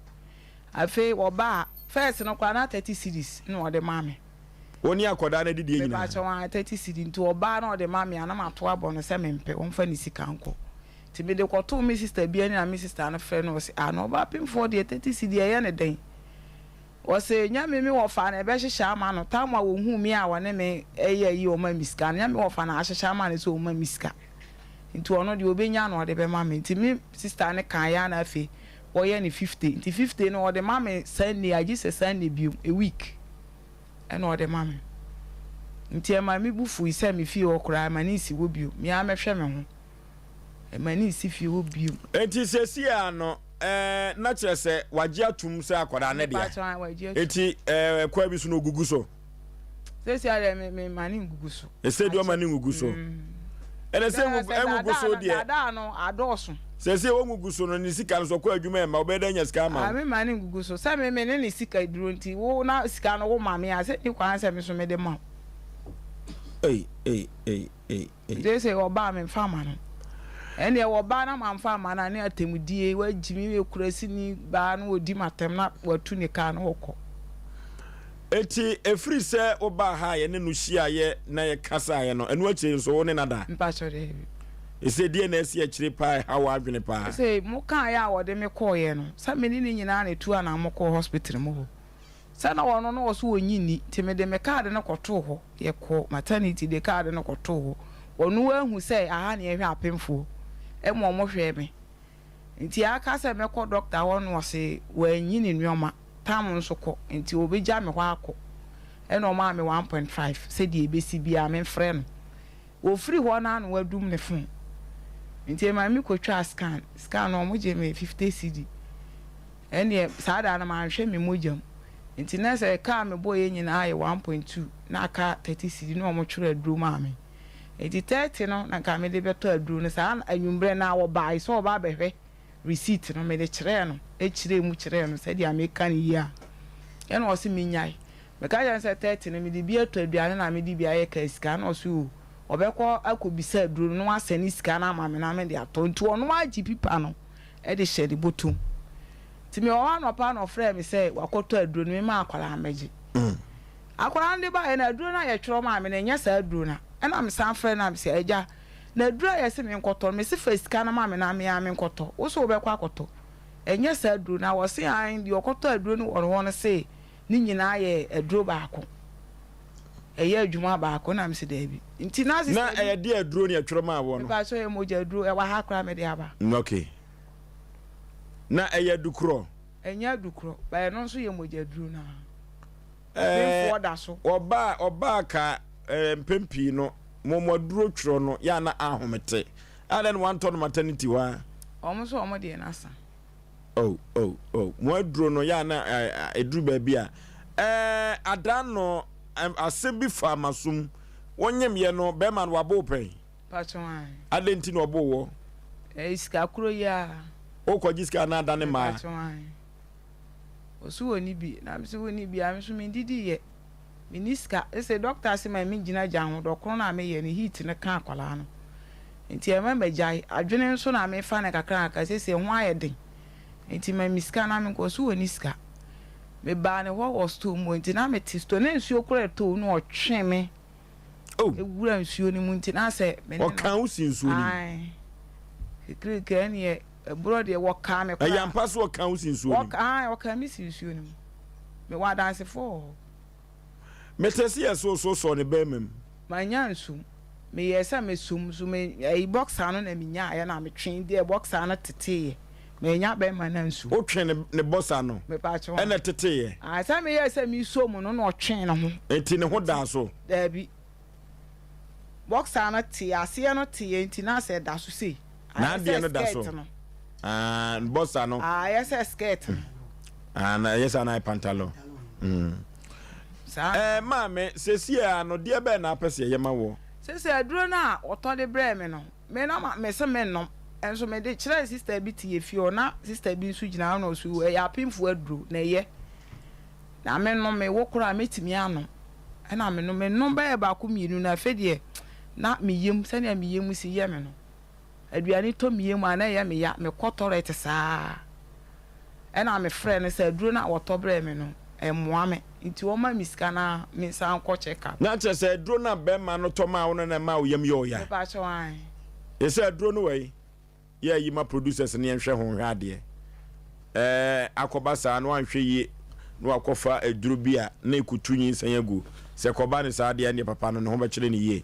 afi wo ba first no kwa na 30 cedis no de ma me woni akoda na didi nyina me pa cho 30 cedis nti o ba na o de ma me ana ma to abo no se me mpe o mfa ni sika nko ti me de kwato mi sister bia ni na mi sister na frɛ no se no ba pim for de 30 cedis ye ne den wose nyame mi wo fa na ebe hyehyɛ ama no tamwa wo hu mi a wone me yi o ma miska nyame wo fa na ahyehyɛ ama ne so o ma miska nti ono de obenya no de be ma me nti mi sister ne kan ya na afi wo ye ne 50 nti 50 no de ma me Sunday agi se Sunday biom a week ena o de ma me nti e ma mi bufu ise mi fi o kura ma ni si wo biom mi a mehwɛ me ho e ma ni si fi wo biom enti sesi a no na kyerɛ sɛ wagye atum sɛ akwada ne dia eti kwa bi so no gugu so sesi a me mani gugu so ese di o mani gugu so ene se gugu so dia ada no adoso sesi o gugu so no ni sika no so kwa adwuma ma obeda nya sika ma me mani gugu so se me ne ni sika duro nti wo na sika no wo ma me a se ni kwa se me so me de ma sesi o ba me fama no ene e wo ba na mamfa ma na ne atemudie wagimi we kurasi ni ba na odi matem na watu ne ka na wokọ eti efri se oba ha ye ne no hia ye na ye kasa ye no enu achi nso wo ne nada mpa chore ese die na esi achire pa ha wa adwene pa se mo kan ya wo de me kọ ye no sa me ni nyina na tu ana mo kọ hospital mo ho sa na wono no wo so onyini ti me de me card na kọto ho ye kọ maternity de card na kọto ho wonu ahu se aha na ye hwe apemfo mo hwe me nti aka se me kọ doctor won wo se wanyi ni nneoma tam nso kọ nti obegya me hɔ akọ ena o ma me 1.5 se die besi bia me frɛ no wo free hɔ na no wadum ne fon nti ma me kɔtwa scan no mo je me 50 cd ene saada na ma hwɛ me mojam nti na se ka me boye nyina aye 1.2 na aka 30 cd no mo twere aduro ma me eti 30 no na ka me de beto aduro no sa anwumbre na wo bai so ba behwe receipt no me de kyerɛ no kyerɛ mu kyerɛ no sɛ dia me ka ne yi a ena o se me nyai me ka yan sɛ 30 no me de bi eto aduane na me de bi aye ka sika na o so obekɔ akobisa aduro no asani sika na ama me na me de ato nti ono agi pipa no e de hyɛ de botum ti me o ano pa no frɛ me sɛ wakɔtɔ aduro no me ma akwala amagye akwala ndi ba e na aduro na ye twero ma me na nya sa aduro na ena me san frɛ na me sɛ agya na aduro ye se me nkɔtɔ me se fa sika na ma me na me ya me nkɔtɔ wo so obekɔ akɔtɔ enya sa aduro na wo se an di okɔtɔ aduro no wɔn se ni nyina ye aduro baako eye adwuma baako na me se da bi nti na na eye de aduro ne atwero ma wo no ba so ye moja aduro e wa ha kra me de aba okay na eye dukuro enya dukuro ba no so ye moja aduro na before da so oba ka mpempi no momoduro twro no ya na ahomete aden one ton maternity wa omo de na asa mo aduro no ya na eduru ba bia adan no asem bi fa masum wonyem ye no be man wabo pen patwan adenti no obo wo iska kuro ya o ko jiska na adan ma patwan osu woni bi na mi so woni bi am so mi didi ye miniska ese doctor se ma mi gina gya ho dokoro na me ye ne heat ne ka akwala no nti e ma magya adwene nso na me fa ne kakra aka se ho ayeden nti ma miska na me ko so woni ska me ba ne ho was to mu nti na me tisto na nsuo kura to no otwe me oh ewura nsuo ni mu nti na se me o kan wo sin nsuo ni ai kire ne bro de wo ka me kwa ayampa so o kan wo sin nsuo ni o kan mi sin nsuo ni me wa dance for metesi so ne be mem manya nsu me yesa me sum so me e boxer no na me nya ya na me twen de boxer no tete me nya be ma na nsu o twen ne boxer no me pa cho e na tete ye sa me yesa me so mu no na o twen no ho enti ne ho da so da bi boxer no te ase no te enti na se da so sei na de no da so boxer no yesa skirt na yesa na pantalon maame sesia no de be na apese ye ma wo sesia aduro na oto de bre me no me na me se me no enso me de kire sister bi tie fie na sister bi nsu gina na osu ya pimfo aduro na ye na me no me wokura metimi ano na me no ba ba ko mienu na fedie na me yem se na me yem si ye me no aduane to me yem ana ye me ya me kotorete saa na me frɛ no se aduro na oto bre me no moame nti wo ma miska na me san ko check up na che se dro na be ma no to ma wo na ma wo yam yo ya ba cho an e se dro no we ye yi ma producers ne nhwe ho hwa de akoba sa no anhwe yi no akofa aduro bi a na ekutunyi nsan agu se koba ne sa de ne papa no ho be kire ne ye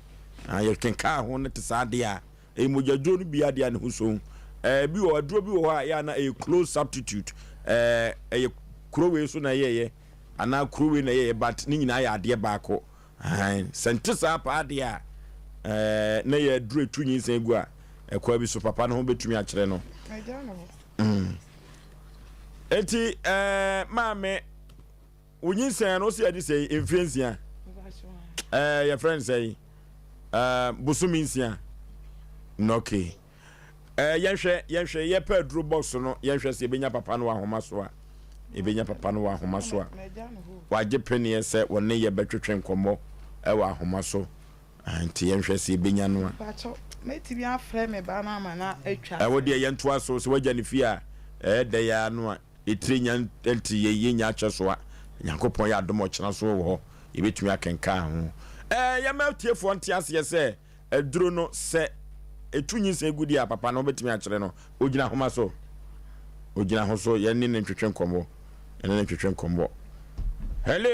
ye kenka ho ne te sa de a e mojaduro no bi ade ne ho so bi wo aduro bi wo ha ya na a close substitute kurowe so na ye ana kurowe na ye but ni nyina ya ade baako sente sa pa ade a na ye duro tunyi nsan egu a ekwa bi so papa no ho betumi a kire no enti maame wonyinsan no so ye de say influencia your friend say busuminsia no okay yenhwe ye pa duro box no yenhwe se benya papa no ahoma so a ebenya papa no ahoma so a waje penie se wonne ye betwetwe nkomo e wa ahoma so anti yenhwe se ebenya no a bacho meti bi afre me ba na ama na atwa wo de ye ntoa so se waja ne fi a de ya no a etrinya enti ye nya ache so a Nyankopon ya adom ochena so wo ebetumi akenka ho ya matiefo ntiase ye se eduro no se etunyi se gudi a papa no betumi a kire no ogina homa so ogina ho so ye ne ntwetwe nkomo ene ne ntwetwe nkomo hello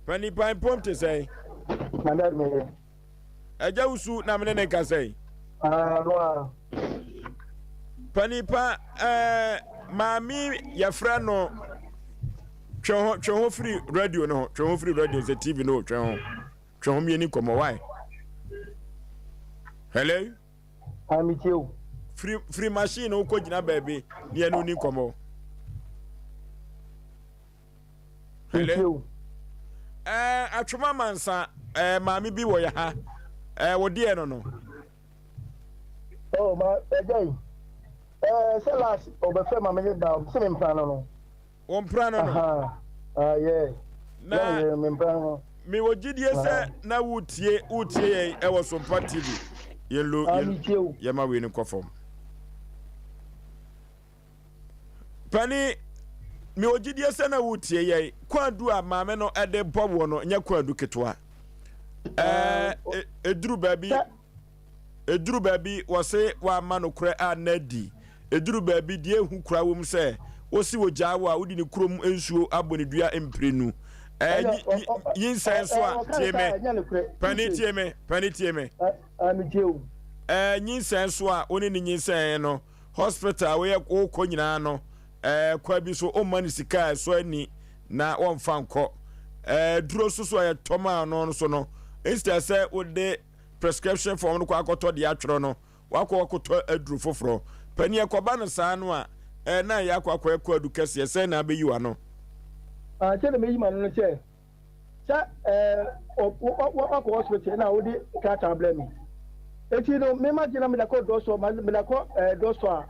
pani pai pomte say mandar me aja usu na me ne ka say no pani pa mami ya fra no twho free radio no twho free radio se tv no twho mi ni komo why hello amitiu free machine o ko gina baby ni enu ni komo hello atwoma mansa mami bi wo ya ha wo de no oh ma ejai selas obefe ma me da se me mprano no o mprano no yeah na me mprano mi wo gidie se na wutie ye e wo Sompa TV ye ma we ni kofom pani mi wo gidie se na wutie ye kwadu a maame no ede bobo no nya kwadu ketwa eduru baby wose wa manokure anadi eduru baby die hu kura wom se osi wo jawo a wodi ni kurom ensuo aboni dua emprenu yinsan so a tieme pani tieme amitiu yinsan so a oni ni yinsan no hospital we ko nyina no kwa bi so o mani sika so ani na won fa nko duro so ya toma no so no instead say wo de prescription form no kwa akoto de atwero no wakoto aduru foforo pani ekoba no saa no a na ya akwa adu kase se na be yiwa no che na me yima no che sa wako hospital na wo de kata blame eti no me ma gina me da ko do so me da ko do so a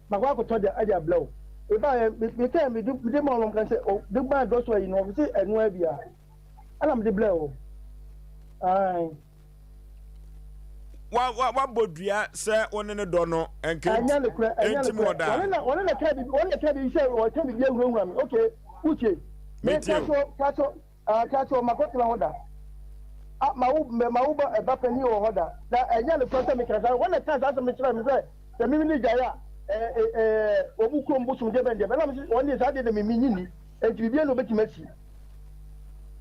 ma kwa ko to de aja blow e ba me ka me de mo lom kan se o de ba do so yi no se enu abia ala me de blow ai wa bodua se one ne do no enke enti mo da one na ka bi say o ka bi ewura mi okay uche me kaso makotla hoda mauba e bapeni o hoda da enya le kwata me kasa one na sa me kira me say the mimi jaya obuko mbusum de bende na me one sa de me nyini enti bibia no betimasi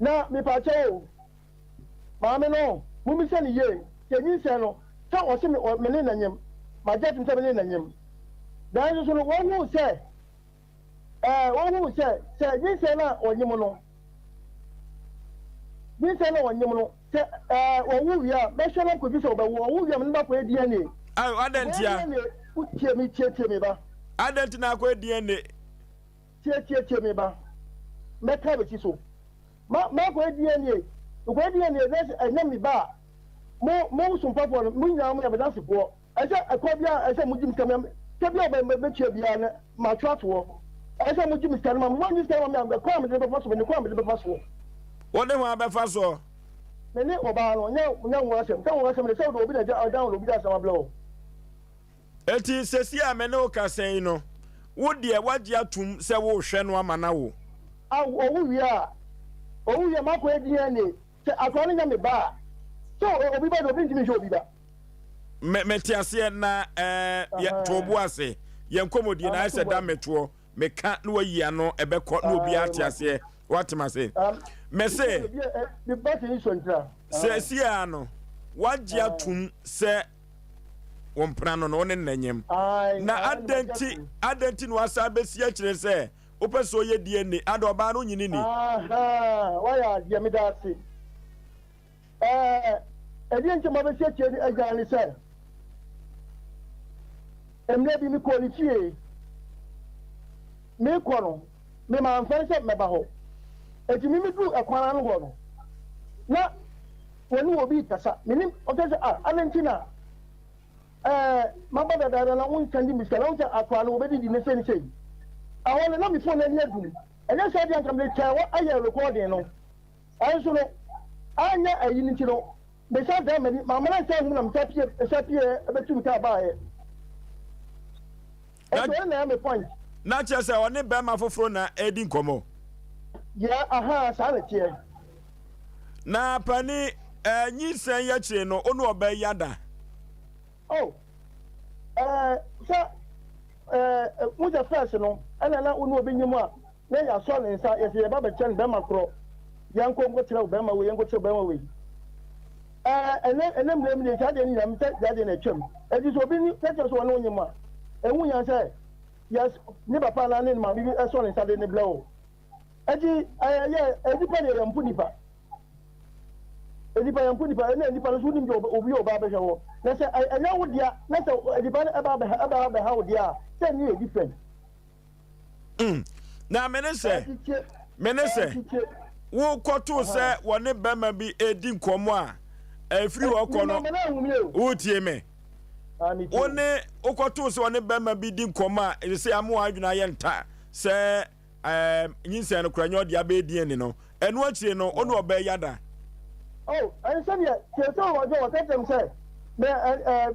na me pa che o ma me no mu mi se ni ye kenyi se no sa o se me ne nanyem ma jet me se me ne nanyem dan so no wonu se yin se na onyim no yin se na onyim no se owu wi a be hwe na ko bi se obawu owu wi am na ko DNA adentia tie me ba adenti na ko DNA tie me ba me ka be so ma ko DNA ko DNA des enya mi ba mo Sompa fo no munya mo ya be dance fo ese akobia ese mujim kamem kebia be tie bia na ma twato ese mujim skan ma mo nyi skan ma be kwa me be faso me kwa me be faso wode ho abefa so me ni oba no nya wo asem ka wo asem le se do obi na down obi da sama blow eti sesi a me ne o ka sen no wo de waje atum se wo hwe no amana wo owu wi a mako DNA se akoni nya me ba so obi ba do obi ntimi hwe obi ba me tiase na tobu ase ye nkomodi na ase da meto me ka no wayi ano ebekọ na obi atiase watemase me se the best is so se si ano waje atum se wompra no no ne nanyem na adenti no asa besi a kire se opeso ye DNA adoba no nyini ni waya dia me da se edi nche ma besi a kire agani se emle bi mi qualify me kono me ma anfa se me ba ho eti mi du akwara no ho no na woni obi kasa menim okese alentina mabada da na un kandi miskala un akwara no obedi di ne se ni sei awon na mi phone na adum enya se dia kamle chawo aye recording no ayi so no anya ayi ni no be sa da mani ma mara se hu na mtapie ebetum ka ba ye na me point na chese one be ma foforo na edi nkomo ya aha sa na tie na pani nyi sen ya chire no onu oba yada oh mu ja fresh no ana na onu obi nyimu a na ya so ne nsa ya se ba ba chen be ma kro yanko ngo tira be ma we yanko tira be ma we ene mlem ni ja de ni am ta ja de na twem edi so obi ni tete so wona onyimu a ewu yan se yes ni papa na ni ma bi so ne nsa de ne blow edi edi pa ne Mpe Nipa edi pa Mpe Nipa edi pa so ni obi oba be hwo na se enya wo dia na se edi pa eba be ha wo dia se ni different na menese wo koto se woni bema bi edi nkomo a afiri wo kono wo tie me woni okoto se woni bema bi di nkomo a se amu adwuna ye nta se nyinse no kranyo dia be die ni no enu akire no onu oba yada oh I said ya so wo tetem se me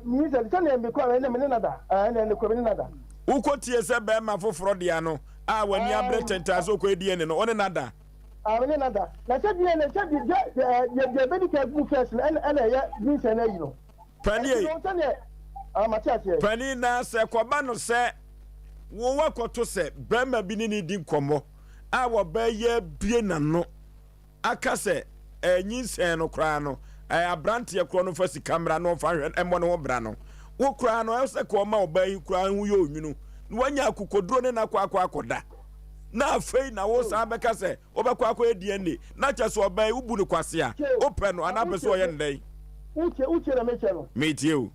nyinse se ne me kwa ne me nada ne ko me nada ukotie se be ma foforo dia no a wani abretenta so ko die ni no one nada me nada na se die ne se je be di ka bu first and ya nyinse na yi no pani na se koba no se wo wakoto se bema bi ni di nkomo a wo ba ye bie na no aka se nyinsen no kra no abrante kro no fa sikamra no fa hwe emmo no bra no wo kra no se ko ma oba yi kra hu ye onwunu no wanya akokodro ne na akoda na afei na wo sa beka se obekwa akọ DNA na chese oba yi ubu no kwase a open no ana be so ye ndai uche na meche no metie o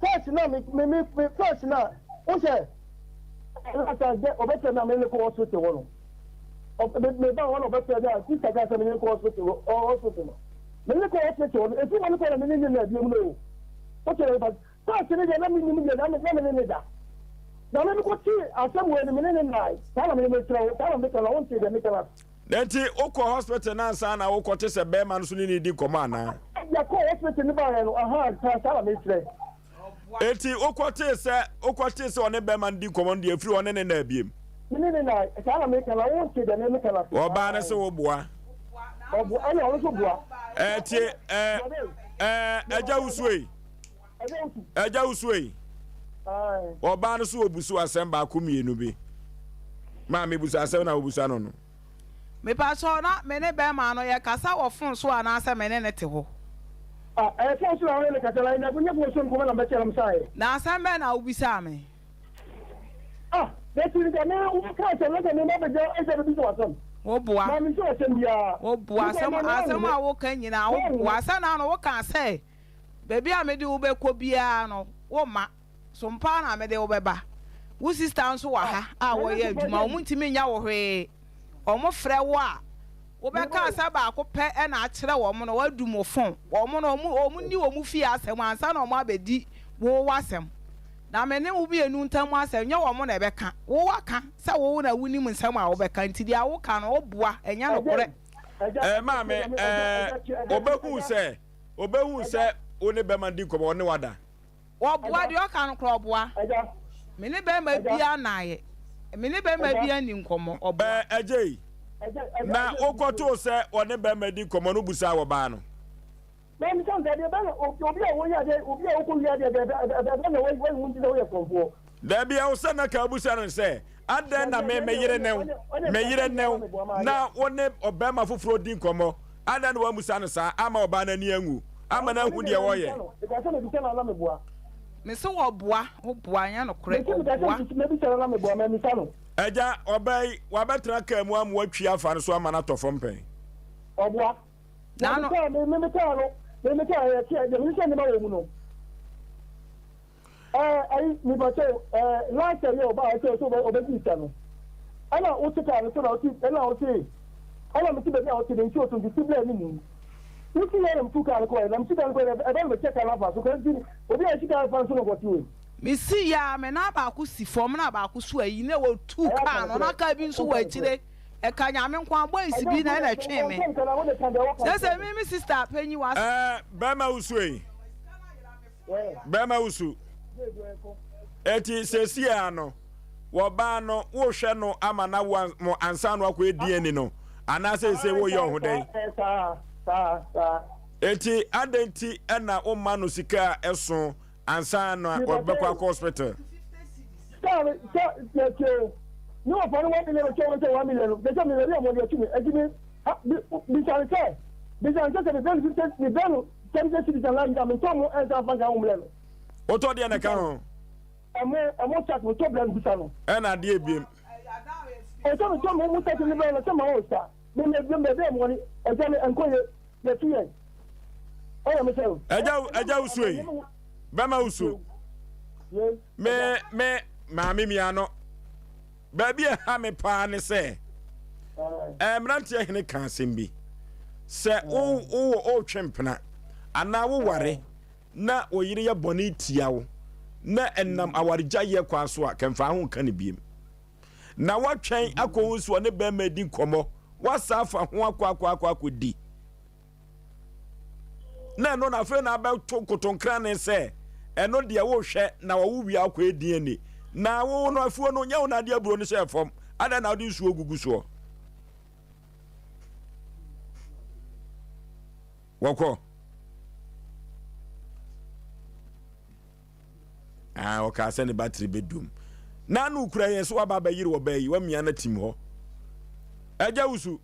first na me first na o se ata de obete na me ko hospital wono me ba wono obete da si ta ga se me ko hospital hospital me ko hospital e fi mo ko na me ni na bi mu no o tere ba ta se ne na mi ni na me da na me ko ti asem we ni me ni na ta na me tro ta na me ka na won ti de me ka Nti oko hospital na nsa na wo kote se be ma no so ni di koma na ya ko hospital ni ba no aha sala me tre eti okwate se one be man di command e free one ne na abiem ni na sala me kala wo se de me kala oba na se wo boa obu ana wo so boa eti eja usui oba na so obusu asem ba komienu bi ma me busu asem na obusu ano no me pa so na me ne be ma no ye kasa wo fon so ana ase me ne te ho fon so na wo ne kasa la ina kunya bo so ko na be chelam sai na asem be na obisa me be tu ni na wo ka se na me na be je e se be so asom wo boa ma mi so asem bia wo boa asem a wo kan nyina wo boa asa na no wo kan se baby a me di wo be ko bia no wo ma Sompa na me de wo beba wo sister nso wa ha a wo ye adwuma wo ntimi nya wo hwe o mo frɛ wo a wo be ka asa ba ko pɛ e na akyerɛ wo mo no wadu mo fon wo mo no o mo ni wo mu fi asɛm ansa na o mo abedi wo wasɛm na me ne wo bi enu ntam asɛm nya wo mo na be ka wo waka sɛ wo na wuni mu nsɛm a wo be ka nti dia wo ka no wo boa enya no korɛ ma me obehu sɛ one be man di ko one wada wo boa de o ka no korɔ boa me ne be ma bia naaye me ne be ma bia ni nkomo oboa ajei na okoto se one be ma di komo no busa wo ba no na mi san de be obi a wo ya de obi a wo ko ya de na wo mun ti de wo ya konfo da bia wo se na ka busa no se adan na me yire new na one obema foforo di komo adan wa musa no sa ama oba na ni angu ama na hu de wo ye me so wo boa nya no korɛ boa eja obai wa betra ka mu am watwi afa no so ama na tofo mpen oboa na no me ta ya ti ya mi se ni ba wo mu no ai mi ba se last year o ba se so o be ti ta no ana o ti ka no so na o ti ana o ti ana mi ti be na o ti den ti o tun ti ble ni mu Uti yere mtuka alikuwa na msika alikuwa ebe mcheka lafa so kan dini obi a shika alfa so no gotiwe mi si ya me na ba ku si fom na ba ku so ayi na wo tu ka no na ka bi nso wa chire e ka nya me nkwa boys bi na na twe me se mi sister panyi wa ba ma usu yi ba ma usu eti sesi ano wo ba no wo hwe no ama na wo ansa no akwa edie no ana se wo ye ohodan eti adenti na o ma no sika eso ansa no obekwa hospital no for 1 million or 1 million they tell me they want to me ejimi bi chanse the ben 10 citizen land am to mo enta fanga umle o to de na ka ho amo chat mo to plan gusa no na de ebiem e to mo mo chat ni ben na ma o sta me mo ni e tell me enkoye the two oh me say eja usu yi ba ma usu me maami mi ano baby ha me pa ne se mrantie hene kan sembi se o twempena ana wo ware na oyire ya boni tiawo na enam awarija ye kwa so a kemfa ho kan ne biem na watwen akohusu ne ba ma di komo wasafa ho akwa na no na fe na ba to kotonkra ne se eno de wo hwe na wo wi akwa edin ni na wo no afuo no nya wo na de aburo no se fom ada na odi nsuo gugu so wako o ka se ne battery bedum na no kura yen so aba ba yiri wo ba yi wa mia na tim ho eja usu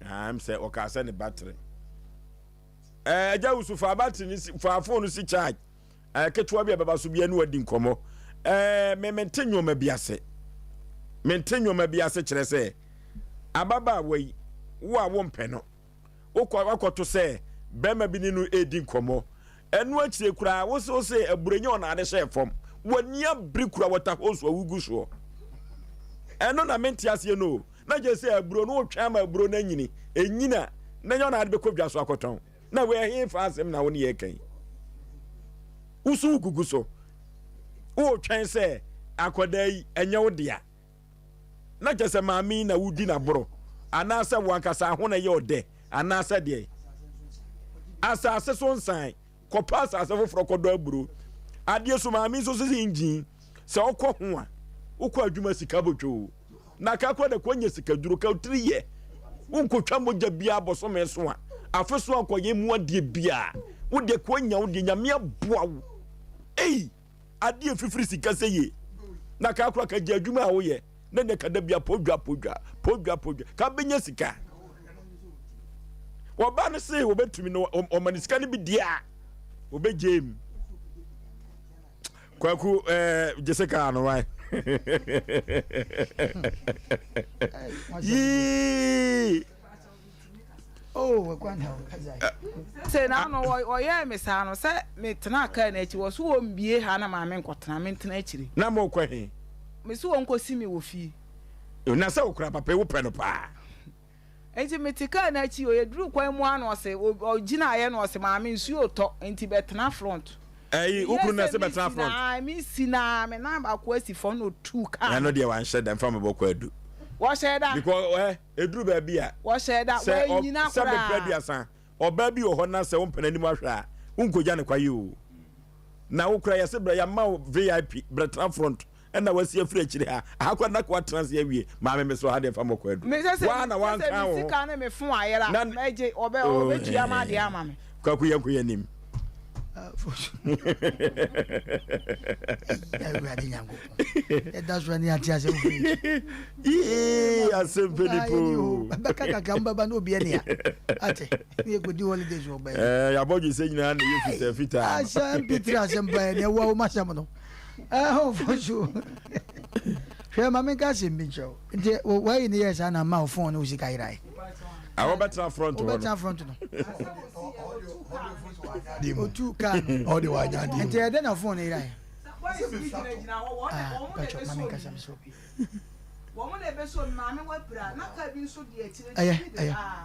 I'm say o ka se ne battery eja usu fa battery ni fa phone si charge ketwa bia baba so bia no adi nkomo me mentenyo ma biase kire se ababa wai wo a wo mpe no akwato se bema bi ni no edi nkomo enu akire kura wo se aburenye ona ade hye fom wania bri kura wata hoso awugu so eno na mentiase no na je se aburo no twa ma aburo na nyini enyina na nya ona ade bekodwa so akoton na we hin fa asem na wo ne ye kan usu gugu so o twen se akoda yi enye wo dia na je se maami na wudi na boro anasa wankasa ho na ye ode anasa de asase so nsan kopa asase foforo kodo aburo ade so ma mi so engine se okọ ho a ukọ adwuma sika botwo na ka kwa da kwanya sika duro ka 3 ye unkotwa moja bia boso me so a afeso akoye mu ade bia wo de kwanya wo de nyame aboa wo ade fifiri sika seye na ka kwa ka je adwuma a wo ye na ne kada bia podwa ka benya sika wo ba ne se wo betumi no o manisika ne bi dia wo be game kwaku Jessica no why oh kwanda say na no wo ye me sa no say me tena ka na echi wo so wo mbie ha na ma me nkotena me tena echiri na mo kwa he me so wo nkosi me wo fi na sa okura papa wo pre no pa enti me tika na echi o ye duru kwan mu ano se o gina ye no se ma me nsu oto enti betena front ukuru na se betena front mi sina me na ba ko asi fo no 2 ka na no de wan share dem from boko adu wo share da because eduru ba bia wo share da we nyina kra se be predia oba bi o ho na se wo mpananim ahwa unkoja ne kwaye o na ukura ya se bra ya ma VIP betena front and na wasi afiri akire ha akwa na kwa trans ya wie ma me so ha de fa moko adu wa na wan kan o sika na me fun ayera meje obe tua ma de ama me kwaku yanko nim that's when you are saying Asem Mpe Nipa baka kamba ba no bi ene ya ate we go di holidays wo ba Aboagye se nyina na ye fita Asem Mpe Asem ba ne wa o masam no for sure hwe ma me ka se mi cho nje wa yi ne yes ana ma phone no sika irai awo better front no o tu kan all the way nya di nje de na phone irai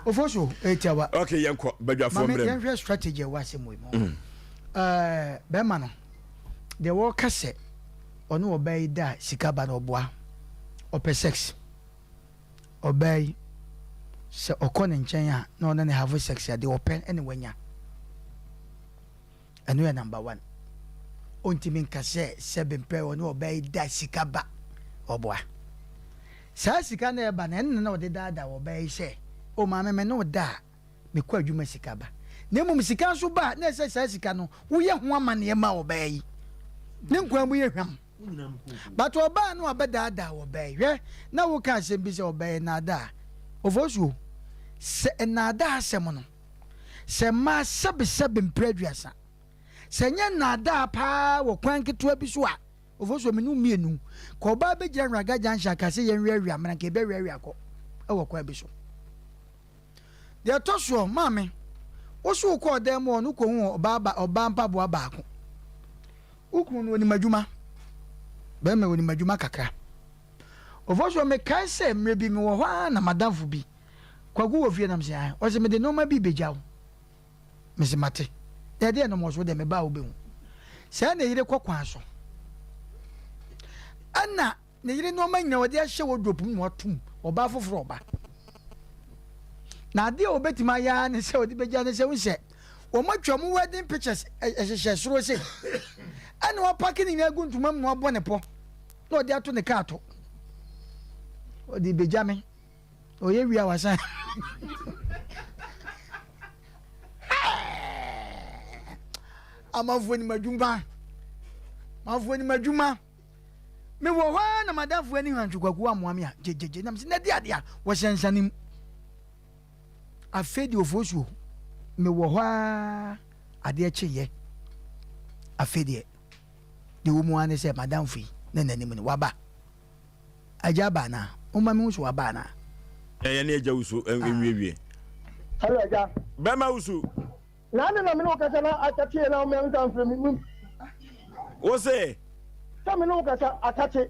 Oforisuo etiawa okay yanko badwa from them mama strategy wa se mo be ma no de wo kase ono obey da sika ba no boa ope sex obey se okone nchen a na ona ne have sex ya de open anywhere nya enu ya number 1 ontimi nkase sebe mpe ono obey da sika ba oboa sa sika na eba na nna ode da obey se o ma me no da me kwa adwuma sika ba na mum sika so ba na se sa sika no wo ye ho amane ma obey ne nkwa mu ye hwam but oba no abeda da obey hwe na wo ka se bi se obey na da Oforisuo se na da asem no se ma sebe mpraduasa se nya na da pa wo kwan keto abi so a Oforisuo me no mienu ko ba be gira raga jansha ka se yen wiawia amana ke be wiawia ko e wo kwa abi so de to so mame wo so ko dem mo no ko hu oba mpa bo ba ko ukun no ni madwuma be me woni madwuma kakra Oforisuo me kai se mre bi me wo hwa na madamfo bi kwagu wo fie na mse ai o se me de no ma bi bejawo me se mate de no mo so de me ba wo be hu se na yire kwakwan so ana ne yire no ma nya wo de ahye wo dropum no atum oba foforo oba na de obetima ya ne se odi beja ne se wo se o ma twam wedding pictures ehye soro se ana wa packing ni aguntuma mu abo ne po na odi ato ne ka ato odi beja me o ye wi awasa amafu ni madwuma me wo hwa na madafu ani hwantwakwaku amoame a jejeje na mse na dia dia wo sensanim afedi Oforisuo me wo hwa ade cheye afedi de wo mu ane se madamfu na nanim ni waba ajaba na o ma me wo so waba na ya na eja usu enwie hello aja be ma usu na me no kasa na atatie na o me ntan frem ni o se me no kasa atatie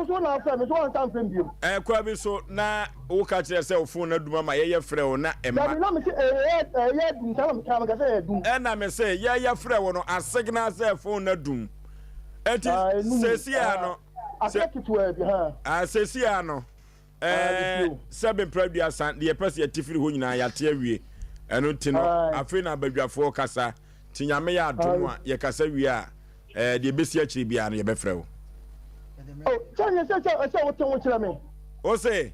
so na frem so ntan frem bi kwa bi so na wo ka kire se o phone na duma ma ye frɛ wo na emma na me se ye dum ta me ka kasa ye dum na me se ye frɛ wo no asignal se phone na dum eti sesia no atake to e bi ha sesia no Seven previous san the person ya tifiri ho nyina ya te awie eno nti no afi na badwafo kasa tinyame ya adom a ye kasa wie a de besi akiri bia no ye befrɛ wo say what you tell me Osei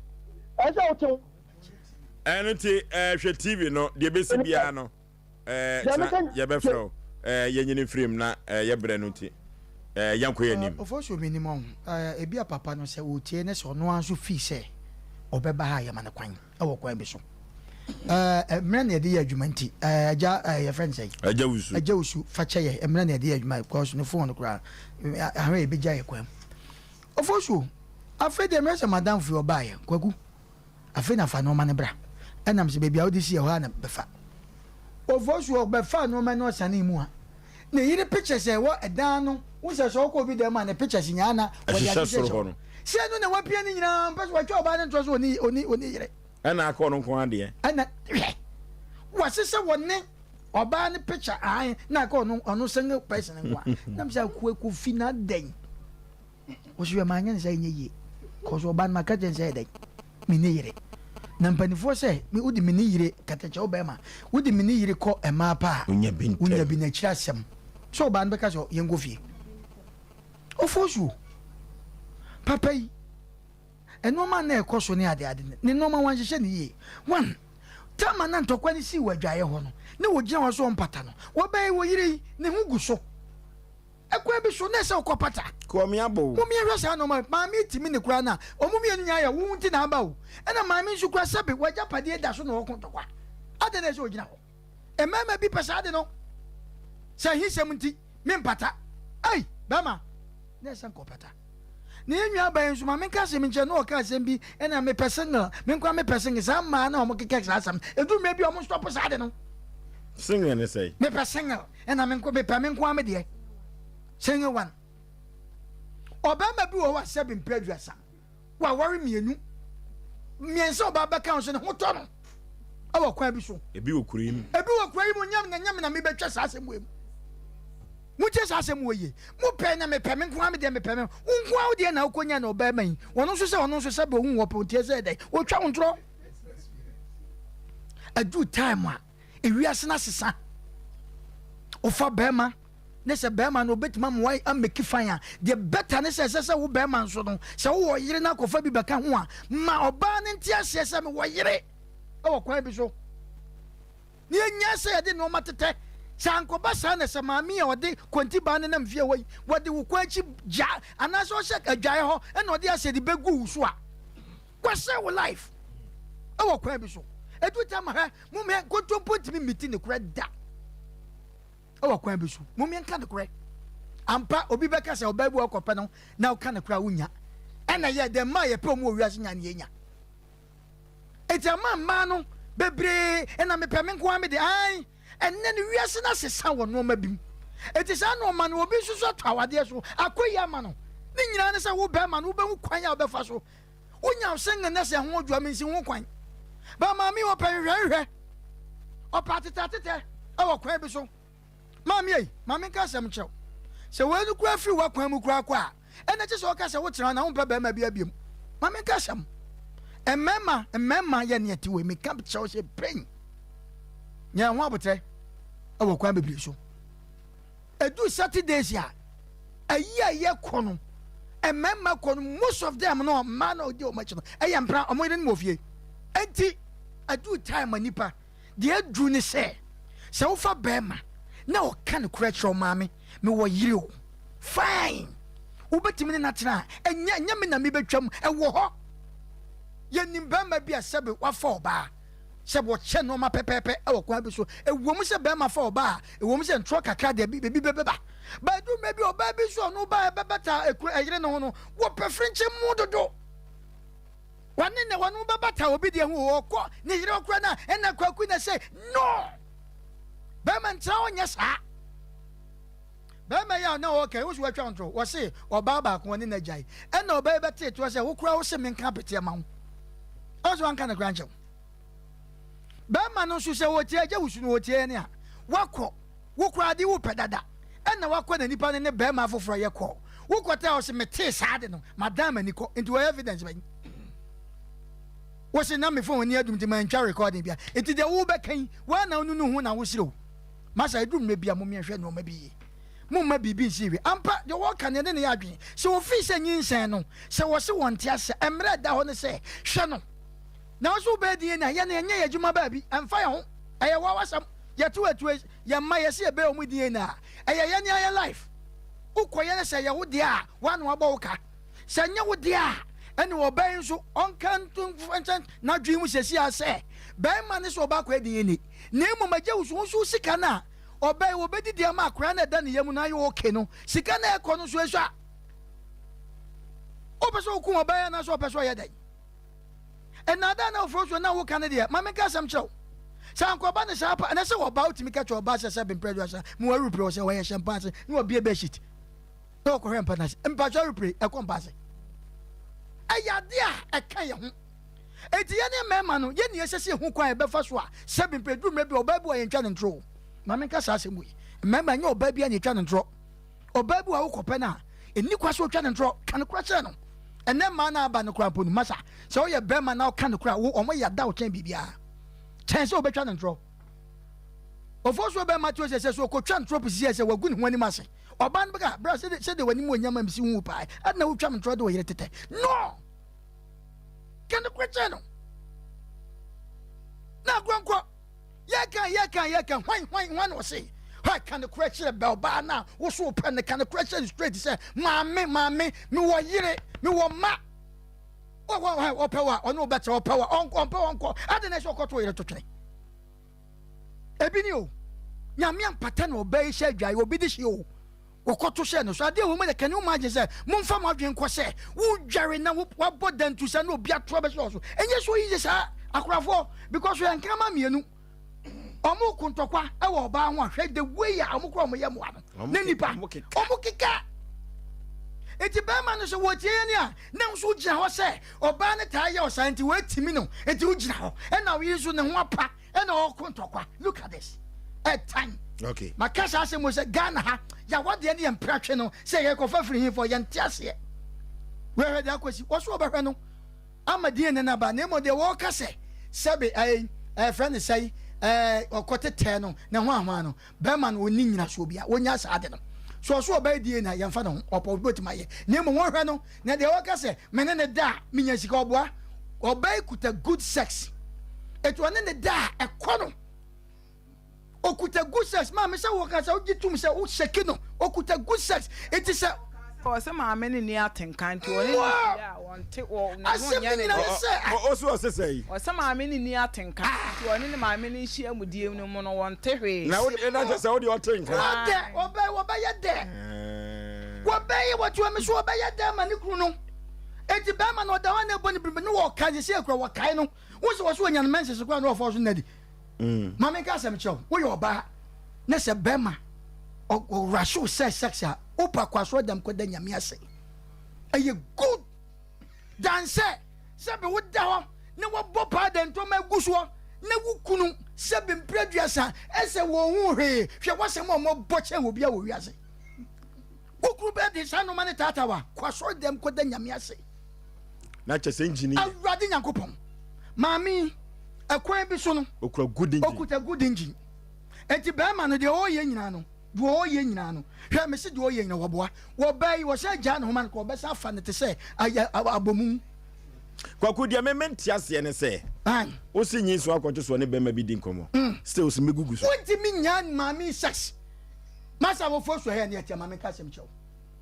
say what you eno nti hwe TV no de besi bia no ye befrɛ wo ye nyini frame na ye brɛ no nti yanko ye nim Oforisuo minimum ebi a papa no se wotie ne so no anso fi se obeba ha ye man kwan e wo kwan bi so emre na de adwuma nti aja ye friend say aja wusu fa cheye emre na de adwuma because no phone kra ahwe e beja ye kwan Oforisuo afi de emre se madam fi oba ye kwagu afi na fa no ma ne bra enam se bebia odisi ye ho na befa Oforisuo befa no ma no sane mu ha na yire pictures e wo edan no wo se so ko bi dem ma ne pictures nyana wo ya se so se no na wapia ni nyina mpa so watwa oba ne nto so oni yire ana aka ono nko ade ana wasese wonne oba ne picture an na aka ono single person nwa nam sa ku fina den wo so ma anya ne sai nyeye ko so oba ma ka den sai den mi ne yire na mpanifo se mi udi mi ne yire katacha oba ma udi mi ne yire ko ema pa unya bi na kira asem so oba nbeka so yengo fie Oforisuo papa yi enoma na ekoso ne ade ne noma wan hye ne yi one tama na ntokwa ne si wadwaye ho no ne wogina wo so mpata no wo bai wo yiri ne hu gu so ekwa bi so ne se okopata ko mi abo mo mi hwe sa no ma mi timi ne kura na omo mi enu nya ya wo nti na aba wo ena ma mi nsu kura sebe wagya pade da so no wo kontokwa ade ne se ogina ho emema bi pesa ade no se hisem nti mi mpata ai bama ne se nkopata ne enwa ban so ma menka se menche no ka se bi ena me personal menkwa me personal sa ma na o mo keke sa sam edu me bi o mo stop sa de no singa ne say me personal ena menkwa me de singa one obama bi wo wa se bi mpeduasa wa wari mienu mienso baba kan so ne ho to no awo kwa bi so ebi okura yi nyam na me betwa sa asem wem muche sa asem woye mu pe na me pe me nko am de me pe me nko awo de na okonya na oba man wono so se be hu wo pe tie se dai wo twa ntro adu time a ewiase na sesa ofa bema ne se bema no betima mo wai am make fan de better ne se wo bema nso no se wo yire na kofa bi beka ho a ma oba ne ntia se me wo yire e wo kwan bi so ni enya se de no matete sanko basa na se maami a ode konti ba ne nam fie wai wode wo kwachi ja anaso se adwae ho e na ode ase de begu so a kwase wo life e wo kwan bi so edu ta ma ha mu me kotompo ntimi miti ne kura da e wo kwan bi so mu me nka ne kura ampa obi beka se oba bu akopa no na o ka ne kura wunya e na ye de ma ye pe mu owiase nya ne yenya etama ma no bebre e na me pe me nko am de ai enne ne wiase na sesa wo no ma bim eti sa no ma no obi susu atawade so akoyi ama no ne nyina ne se wo be ma no wo be hu kwan ya wo be fa so wonya senga na se ho odwa mensi ho kwan ba ma mi wo pe hwehwe o patetete e wo kwan bi so ma mi ei ma mi ka sem chew se wo enu kura firi wa kwan mu kura kwa ene che se wo ka se wo tira na ho pe ba ma bi abiem ma mi ka sem emema ye ne ti we mi ka chew se pain nya ho abotre e wo kwan bebiri so edu Saturdays ya ayi kono emema kono most of them no man o di o machi no e mpra o mo ire ni mo fie enti adu time nipa de adu ni se wo fa bema na o kan kura maame me wo yire o fine wo betimi na tena enya me na me betwam e wo ho ye nim bema bi asebe wa fa oba se bo che no ma pepepe e wo kwa bi so e wo mu se bema fa oba e wo mu se ntro kakra de bi beba ba du me bi oba bi so no ba bebata eyire no no wo pefrenche mu dodo wane ne wanu bebata obi de hu wo ko ne yire okura na ena kwaku na say no bema ntra onya sa bema ya na okay wo so watwa ntro wo se oba ba ko ne na jai ena oba bebata to say wo kura wo se menka pete ma ho ozo anka na granche bema no so se wo tie agya wusu no wo tie ne a wakọ wo kura de wo pedada ena wakọ na nipa ne bema afoforo ye kọ wo kọta o se mete saade no madam ani kọ into evidence ban What's the number for when you do the man recording? It is the Uber King. Why now no one I was slow. Master, I do maybe a moment, no maybe. Mumma be busy. Ampa, the work and then the agri. So fish and insano. So was so one tias and read down and say, Shannon. Now so bad in a yan Juma baby and fire. I was some Yatu at ways, Yamaya see a bell with Diana. A yan life. Ukoya say, you would dear, one waboka. Sanya would dear. And you obey so on canton now dream was a say. Bearman is back where the any. Name of my Joes won't so sick now. Obey the dear Mark Rana than the Yamuna Okeno. Sikana Conosua. Opeso Kuma by an aso persuade. And I don't know for you now, Canada. Mamma Cassam show. San Quabana Sapa, and I saw about to make a bass as I've been prejudice. More reproach away champagne, no be a beshit. No current partners, and Pajari, a compass. Aya dia ekaya eti ye ne mema no ye ne yesese hu kwan be fa so a 7 bedroom maybe obabu a yentwa ne ntro mama nka sa asemu mema nye obabu a yentwa ne ntro obabu a wokope na eni kwa so twa ne ntro kan kra che no ene ma na aba ne kra ponu masa so ye be ma na kan kra wo omo ya da wo chen bibia chen se obetwa ne ntro ofo so be ma to se so ko twa ntro pisi se wagu ne ho ani mase oban bega bra se de wani mo nyama msi hu pa adna wo twa ne ntro de wo yere tete no can the question now grandpa yakan when was say why can the question about ba now was so pen the can the question straight say mama me wo yire me wo ma o power or no better power on adna so ko to yire to twene ebini o nyame ampata na obey sha dwai obi di shi o okoto she no so ade wo me can you imagine say mumfa ma dwen ko se wo dware na wo bodan tu se na obi atro be so enye so yi sa akorafo because we nkama mienu omo kuntokwa e wo ba ho ahwe the way a omo kro omo ye moa no na nipa omo kika eti ba ma no so wo tie ni a na nso gina ho se oba ne ta ye osanti we timi no eti wo gina ho e na we so ne ho apa e na o kuntokwa look at this at time. Okay. Makasa Asem was a Ghana ha ya what the any impression no say ye ko fa free him for yantiase. Where the akwesi what's over no amadi ne na ba nemo de wo ka say sebe friend say okote 10 no na ho ahwa no be man oni nyina so bia wonya sa ade no so oba die na yemfa no opo botimaye nemo wo hwe no na de wo ka say mene ne da minya sika oboa oba ikuta good sex eto ne da ekono okuta good sex ma me say wo ka say ogitum say o shake no okuta good sex it is a o say ma me ni atenkan ti woni ya won te wo na won ya ne o so say o say ma me ni atenkan ti woni ne ma me ni hia mudie no mo no won te hwe na wo na just say wo de o tenkan oba ye de oba ye what you me so oba ye de ma ni kru no eti ba ma no da wan e boni bribe no wo ka je se akra wo kai no wo so nya menses kwa no ofo so na di mama ka Asem Chow wo yo ba na se bema o rasho sex a opa kwaso dem ko da nyame ase aye good dance se be wo da ho na wo bo pa den to ma guso na wo kunu se be mpreduasa ese wo hu hwe hwe wo se mo bo che wo bia wo wiase wo kru be de sanu mane tata wa kwaso dem ko da nyame ase na che se engineer awrade nyankopon mami akwan bi so no okura good engine okuta good engine enti be ma no de o ye nyina no hwe me se de o ye nyina wo boa wo bai wo se gya no man ko be sa fa ne te se abomu kwaku dia mementi ase ne se o si nyi so akwoto so ne be ma bi din komo still so megugu so wonti mi nya mami sex masa wo fo so he ne etia mami ka Asem Chow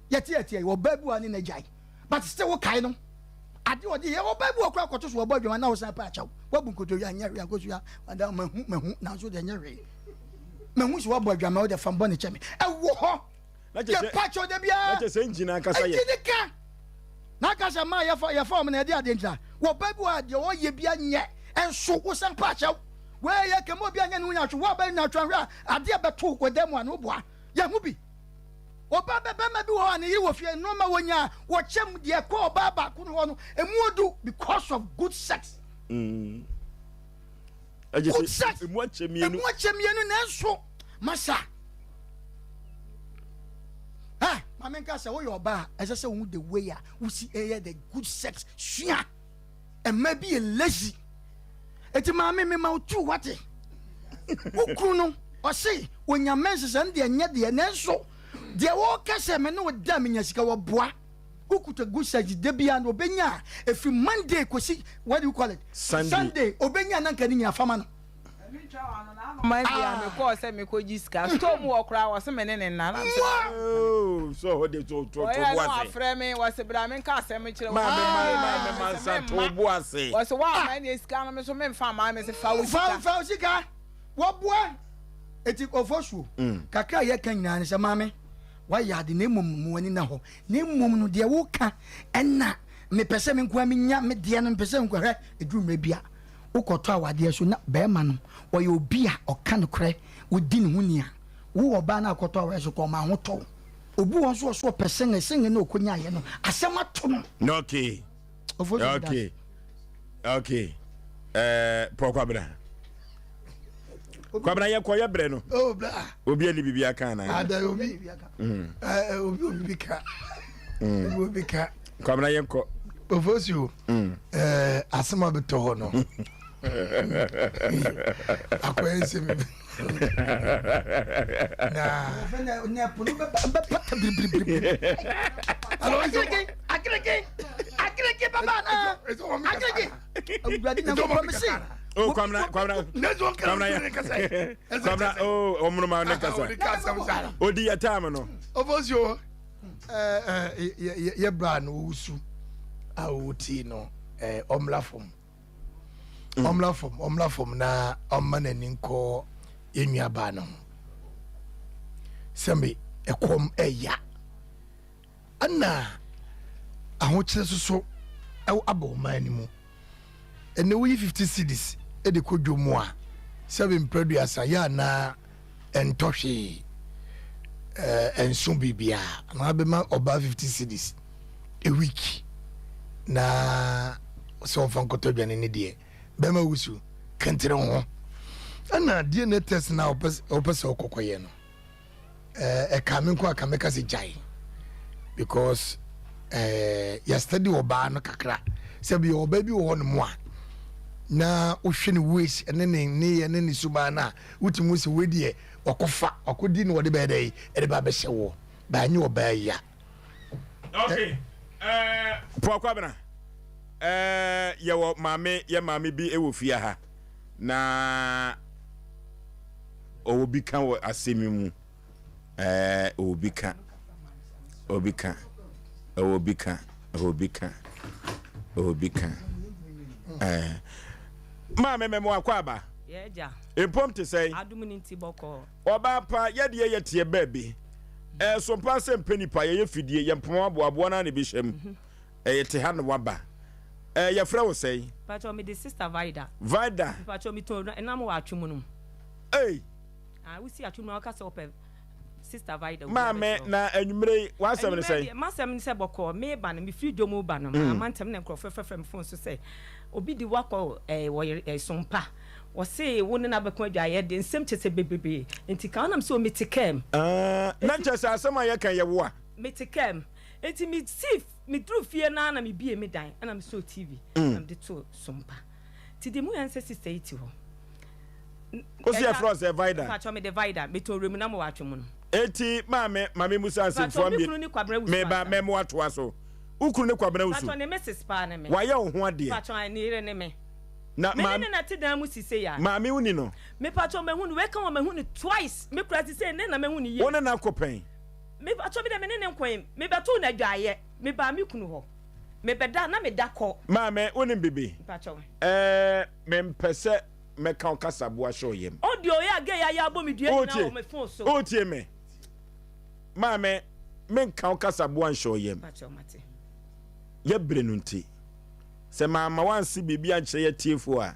yeti wo babu ani na jai but still wo kai no ade odi ye wo babu okra akwoto so wo badwa na wo san pa achaw wo bu nkoto ya nya hwe akosu ya ada mahu na so de nya hwe mahu so wo badwa ma wo de fam bone cheme e wo ho na je pacho de bia na je se engine aka sa ye na ka sa ma ya form na de ade ntra wo babu ade wo ye bia nye enso wo san pa achaw we ye ke mo bia nya no nya hwe wo ba na twa hwe ade beto ko dem anu boa ya hu bi oba bebe ma bi wo ani yi wo fie no ma wonya wo chem de ko oba ba ku no no emuodu because of good sex good sex emu achemienu na enso masa mama nka say wo yo ba ese say wo the way a wo si the good sex sua e ma bi lazy eti maame me ma utu wate ukru no ɔse onyame sesɛ de anya de nenso de wo kase me no da me nya sika wo boa ukuta gusa de bia no obenya efi Monday kosi what do you call it Sunday obenya na nkani nya fama no my dear me call say me ko jiska storm wo kra wo se me ne na oh so what they to was afre me was bra me ka se me kire ma sa to boase was wa ma ne ska no me so me fa ma me se fa wo sika wo boa eti Oforisuo kakra ye kan nyina ne se maame wa ya de ne mum wani na ho ne mum no de wo ka enna me pese me nkoa me nya me de no pese nkoa hwe eduru me bia ukoto awade so na be ma no wo ye obi a oka no kre wodi ne ho nia wo oba na akoto awade so ko ma ho to obu won so pese nge na okonya ye no asem ato no okay pokwa bra kwabra ye koye bre no oh bla obi ali bibia kan na ada obi obi ka obi ka kwabra ye ko Oforisuo Asem abeto ho no akwense me na pulu ba akreke baba na akreke na promise oh kwamna oh omno ma ne kasa odi ya time no Oforisuo ye bra no usu awuti no omla fom na omana ninko enua ba no sembe ekom eya ana ahokyere soso abo man mu ene wo 50 cedis e de kodwomu a sebe mpradu asa ya na entohwe enso bibia na be ma oba 50 cedis a week na so fankoto dwane ne de be ma wusu kantere ho ana DNA test na opese okokoye no e ka me nko aka me ka se jai because yesterday oba no kakra se bi oba bi wo no mo a na ohwe ne waste ene ne suba na utimu se wedie okofa okodi ne wode be dai e de ba be hye wo ba nyi oba ya okay pokwa bana yewo mame bi ewo fia ha na obi kan wo asemi mu obi kan mame memo akwa ba yeja empom te say adum ni nti boko oba pa yede ye tie baby Sompa Asem Mpe Nipa ye fidie ye mpoma aboabo na ne bi hyem te ha no waba ye frɛ wo sey pacho me the sister Vida pacho me to na mo atwum no we see atwum no ka se ope sister Vida mame na anwumre wasɛm ne sey masɛm ne se boko me ba no me free domo ba no amantem ne nkrofefefem phone so say obi di wakɔ wo Sompa wo say wo ne na bɛko adwaye de nsɛm kyese bebebe enti ka onam so metikem na kyese asɛm a ye kan ye wo a metikem enti mi sif mi dru fie na me bie me dan na me so TV na me de to Sompa ti de mu yanse sister iti ho o see frost Vida pa me de Vida me to remu na mo watwom no eti mame musa asɛm fo me ba memo atoa so ukuru ne kwabena usu pa ne Mrs. Pa ne me wa ye ho ade pa ne ire ne me na me ne na te dan mu sise ya mame uni no me pa me hu no we kan me hu no twice me kura ti say ne na me hu no ye wona na kopen me pa me de me ne nkwan me be to na dwaye me ba me kunu ho me be da na me da ko mame uni bebe pa me mpese me kan kasaboa show yem audio ya ge ya abo me dua na o me phone so o tie me mame me kan kasaboa show yem pa mate ye bre no nti se mama wansi bibia nche ye tiefo a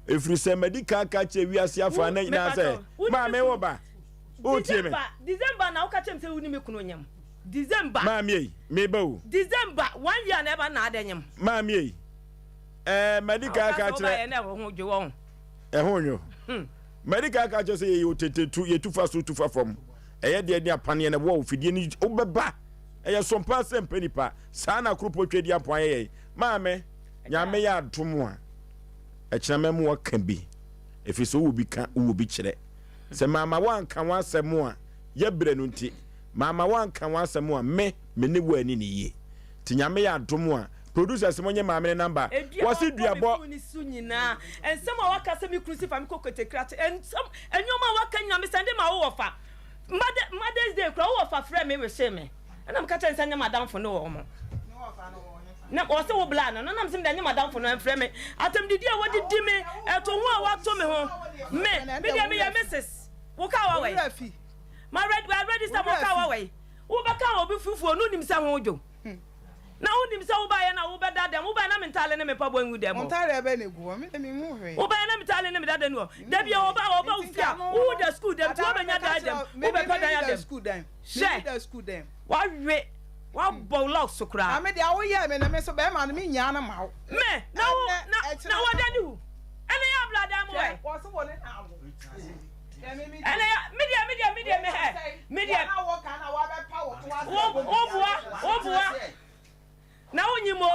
efiri se medical ka che wiase afa na nyina se mame wo ba o tie me December na o ka chem se wuni me kunu nyam December mame me ba o December 1 year na eba na adanyam mame medical ka che na ho jo won ehonyo medical ka che se ye otetetu ye tufa so tufa fom eye de apane na wo fidie ni obeba eye Sompa Asem Mpe Nipa saa na kropo twedi apoan ye mame nyame ya atom a echina memo waka bi efi so wo bi ka wo bi kire se mama wanka wasɛm a yebre no nti mama wanka wasɛm a me ne wo ani ne yie ti nyame ya adom a producers monye maame ne number wasi duabo ni sunyina ensem a waka se mi crucify mi kokote krat ensem enyoma waka nyame sende ma wo fa Mother's Day kra wo fa frɛ me we hye me na m ka kyɛ nsanya madam fo no wo mo na o se wo bla no na m sim da nya madam fo no frɛ me atem didi a wodi di me eto ho a wato me ho me dia me ya mrs wo ka wa we ma register wo ka wa we wo ba ka obi fufuo no nim sɛ ho dwo na unim se ubaye na ubeda dem ubaye na mentale ne me pa bonwu dem mentale ebe ne guo me hu hwe ubaye na mentale ne me dada nu da bia oba ufia u the school dem tu obenya da dem ube pa da dem school dem the school dem wa we wa bolok sukra ame dia wo ye me na me so be ma no me nya na ma wo me na wa da ni hu ene ya blada mo we wo so wo ne na wo ene ya media na wo ka na wa be pa wo to wa na wonyimo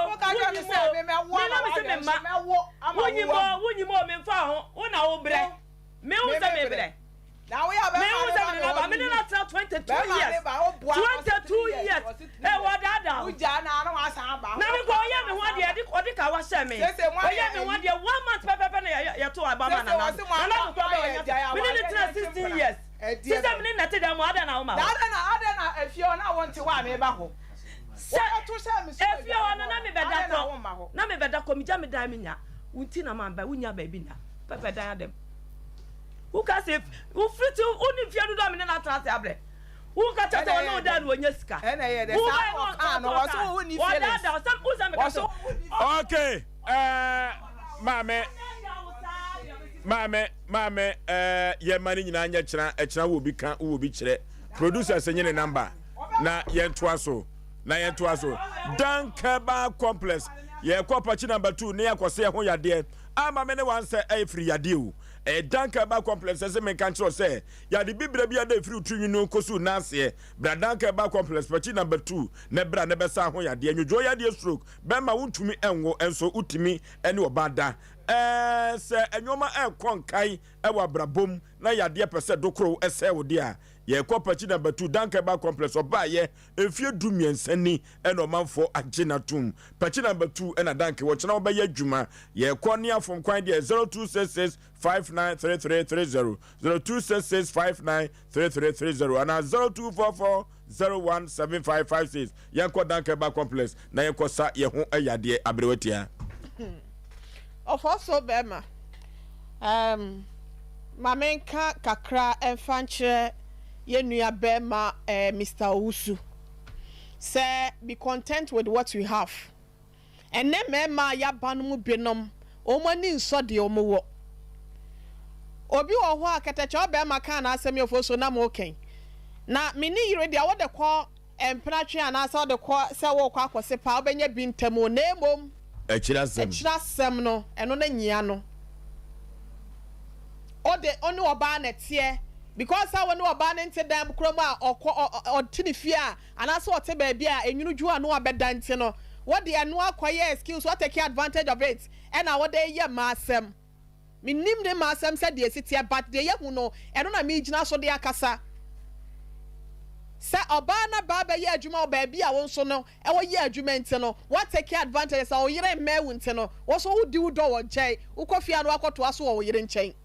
wonyimo me fa ho wona wo bre me hu se me bre na we aba me na tra 22 years 22 years e wadada uja na na wa san ba na me ko ye me ho de odi ka wa hye me oye me ho de 1 month pepe na ye to aba ma na na ko ba onya me ni tra 16 years sisa me na te da mo ada na wo ma ada na afio na wonte wa me ba ho if you want na me beda na me beda ko mi ja me dan me nya unti na man ba unya ba bi na pepe dan dem who ka say who fit uni fia do me na trans abre who ka tata wona o dan wonya sika na ye de sa no wo so uni fia da some uza me ka so okay mame ye mani nyina nya kyena wo bi ka wo bi kyerɛ producers nye ne number na ye ntoa so Dankeba complex ye kwapachi number 2 ne yakose ho yade ama me ne wan se e free yade o Dankeba complex se me kan kiro se yade bibira bia da free tunwi no kosu na ase bra Dankeba complex pachi number 2 ne bra ne besa ho yade anwodwo yade stroke be ma wuntumi enwo enso utimi ene obada se enwoma konkai e wa brabom na yade pese dokro ese wo de a ye kwapachi number 2 Dankeba complex obaye efie dumiensani ene omanfo agena tum pachi number 2 ena danke wo chena obaye adwuma ye kwone afom kwan de 0266593330 0266593330 ana 0244017556 yanko Dankeba complex na yanko sa ye ho ayade abrewatia ofo bema mamenka kakra enfanche ye nua bema Mr. Owusu say be content with what we have and then mema ya banum binom omani nso de omowo obi wo ho akatecha bema kan na asem yofoso na mo ken na mini yire de awode ko empratwe anasa de ko se wo kwa akose pa obenya bi ntamo na emom echirasem no eno na nyia no ode oni oba na tie because I want to abandon to them croma or tinifia and also what baby and you do no abandon no what the annual choir skills what take advantage of it and our day yeah masem me nim them masem said the city but the yeah no and on me jina so the akasa sa obana baba ye adwuma baby a won so no e wo ye adwuma ntino what take advantage sa o yire mewu ntino wo so wo di wo do wo nkyai wo kofia no akoto aso wo yire nkyai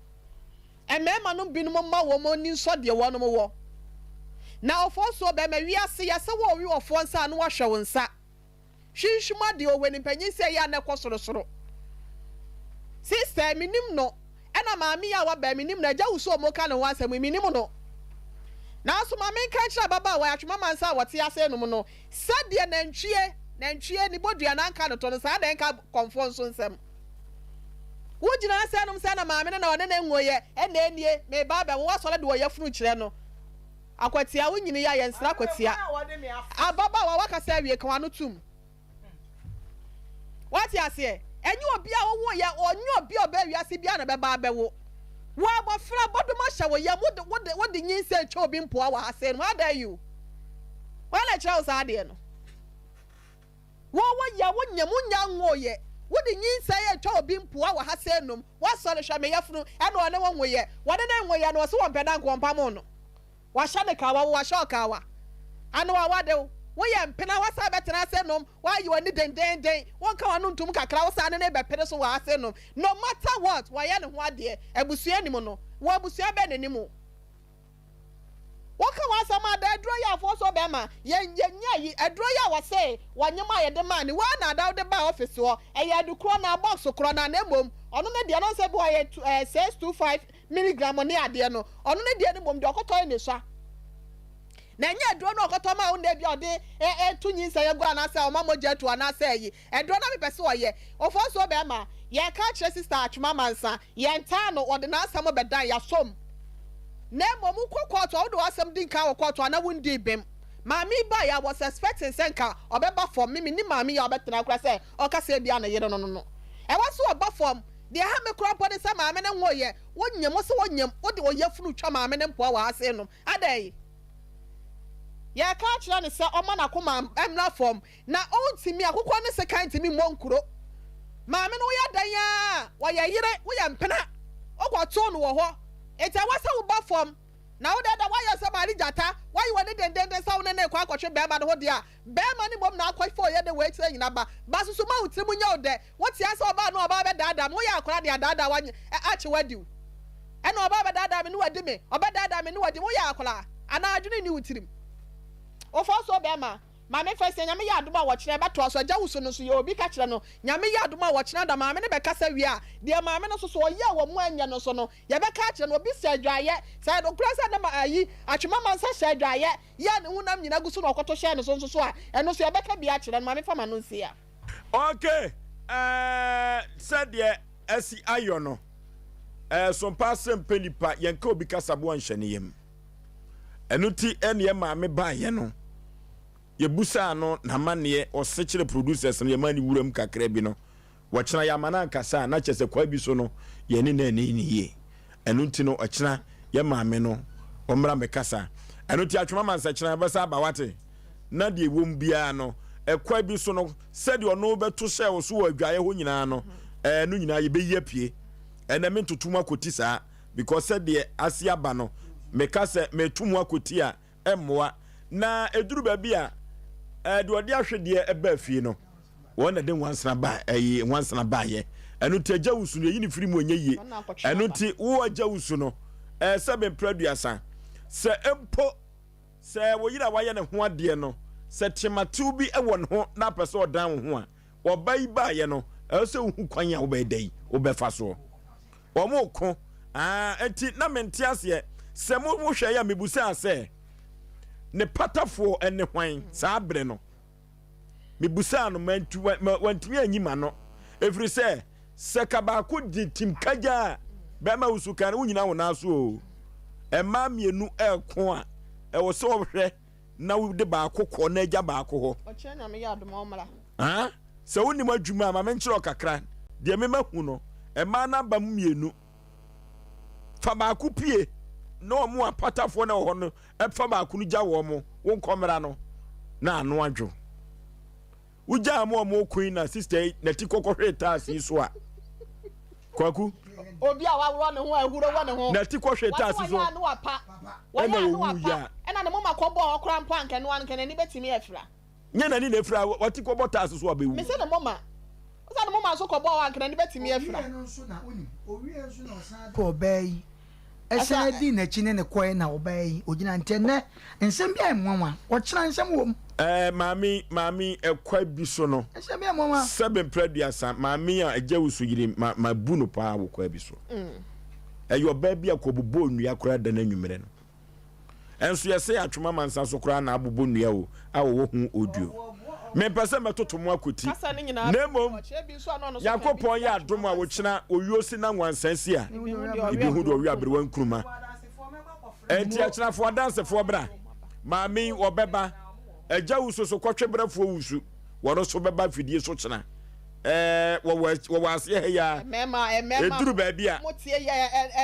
emema no binum ma wo mo ni nso de wo no mo wo na ofo so be ma wiase ya se wo wi ofo nsa no wa hwe wo nsa hwinhwuma de o weni panyin se ya na kosoro sister minim no ena maami ya wa ba minim na ja wuso mo ka no wasam minim no na so ma men ka kira baba wa atwuma mansa wote ase no no sade nantwie ni bodua na nka no to no sa den ka konfo so nsem wujina ase no msa na maame na one na enwoye ena enie me baba wo wasole de wo yafunu kire no akwatia wunyini ya yensra akwatia ababa wa wakasa awie kan wano tum wati ase enyi obi a wo ya onyi obi oba wiase bia na beba abewo wo abofra bodoma hye wo ya wo de nyinse che obi mpoa wa ase no how dare you wala chao sa de no wo ya wo nyamunya nwoye wodi nyinsa ye twa obi mpoa wa ha se nom wa sɔre hwɛ me yafunu ɛna ɔne wɔn woyɛ wɔde ne woyɛ no ɔse wɔn pɛdan nkɔmpa mo no wa hyɛ ne kawa wa hyɛ ɔkawa ano wa wade woyɛ mpena wa sa bɛtena se nom wa yi wɔne dendenden wɔn ka wɔn ntum kakra wo sa ne bɛpere so wa ase nom no matter what wa yɛ ne ho adeɛ abusua nim no wa abusua bɛ ne nim waka wasama da adro ya afo so be ma yenya yi adro ya wase wanyema ye de ma ni wa na da de ba office ho e ya du kro na box kro na mom ono ne de no se bo ye 625 mg ni ade no ono ne de ni mom de okoto ni sha na nya adro no okoto ma wo de bi ode tunyi se ye go anase o ma moja tu anase yi adro na me pese o ye ofo so be ma ye ka kire sister atwuma mansa ye nta no ode na asam be dan ya som na mom kokɔtɔ wo do asɛm din ka wo kɔtɔ na wundi bem maami ba ya was expecting senka obeba form me ni maami ya obetena kura sɛ ɔkasa bia na yere no e waso oba form de ha me kura pɔ de sɛ maami ne nwoyɛ wonyam so wonyam wo de oyafunu twa maami ne mpoa wa ase no adai ya ka kyerɛ ne sɛ ɔma na koma emra form na ontimi akokɔ ne se kan timi monkuro maami no ya dan ya wo ya yere wo ya mpena okɔtɔ no wo hɔ it's a wasa uba form now that why you somebody jata why you want den sound na kwa akɔhwe bɛma no ho de a bɛma ni mom na akɔ for ye de wait say nyina ba so ma utimu nya ode what ya say oba no oba be dada mo ya akora de dada wa achi wadi ɛna oba be dada me no wadi me oba dada me no wadi mo ya akora ana adwene ni utirim ofo so bɛma maame first nyame ya adoma wo kyerɛ bato aso agya wuso no so ye obi ka kyerɛ no nyame ya adoma wo kyerɛ da maame ne bɛkasa wi a de maame no so ɔyɛ wo mu anya no so no ye bɛka kyerɛ no obi sɛ adwaye sɛ do kura sɛ na ayi atwema mansa hyɛ adwaye ya ne hunam nyina guso no ɔkɔtɔ hyɛ no so so a ɛno so ye bɛka bi a kyerɛ no maame fama no nsia okay said ye asi ayo no Sompa Asem Mpe Nipa yenka obi kasa bo anhye yem ɛno ti ɛne maame ba ye no yebusa no na manne o sekire producers no yemani wuram kakra bi no wɔkyena yamana nkasa na kyese kwa bi so no ye ne na ni ye ɛno nti no ɔkyena ye maame no ɔmra mekasa ɛno ti atwema mansa kyena bɛsa ba wate na de wom bia no ɛkwa bi so no sɛde ɔno bɛto hyɛ wo so wɔ adwaye ho nyinaa no no nyinaa ye bɛyi apie ɛna me ntotum akoti saa because sɛde asia ba no mekasa metumu akoti a ɛmmoa na eduru ba bia de odi ahwede eba afie no won na de wansana ba ye enu ti agya wusu no yini firi mu onye ye enu ti wo agya wusu no sebe producer se empo se wo yira wa ye ne ho ade no se tematu bi ewo ne ho na pese odan wo ho a obai ba ye no se hu kwan a wo be dai wo be fa so o mo ko enti na mente ase se mo hwe ya mebusa ase ne patafo ene hwan saa bre no mebusa no wantumi anyima no efiri se kaba ko di timkaja be ma usuka no nyina wo na so o ema mienu eko a e wo se ohwe na wo de ba akokɔ na agya ba akɔ ho o che na me ya dom omra se woni madwuma ma me nkyerɛ kakra de me mahu no ema na ba mienu fa ba ko pie no mu apatafo na ho no efa ba kunu gya wo mo won komra no na anu adwo uja mo queen na sister na ti kokɔhwe taasi so a kwaku obi a wawro ne ho ahuro wo ne ho na ti kokɔhwe taasi so anu apa wo ya anu apa ɛna ne mama kɔbɔ okra mpo anke no anke na ni betimi afira nya na ni na afira wati kɔbɔ taasi so abewu me se ne mama o sa ne mama so kɔbɔ anke na ni betimi afira owie nso na osan ko bai esa di na chine ne koe na obai ogina ntene nsem bia emwanwa wɔkyerɛ nsem wom mami ekwa bi so no nsem bia emwanwa sebe producer mami a agya wusu yiri ma bu no pa wo kwa bi so eyo ba bia kobubo nnua kora da na nwumere no enso yese atwoma mansa so kora na abubo nnua o a wo hu audio me pese metoto mo akoti nemo yakopon ya adom a wo kyena oyuosi na nwansansi a ibi hu do wi abrewa nkruma enti a kyena fo dance fo bra maami obeba agya wuso so kotwe brafo wusu woro so beba fidie so kyena wo ase he ya eduru ba bia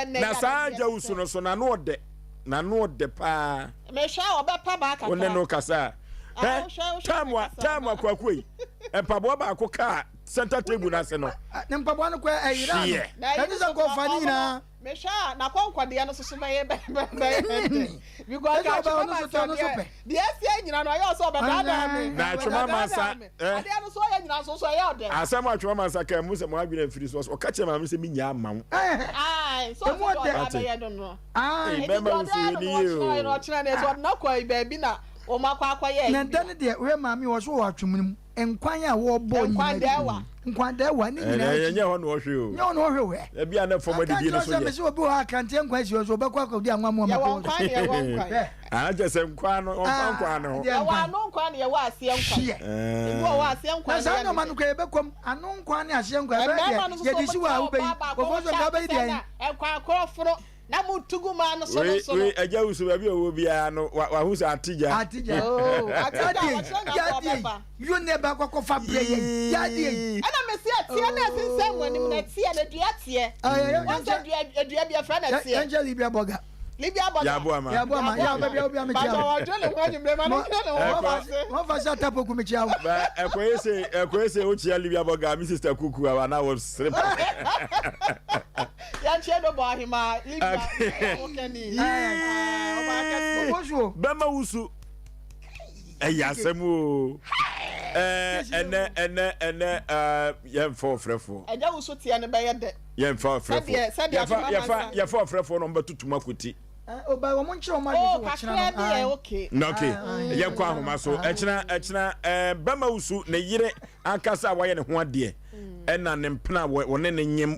na sa agya wuso no so na no ode pa me hwa obepa ba one no kasa tamwa kwakoi empabo ba ko ka center table na se no mpaboa no kwa ayira no that is a go fani na me sha na konkwade no so be because ka chuma masa no so pe the ese nyina no ya so be dada me na chuma masa ade no so ya nyina so ya ode asem chuma masa ka mu se mo agwina firi so o ka che ma me se mi nya ma wo so so be ya don no be ma usu ni yo no chira na so na kwa baby na o makwa akwaye na dan de we ma mi wo so wo atwum nkwan a wo bo nkwan da wa ni nyina yenye ho no hwe o nyo no hwe we e bia na fo di no so ye so obi wa kante nkwan si so be kwa kwa di anwa mo ma ko je se nkwan no nkwan no ya wa no nkwan ye wa asie nkwan e wo wa asie nkwan na no manu ko e be kom anu nkwan ni asie nkwan be ye di si wa wo be ko fo so ga be di en nkwan akoroforo na mutugu ma no so no so we eja usu ba bi owo bia no wa hu sa atija oh atija ya di you never go for play ya di ana me si atie na sinse mwani na tie na dua tie dua bia fra na tie Angel Libya Boga ya bo ama ya be obi am chia ba jo le kwa jumbe ma no no fa sa tapo ku me chia ba ekoyese o chia Libya Boga mi sister kuku wa na was strip ya chia do bo ahima Libya okeni o ba ka bojo bema wusu asemu ene yem for frefo eja wusu tie ne be ye de yem for frefo ya for frefo no mbetutuma kuti o ba wo monche o ma so chira no okay no okay ye kwa ahoma so echina bema wusu ne yire ankasa wa ye ne ho ade ena ne mpena wone ne nyem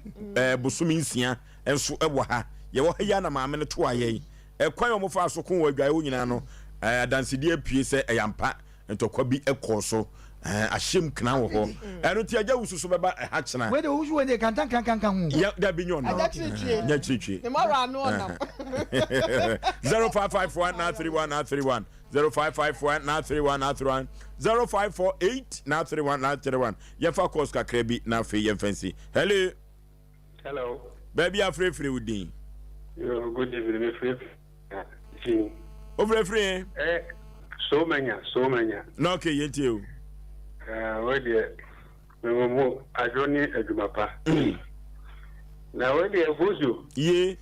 busumi nsia enso ewo ha ye wo ya na maame ne to aye ekwan omo fa so kon wa adwae wo nyina no adansidi apie se eyampa ntokwa bi ekoso ahyem kna wo ho eno ti agya wususu beba ha kyena we de wusu we de kantan hu ya da bi nyon nya chichi ne mara anu onam 0551931931 0551931931 0548931931 yefa course kakra bi na fe yemfansi hello baby afrefre udin good evening me free over free so many no okay yenti o we dey me ajoni adumapa na we dey vuzu ye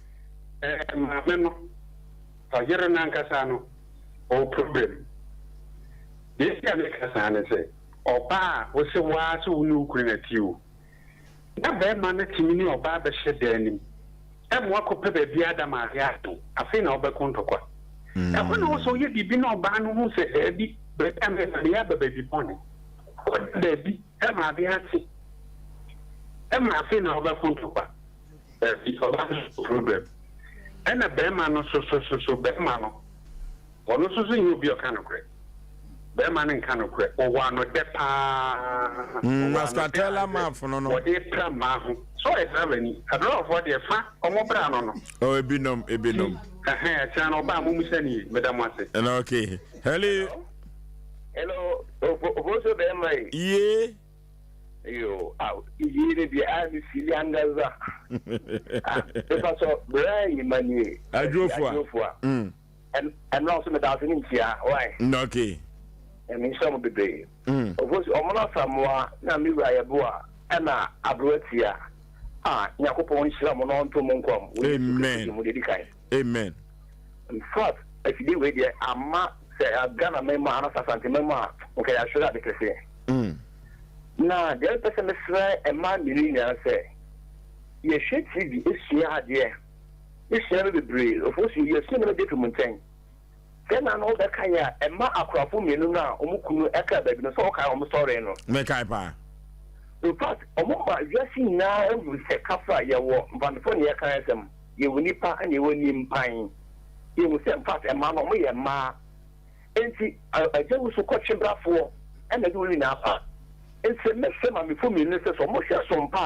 ma meno fajira nan kasano o problem this ya me kasane se oba wo se wa so unu ukuri na tiwo na be ma na timini oba be shedanim mo akopɛ baabi adam ahịa afi na ɔbɛkontɔkwa ɛhɔ na wɔsɔ yɛ bibi na ɔbaa no ho sɛ ɛbi bɛtɛmɛ ya baabi bɔne baabi ɛma ade ase ɛma afi na ɔbɛkontɔkwa baabi ɔbaa no problem ɛna bɛrima no so bɛrima no ɔno so yɛ obi ɔka nokorɛ bɛrima no nka nokorɛ ɔwɔ ano dɛ paa maskatela mafono no wɔde pra maa ho so ɛsabani adɔrɔfoɔ deɛ fa ɔmo bra no ebinom ɛkyɛn no ɔbaa mo musani medam ase ɛna okay hello ofoso bɛrima ye yo iyi ne deɛ a ne sili angaza ɛfa so bra yi manie adwofoa ɛna ɔso meda ase ne nkyia why okay ɛmi nsɛm bebree ofoso ɔmo na samoa na mi wura yɛ bo a ɛna abroatia nyakopɔn nhyira mo na ɔnto mo nkɔm amen in fact afidie wei deɛ ama sɛ Ghana mɛma ana sasante mɛma a nkɛyɛ ahwere ade kɛseɛ na deɛ pɛ sɛ mesrɛ ɛma mmiri nyinaa sɛ yɛhwɛ tv esua adeɛ esua no bebree ofosi yɛsua no bɛgye to mu nkyɛn sɛ na no wobɛka yɛ a ɛma akorafo mmienu no a ɔmo kunu ɛka baabi no sɛ ɔkae ɔmo sɔre no mɛkae paa in fact ɔmo ma wiase nyinaa ɛwuru sɛ kafa yɛwɔ mpanyinfoɔ ne yɛka ɛsɛm yɛwɔ nipa ɛna yɛwɔ nimpan yɛwɔ sɛ in fact ɛma no ɔmo yɛ mmaa enti agyawu so kɔtwebrafoɔ ɛna de wɔn nyinaa pa nse mɛsɛ maamefo mmienu sɛ sɛ ɔmo hwɛ Sompa a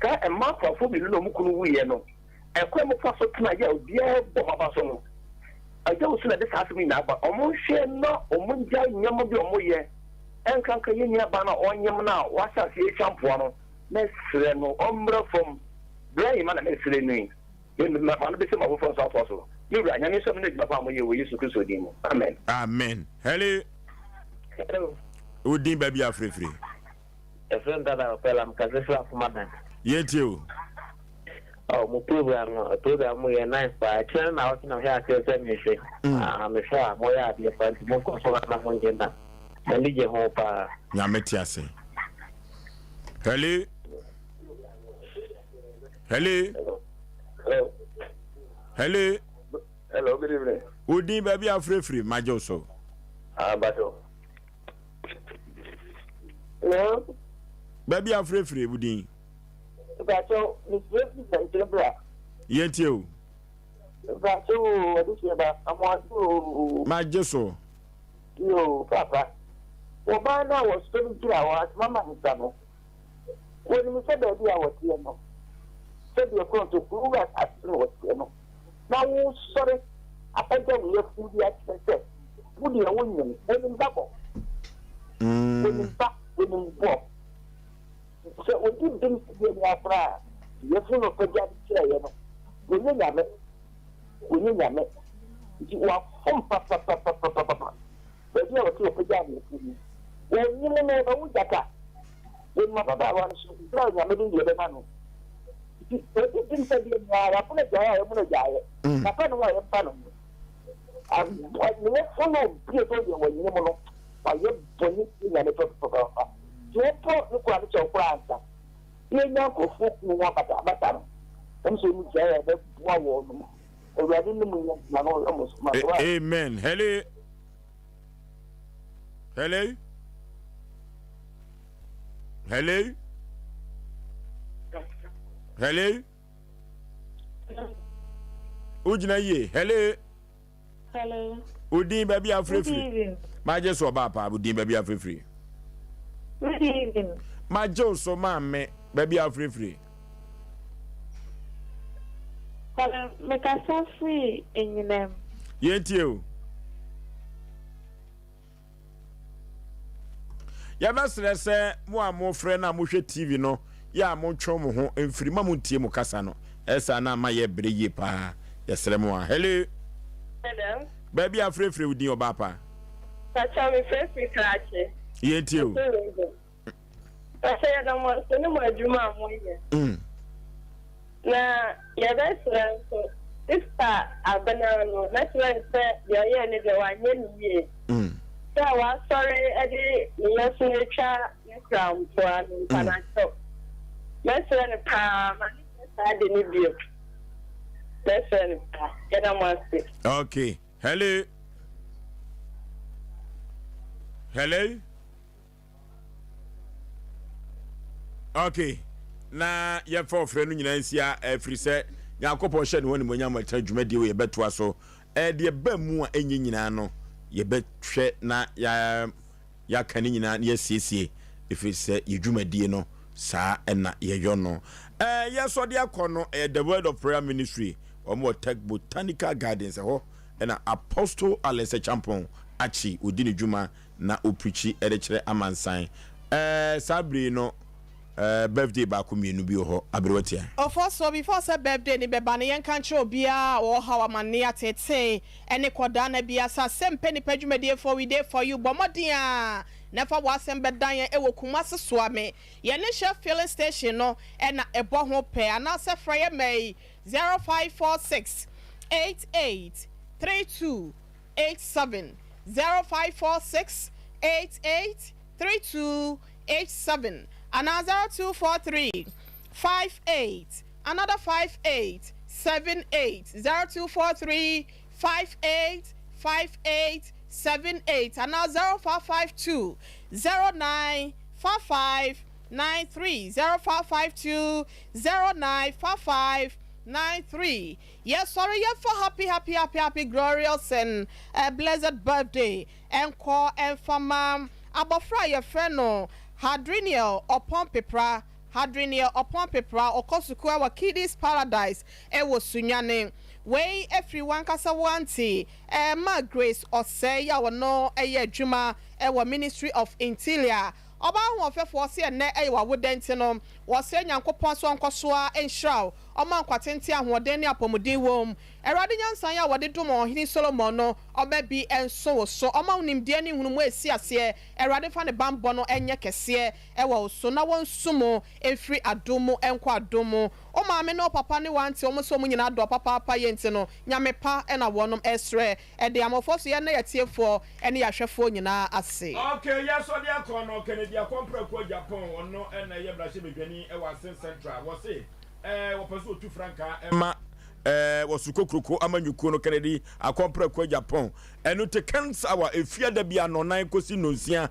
saa ɛma akorafo mmienu na ɔmo kunu wuyɛ no ɛkwan mu fa so tena yɛ obiara bɔ haba so no agyawu so na de saa asɛm nyinaa ba ɔmo hwɛ na ɔmo gya nneɛma bi ɔmo yɛ ɛnkanka yɛ nuaba na ɔnyem na wahyɛ ase etwa mpoa no mɛsrɛ no ɔmmerɛ fam bere yi ma na mɛsrɛ no yi ma no bɛsɛ ma foforɔ nso atoa so ne wura nyame nsɛm no adwuma pa a moyɛ wɔ Yesu Kristo din mu amen hello udin baabi afrefre a friend that I fell am Kazifla for Madan. Yet you. Oh, my program we are nice by turn out in a hair same issue. I'm sure more at the point to move for one agenda. And did you hope? Yametiase. Hello. Hello. Hello. Hello. Hello, good evening. Udi baby free, my Joso. Bato. Hello. Baby free, Udi. Bato, Miss Wilson, Yet you. Bato, what is your back? I want to. My Joso. Yo, Papa. Well, by now, I was 23 hours, Mamma is done. When you said that I was here, no. Said you're going to prove us as you know, no. Now, sorry, I think that we have food yet. Would you win? Women double. Women back, women walk. So, when you didn't see your prayer, you're full of a job chair, you know. When you have it, you are home, papa. But you are too pajamas. When you know who that when my papa wants to tell you, I'm going to the man. It didn't say you are a guy. I can't why I'm fun. I'm full of people when you know. By your bonnet in a papa. You put the quality of answer. You know, go for one but I'm so tired of one woman. Already in the moon, almost my amen. Hello. Hello. Hello. Hello. Ujina ye. Hello. Hello. Udin baby free. My just so papa Udin baby free. Good evening. My Joe so me baby free. Hello, make us so free in your name. Yet you. Yabasre say mo friend na mo hwe TV no ya mo twon mo ho emfiri ma mo tie mo kasa no esa na ma ye breye pa yesre mo a hello Hello. baby afrefre udi oba pa Tacha me free krache. Ye tie Tacha ya da mo so ni mo adwuma mo ye. Na ya da so sister abana no na try say ya ye ni de wa nye ni ye. So I sorry, Eddie, let's try crown for an international. Let's run a palm, I didn't be. Let's run a palm. Get on one stick. Okay. Hello. Hello. Okay. Na ya for friend nyina nsia free say Yakopo hye ne woni monyam atadwumadi we beto aso de ba mu a enyi nyina no ye betwe na ya kane nyina na yesiesie if say yedwumadi no saa na ye yo no yeso de akono the word of prayer ministry omo tech botanical gardens ho na apostle Alese Champon achi odini dwuma na oprichi de kire amansan sabri no birthday ba ko mienu bi ho abrewatia so before say birthday ni beba ne yenka nche obia wo hawa mane atete ene koda na bia sa Asem Mpe Nipa dwumadie for we day for you bomodia nefa wasem bedan ye ewo kumase soame ye ne chef filling station no ena ebo ho pe ana se frye mai 0546 88 32 87 0546 88 32 87 another 243 58 another 58 78 0243 58 58 78 another 0552 0955 93 0552 0955 93. Yes, sorry, yeah, for happy, glorious and blessed birthday. And call and from Abofra your friend no Hadriniel upon Pepra, or Kosuku our Kiddies Paradise. Was Sunyane. Way everyone kasawanti. Ma Grace Osei our no Juma our Ministry of Interior. Oba won fe for se na e wa wodentino wo se nyankopon so nkosua enhraw ɔma nkwatente ahoɔden ne apɔmuden wom Awurade nyansan ya wɔde dom ɔhene Solomon no ɔba bi enso wo so ɔma nimdeɛ ne hunu mu esi ase Awurade fa ne bambɔ no enye kɛseɛ ɛwɔ so na wɔnsumo efiri adomo enkɔ adomo o maame no papa ne wanti ɔmo so mo nyina dɔ papa yenti no nyame pa ɛna wɔnom ɛsrɛ ɛde amɔfo so yɛ na yɛtiefo ɛne yɛhwɛfo nyina ase. Okay, yes, so dia kono Kennedy akompra ko Japan ono ɛna yɛ brahye bedwani ɛwɔ Asen Central wɔ se wɔ pɛso otu franka ɛma wasuko kroko amanyuko no Kennedy akompra ko Japan ɛno te kansa wa efia da bia no nan kosi nonsia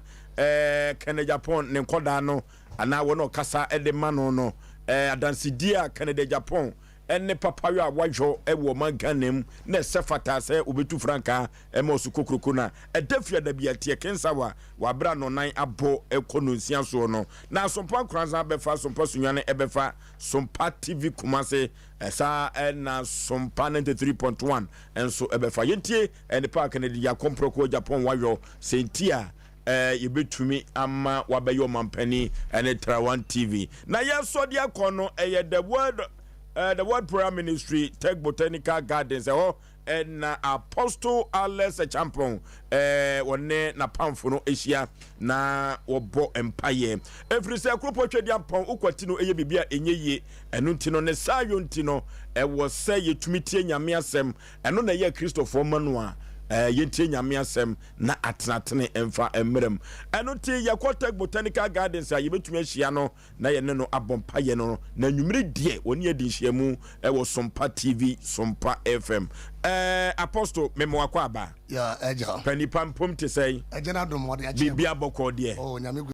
Kennedy Japan ne nkoda no ana wɔ no kasa ɛde ma no adansidia Kennedy Japan ene papa yo awajo ewo manganem na sefata se obetu franka ema osuko kroko na edafia da bia tie kensa wa bra no nan abo ekononsia so no na Sompa kranza befa Sompa sunwane ebefa Sompa TV kumase esa na Sompa 93.1 enso ebefa yentie ene pa Kennedy ya komproko Japan wayo sentia yebetumi ama wabeyo mampani ene Trawan TV na yeso dia kono the World Prayer Ministry Tech Botanical Gardens and Apostle Alex Champon one na pamfono Asia na obo empire every say kropo twedi ampon ukwatino eye bibia enye ye enu ntino ne sayo ntino wo say yetumi tie nyame asem eno na ye Christopher Manua yentie nyame asem na atenatene emfa emrem eno tie Yakotek Botanical Gardens a yebetumi ahia no na ye ne no abompa ye no na nwumire die woni adi hyiamu wo Sompa TV Sompa FM Apostle memo akwa aba ya eja pani pampom te sei eja na dom wode achi bibia bokọ de oh nyame